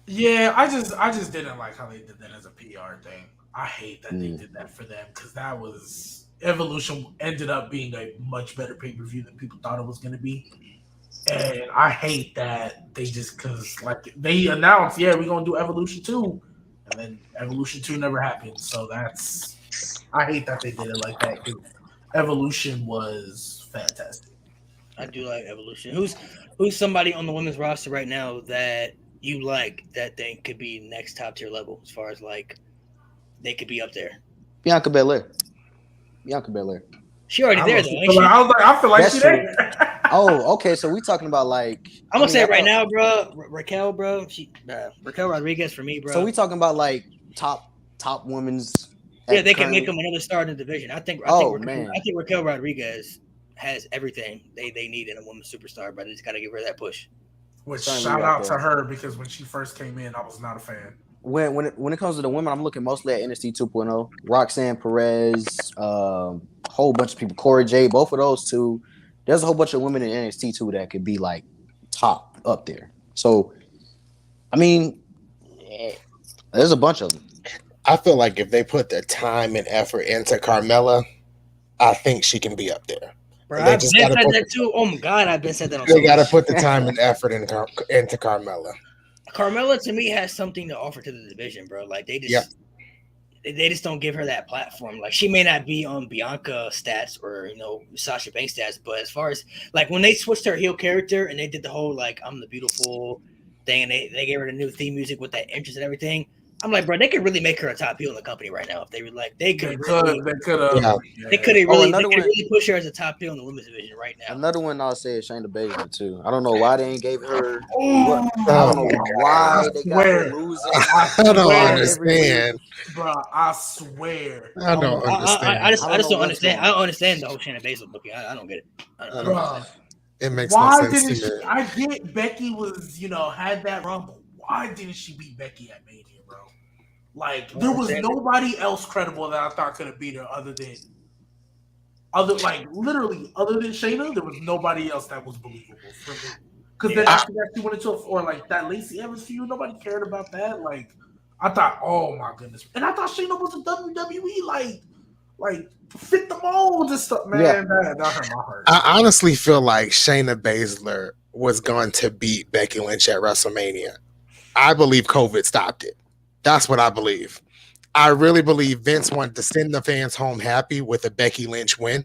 Yeah, I just didn't like how they did that as a PR thing. I hate that they did that for them because that was Evolution ended up being a much better pay-per-view than people thought it was going to be. And I hate that they just because like they announced, we're gonna do Evolution 2. And then Evolution 2 never happened. So I hate that they did it like that. Evolution was fantastic. I do like Evolution. Who's somebody on the women's roster right now that you like that they could be next top tier level as far as like they could be up there? Bianca Belair. She already there though. I feel like she's there. Oh, okay. So we talking about like I'm gonna say it right now, bro. Raquel, bro. Raquel Rodriguez for me, bro. So we talking about like top women's. Yeah, they can make them another star in the division. I think Raquel Rodriguez has everything they need in a women's superstar, but they just gotta give her that push. Which shout out to her because when she first came in, I was not a fan. When it comes to the women, I'm looking mostly at NXT 2.0. Roxanne Perez, whole bunch of people. Cora Jade, both of those two. There's a whole bunch of women in NXT too that could be like top up there. So, I mean, there's a bunch of them. I feel like if they put the time and effort into Carmella, I think she can be up there. Bro, I've been said that too. Oh my God, I've been said that. They got to put the time and effort into Carmella. Carmella to me has something to offer to the division, bro. Like they just don't give her that platform. Like she may not be on Bianca stats or Sasha Banks stats, but as far as like when they switched her heel character and they did the whole like I'm the beautiful thing and they gave her the new theme music with that entrance and everything, I'm like, bro, they could really make her a top heel in the company right now if they were like they could really push her as a top heel in the women's division right now. Another one I'll say is Shayna Baszler too. I don't know why they ain't gave her. I don't know why they got her losing. I don't understand, bro. I swear, I don't understand. I just don't understand. I don't understand the whole Shayna Baszler booking. I don't get it. I don't understand. It makes no sense to me. I get Becky was had that rumble. Why didn't she beat Becky at Mania, bro? Like there was nobody else credible that I thought could have beat her other than Shayna. There was nobody else that was believable for me. Because then after that she went into like that Lacey Evans feud. Nobody cared about that. Like I thought, oh my goodness, and I thought Shayna was a WWE like fit the mold and stuff, man. Yeah. That hurt my heart. I honestly feel like Shayna Baszler was going to beat Becky Lynch at WrestleMania. I believe COVID stopped it. That's what I believe. I really believe Vince wanted to send the fans home happy with a Becky Lynch win.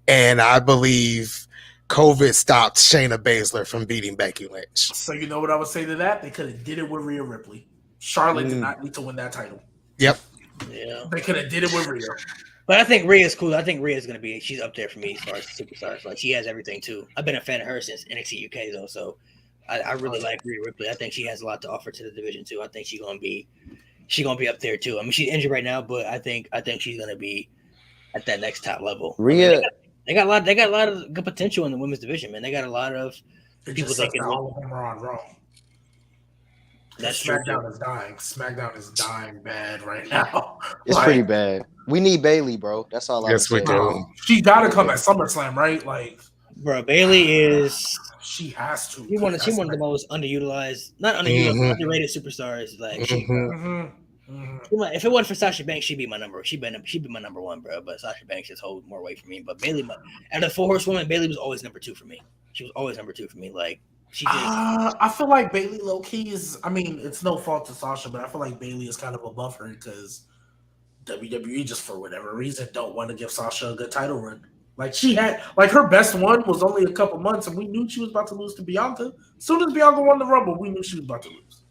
And I believe COVID stopped Shayna Baszler from beating Becky Lynch. So you know what I would say to that? They could have did it with Rhea Ripley. Charlotte did not need to win that title. Yep. Yeah. They could have did it with Rhea. But I think Rhea's cool. I think Rhea's she's up there for me as far as superstars. Like she has everything too. I've been a fan of her since NXT UK though. So I really like Rhea Ripley. I think she has a lot to offer to the division too. I think she's gonna be up there too. I mean, she's injured right now, but I think she's gonna be at that next top level. Rhea, I mean, they got a lot of good potential in the women's division, man. They got a lot of people that can. All of them are on Raw. That's SmackDown true. is dying. SmackDown is dying bad right now. it's pretty bad. We need Bailey, bro. That's all Yes, we do. She got to come at SummerSlam, right? Like, bro, Bailey is. She has to. She one of the most underutilized, not underutilized, underrated superstars. Like, if it wasn't for Sasha Banks, she'd be my number. She'd be my number one, bro. But Sasha Banks just holds more weight for me. But Bailey, out of the 4 horsewomen, Bailey was always number 2 for me. She was always number 2 for me. Like, she just. I feel like Bailey low key is. I mean, it's no fault to Sasha, but I feel like Bailey is kind of above her because WWE just for whatever reason don't want to give Sasha a good title run. Like she had, like her best one was only a couple months, and we knew she was about to lose to Bianca. As soon as Bianca won the Rumble, we knew she was about to lose.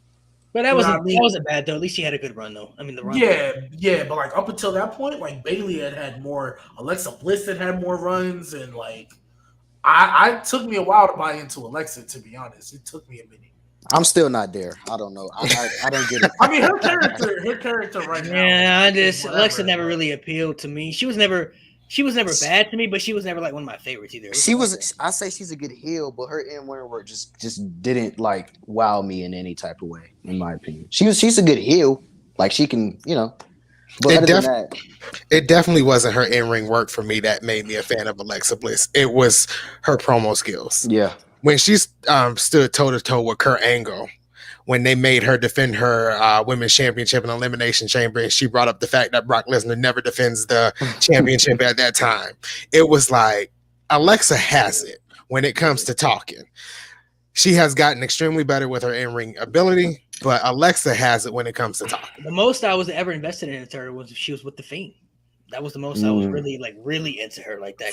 But that wasn't bad though. At least she had a good run though. I mean, the run. Yeah, but like up until that point, like Bailey had more. Alexa Bliss had more runs, and like I took me a while to buy into Alexa. To be honest, it took me a minute. I'm still not there. I don't know. I don't get it. I mean, her character right now. Yeah, Alexa never really appealed to me. She was never bad to me, but she was never like one of my favorites either. I say she's a good heel, but her in-ring work just didn't like wow me in any type of way, in my opinion. She's a good heel, like she can, But it definitely wasn't her in-ring work for me that made me a fan of Alexa Bliss. It was her promo skills. Yeah. When she stood toe-to-toe with Kurt Angle, when they made her defend her women's championship in Elimination Chamber, and she brought up the fact that Brock Lesnar never defends the championship at that time. It was like, Alexa has it when it comes to talking. She has gotten extremely better with her in-ring ability, but Alexa has it when it comes to talking. The most I was ever invested in her was if she was with the Fiend. That was the most I was really into her like that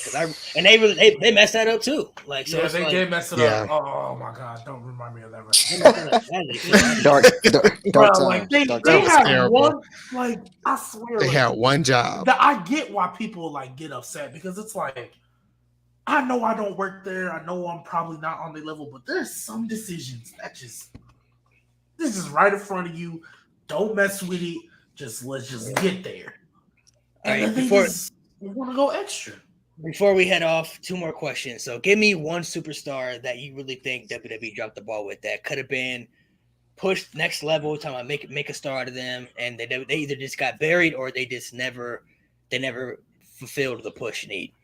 and they messed that up too. Like, so yeah, they did mess it up. Oh my god, don't remind me of that. dark time. Like they had one. Like I swear, they had one job. I get why people like get upset because it's like I know I don't work there. I know I'm probably not on their level, but there's some decisions that this is right in front of you. Don't mess with it. Let's just get there. All right, we want to go extra. Before we head off, 2 more questions. So give me one superstar that you really think WWE dropped the ball with that could have been pushed next level, talking about make a star out of them, and they either just got buried or they never fulfilled the push need.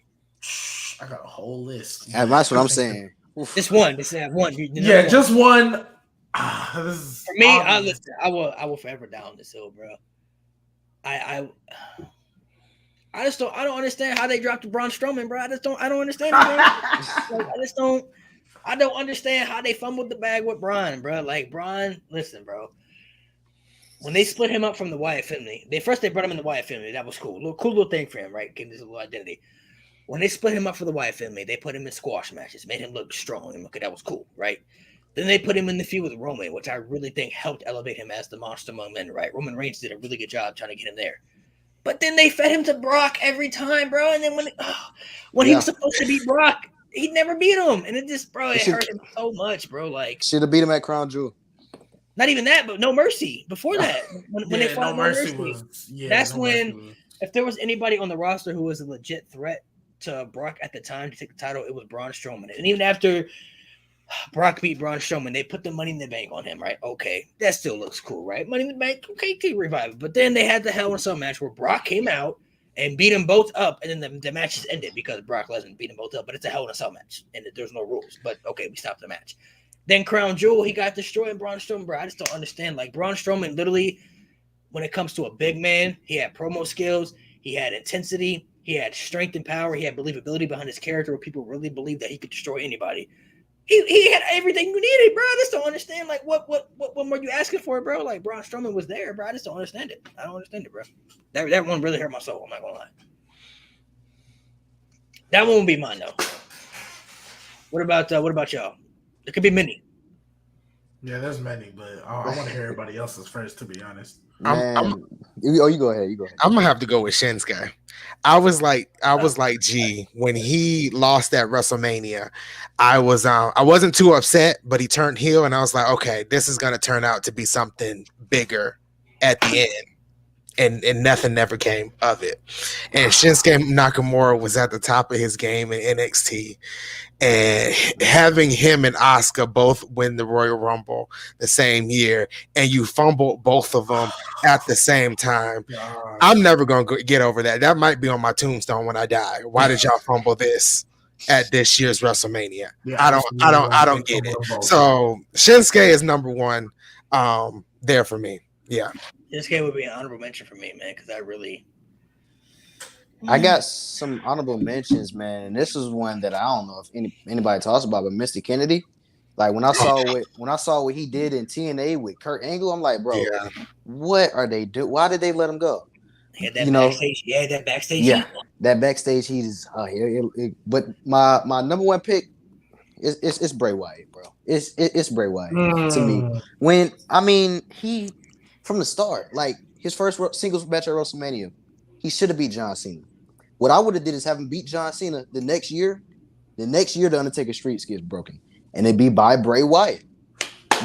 I got a whole list. Yeah, that's what I'm saying. Just one. Just have one. Just one. For me, I will forever down this hill, bro. I don't understand how they dropped Braun Strowman, bro. I don't understand it, bro. I don't understand how they fumbled the bag with Braun, bro. Like, Braun, listen, bro. When they split him up from the Wyatt family, they brought him in the Wyatt family. That was cool. Cool little thing for him, right? Gave him a little identity. When they split him up for the Wyatt family, they put him in squash matches, made him look strong. Okay, that was cool, right? Then they put him in the feud with Roman, which I really think helped elevate him as the monster among men, right? Roman Reigns did a really good job trying to get him there. But then they fed him to Brock every time, bro. And then when he was supposed to beat Brock, he never beat him. And it just, bro, it hurt him so much, bro. Like, should have beat him at Crown Jewel. Not even that, but No Mercy. Before that, when they fought No Mercy, that's when, if there was anybody on the roster who was a legit threat to Brock at the time to take the title, it was Braun Strowman. And even after Brock beat Braun Strowman, they put the Money in the Bank on him, right? Okay, that still looks cool, right? Money in the Bank, okay, keep reviving. But then they had the Hell in a Cell match where Brock came out and beat them both up, and then the match just ended because Brock Lesnar beat them both up. But it's a Hell in a Cell match, and there's no rules. But okay, we stopped the match. Then Crown Jewel, he got destroyed, and Braun Strowman, bro. I just don't understand. Like, Braun Strowman, literally, when it comes to a big man, he had promo skills, he had intensity, he had strength and power, he had believability behind his character where people really believed that he could destroy anybody. He had everything you needed, bro. I just don't understand. Like, what were you asking for, bro? Like, Braun Strowman was there, bro. I just don't understand it. I don't understand it, bro. That one really hurt my soul. I'm not gonna lie. That one would be mine, though. What about y'all? There could be many. Yeah, there's many, but I want to hear everybody else's first. To be honest, I'm Oh, you go ahead. You go ahead. I'm gonna have to go with Shinsuke. I was like, gee, when he lost at WrestleMania, I wasn't too upset, but he turned heel, and I was like, okay, this is gonna turn out to be something bigger at the end. And nothing never came of it. And Shinsuke Nakamura was at the top of his game in NXT. And having him and Asuka both win the Royal Rumble the same year, and you fumbled both of them at the same time. I'm never going to get over that. That might be on my tombstone when I die. Why did y'all fumble this at this year's WrestleMania? I don't get it. So Shinsuke is number one there for me. Yeah. Shinsuke would be an honorable mention for me, man, because I got some honorable mentions, man. And this is one that I don't know if anybody talks about, but Mr. Kennedy. Like when I saw what he did in TNA with Kurt Angle, I'm like, bro, what are they doing? Why did they let him go? He had that backstage. Yeah, that backstage. Yeah, that backstage heat is. But my number one pick is Bray Wyatt, bro. It's Bray Wyatt to me. When he from the start, like his first singles match at WrestleMania, he should have beat John Cena. What I would have did is have him beat John Cena the next year. The next year, the Undertaker streaks gets broken, and it be by Bray Wyatt.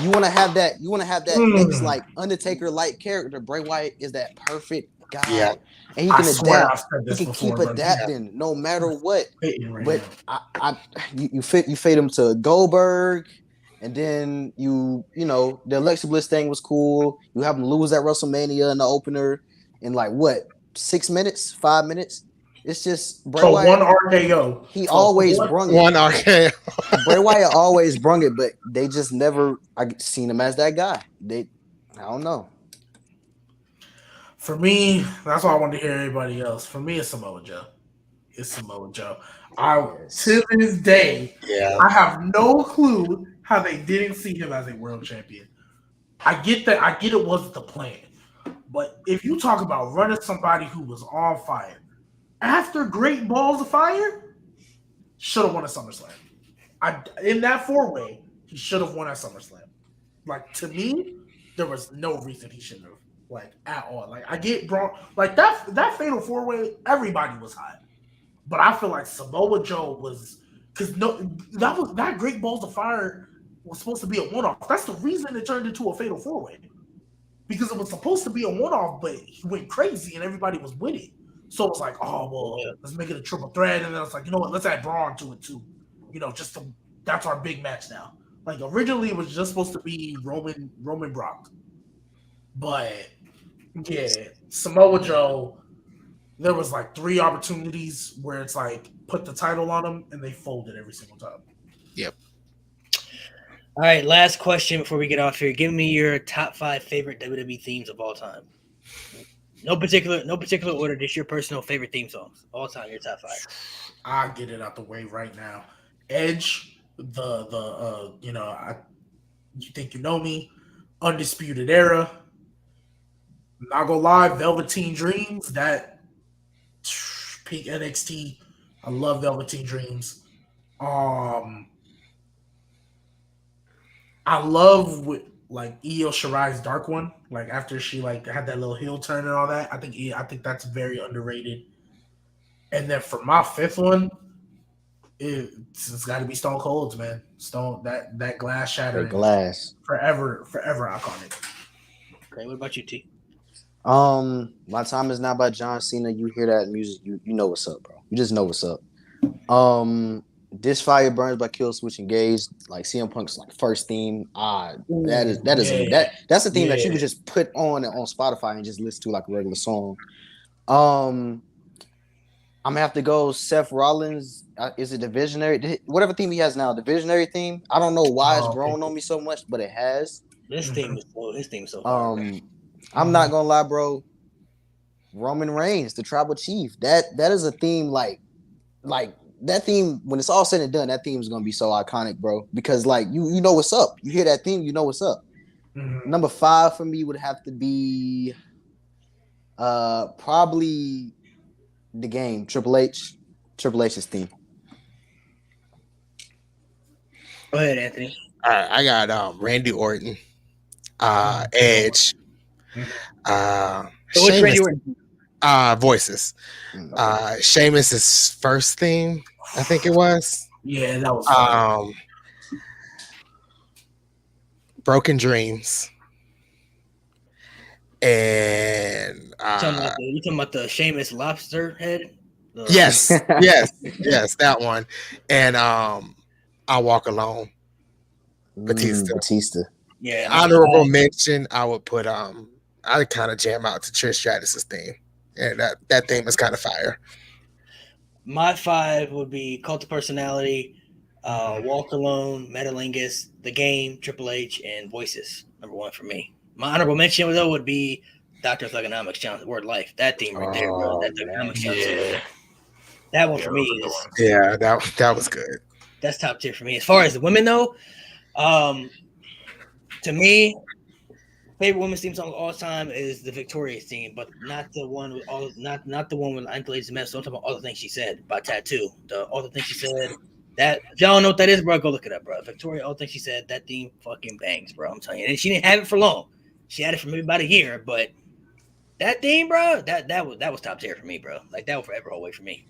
You want to have that. You want to have that next like Undertaker-like character. Bray Wyatt is that perfect guy, and he can adapt. He can keep adapting no matter what. But you fade him to Goldberg, and then you know the Alexa Bliss thing was cool. You have him lose at WrestleMania in the opener in like what 6 minutes, 5 minutes. It's just Bray Wyatt. One RKO. He always brung it. One RKO. Bray Wyatt always brung it, but they just never. I seen him as that guy. I don't know. For me, that's why I wanted to hear everybody else. For me, it's Samoa Joe. To this day, I have no clue how they didn't see him as a world champion. I get that. I get it wasn't the plan. But if you talk about running somebody who was on fire after Great Balls of Fire, should have won at SummerSlam. In that 4-way, he should have won at SummerSlam. Like to me, there was no reason he shouldn't have. Like at all. Like I get Braun. Like that fatal 4-way, everybody was hot. But I feel like Samoa Joe was because that Great Balls of Fire was supposed to be a one-off. That's the reason it turned into a fatal 4-way. Because it was supposed to be a one-off, but he went crazy and everybody was with it. So it was like, let's make it a triple threat. And then it's like, you know what, let's add Braun to it too. You know, that's our big match now. Like originally it was just supposed to be Roman Brock. But yeah, Samoa Joe, there was like 3 opportunities where it's like put the title on him and they folded every single time. Yep. All right, last question before we get off here. Give me your top 5 favorite WWE themes of all time. No particular order, just your personal favorite theme songs. All time, your top 5. I'll get it out the way right now. Edge, You Think You Know Me, Undisputed Era. Not gonna lie, Velveteen Dreams, that peak NXT. I love Velveteen Dreams. I love like Io Shirai's Dark One. Like after she like had that little heel turn and all that. I think that's very underrated. And then for my 5th one, it's got to be Stone Cold's, man. That glass shattering. The glass. Forever iconic. Okay, what about you, T? My Time Is Now by John Cena. You hear that music, you know what's up, bro. You just know what's up. This Fire Burns by Killswitch Engage, like CM Punk's like first theme. That's a theme that you could just put on Spotify and just listen to like a regular song. I'm gonna have to go Seth Rollins. Is it the Visionary? Whatever theme he has now, the Visionary theme. I don't know why it's grown on me so much, but it has. This theme is so hard. I'm not gonna lie, bro. Roman Reigns, the Tribal Chief. That is a theme like that theme. When it's all said and done, that theme is gonna be so iconic, bro. Because like you know what's up. You hear that theme, you know what's up. Mm-hmm. Number 5 for me would have to be probably the Game. Triple H's theme. Go ahead, Anthony. All right, I got Randy Orton, Edge, So which Randy Sheamus, Orton? voices. Sheamus's first theme, I think it was. Yeah, that was fun. Broken Dreams. And You talking about the Sheamus lobster head? yes, that one. And I Walk Alone. Batista. Yeah. Honorable mention, I would put I kind of jam out to Trish Stratus's theme. And that theme is kind of fire. My 5 would be Cult of Personality, Walk Alone, Metalingus, The Game, Triple H, and Voices. Number 1 for me. My honorable mention though would be Dr. Thugonomics Challenge, Word Life. That theme right there, bro. That Thugonomics Challenge. That one for me is that was good. That's top tier for me. As far as the women though, to me, favorite women's theme song of all time is the Victoria's theme, but not the one with all not the one with Untitled Chapter. I'm talking about All the Things She Said by Tattoo. All the Things She Said. That if y'all don't know what that is, bro, go look it up, bro. Victoria, All the Things She Said, that theme fucking bangs, bro. I'm telling you. And she didn't have it for long. She had it for maybe about a year, but that theme, bro, that was top tier for me, bro. Like that will forever hold weight for me.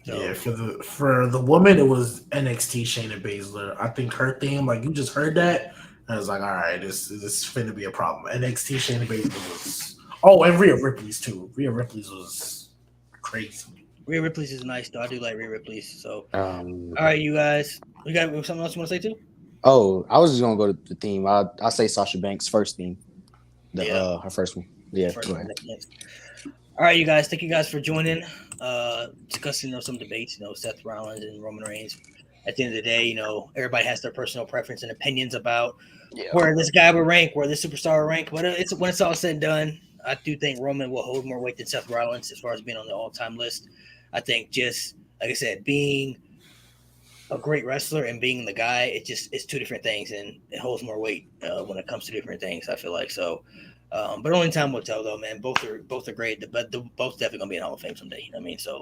So, yeah, for the woman, it was NXT Shayna Baszler. I think her theme, like you just heard that, and I was like, all right, this is finna be a problem. NXT Shayna Baszler was. Oh, and Rhea Ripley's too. Rhea Ripley's was crazy. Rhea Ripley's is nice, though. I do like Rhea Ripley's. So, all right, you guys, we got something else you want to say too? Oh, I was just gonna go to the theme. I'll say Sasha Banks' first theme. Her first one. Yeah. First one, yes. All right, you guys. Thank you guys for joining. Discussing some debates. Seth Rollins and Roman Reigns. At the end of the day, everybody has their personal preference and opinions about where this guy would rank, where this superstar would rank. But when it's all said and done, I do think Roman will hold more weight than Seth Rollins as far as being on the all-time list. I think just like I said, being a great wrestler and being the guy, it's two different things, and it holds more weight when it comes to different things. I feel like so. But only time will tell, though, man. Both are great, but both definitely gonna be in Hall of Fame someday. I mean, so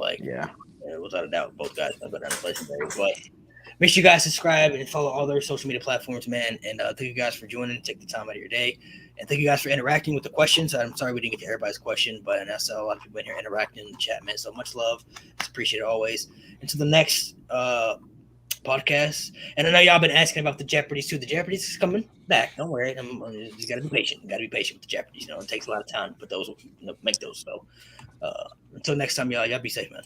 without a doubt, both guys gonna go down to legendary. But make sure you guys subscribe and follow all their social media platforms, man. And thank you guys for joining. Take the time out of your day, and thank you guys for interacting with the questions. I'm sorry we didn't get to everybody's question, but I saw a lot of people in here interacting in the chat, man. So much love, it's appreciated always. Until the next podcast, and I know y'all been asking about the Jeopardies too. The Jeopardies is coming back. Don't worry. You just gotta be patient. You gotta be patient with the Jeopardies. It takes a lot of time to put those, make those. So until next time, y'all be safe, man.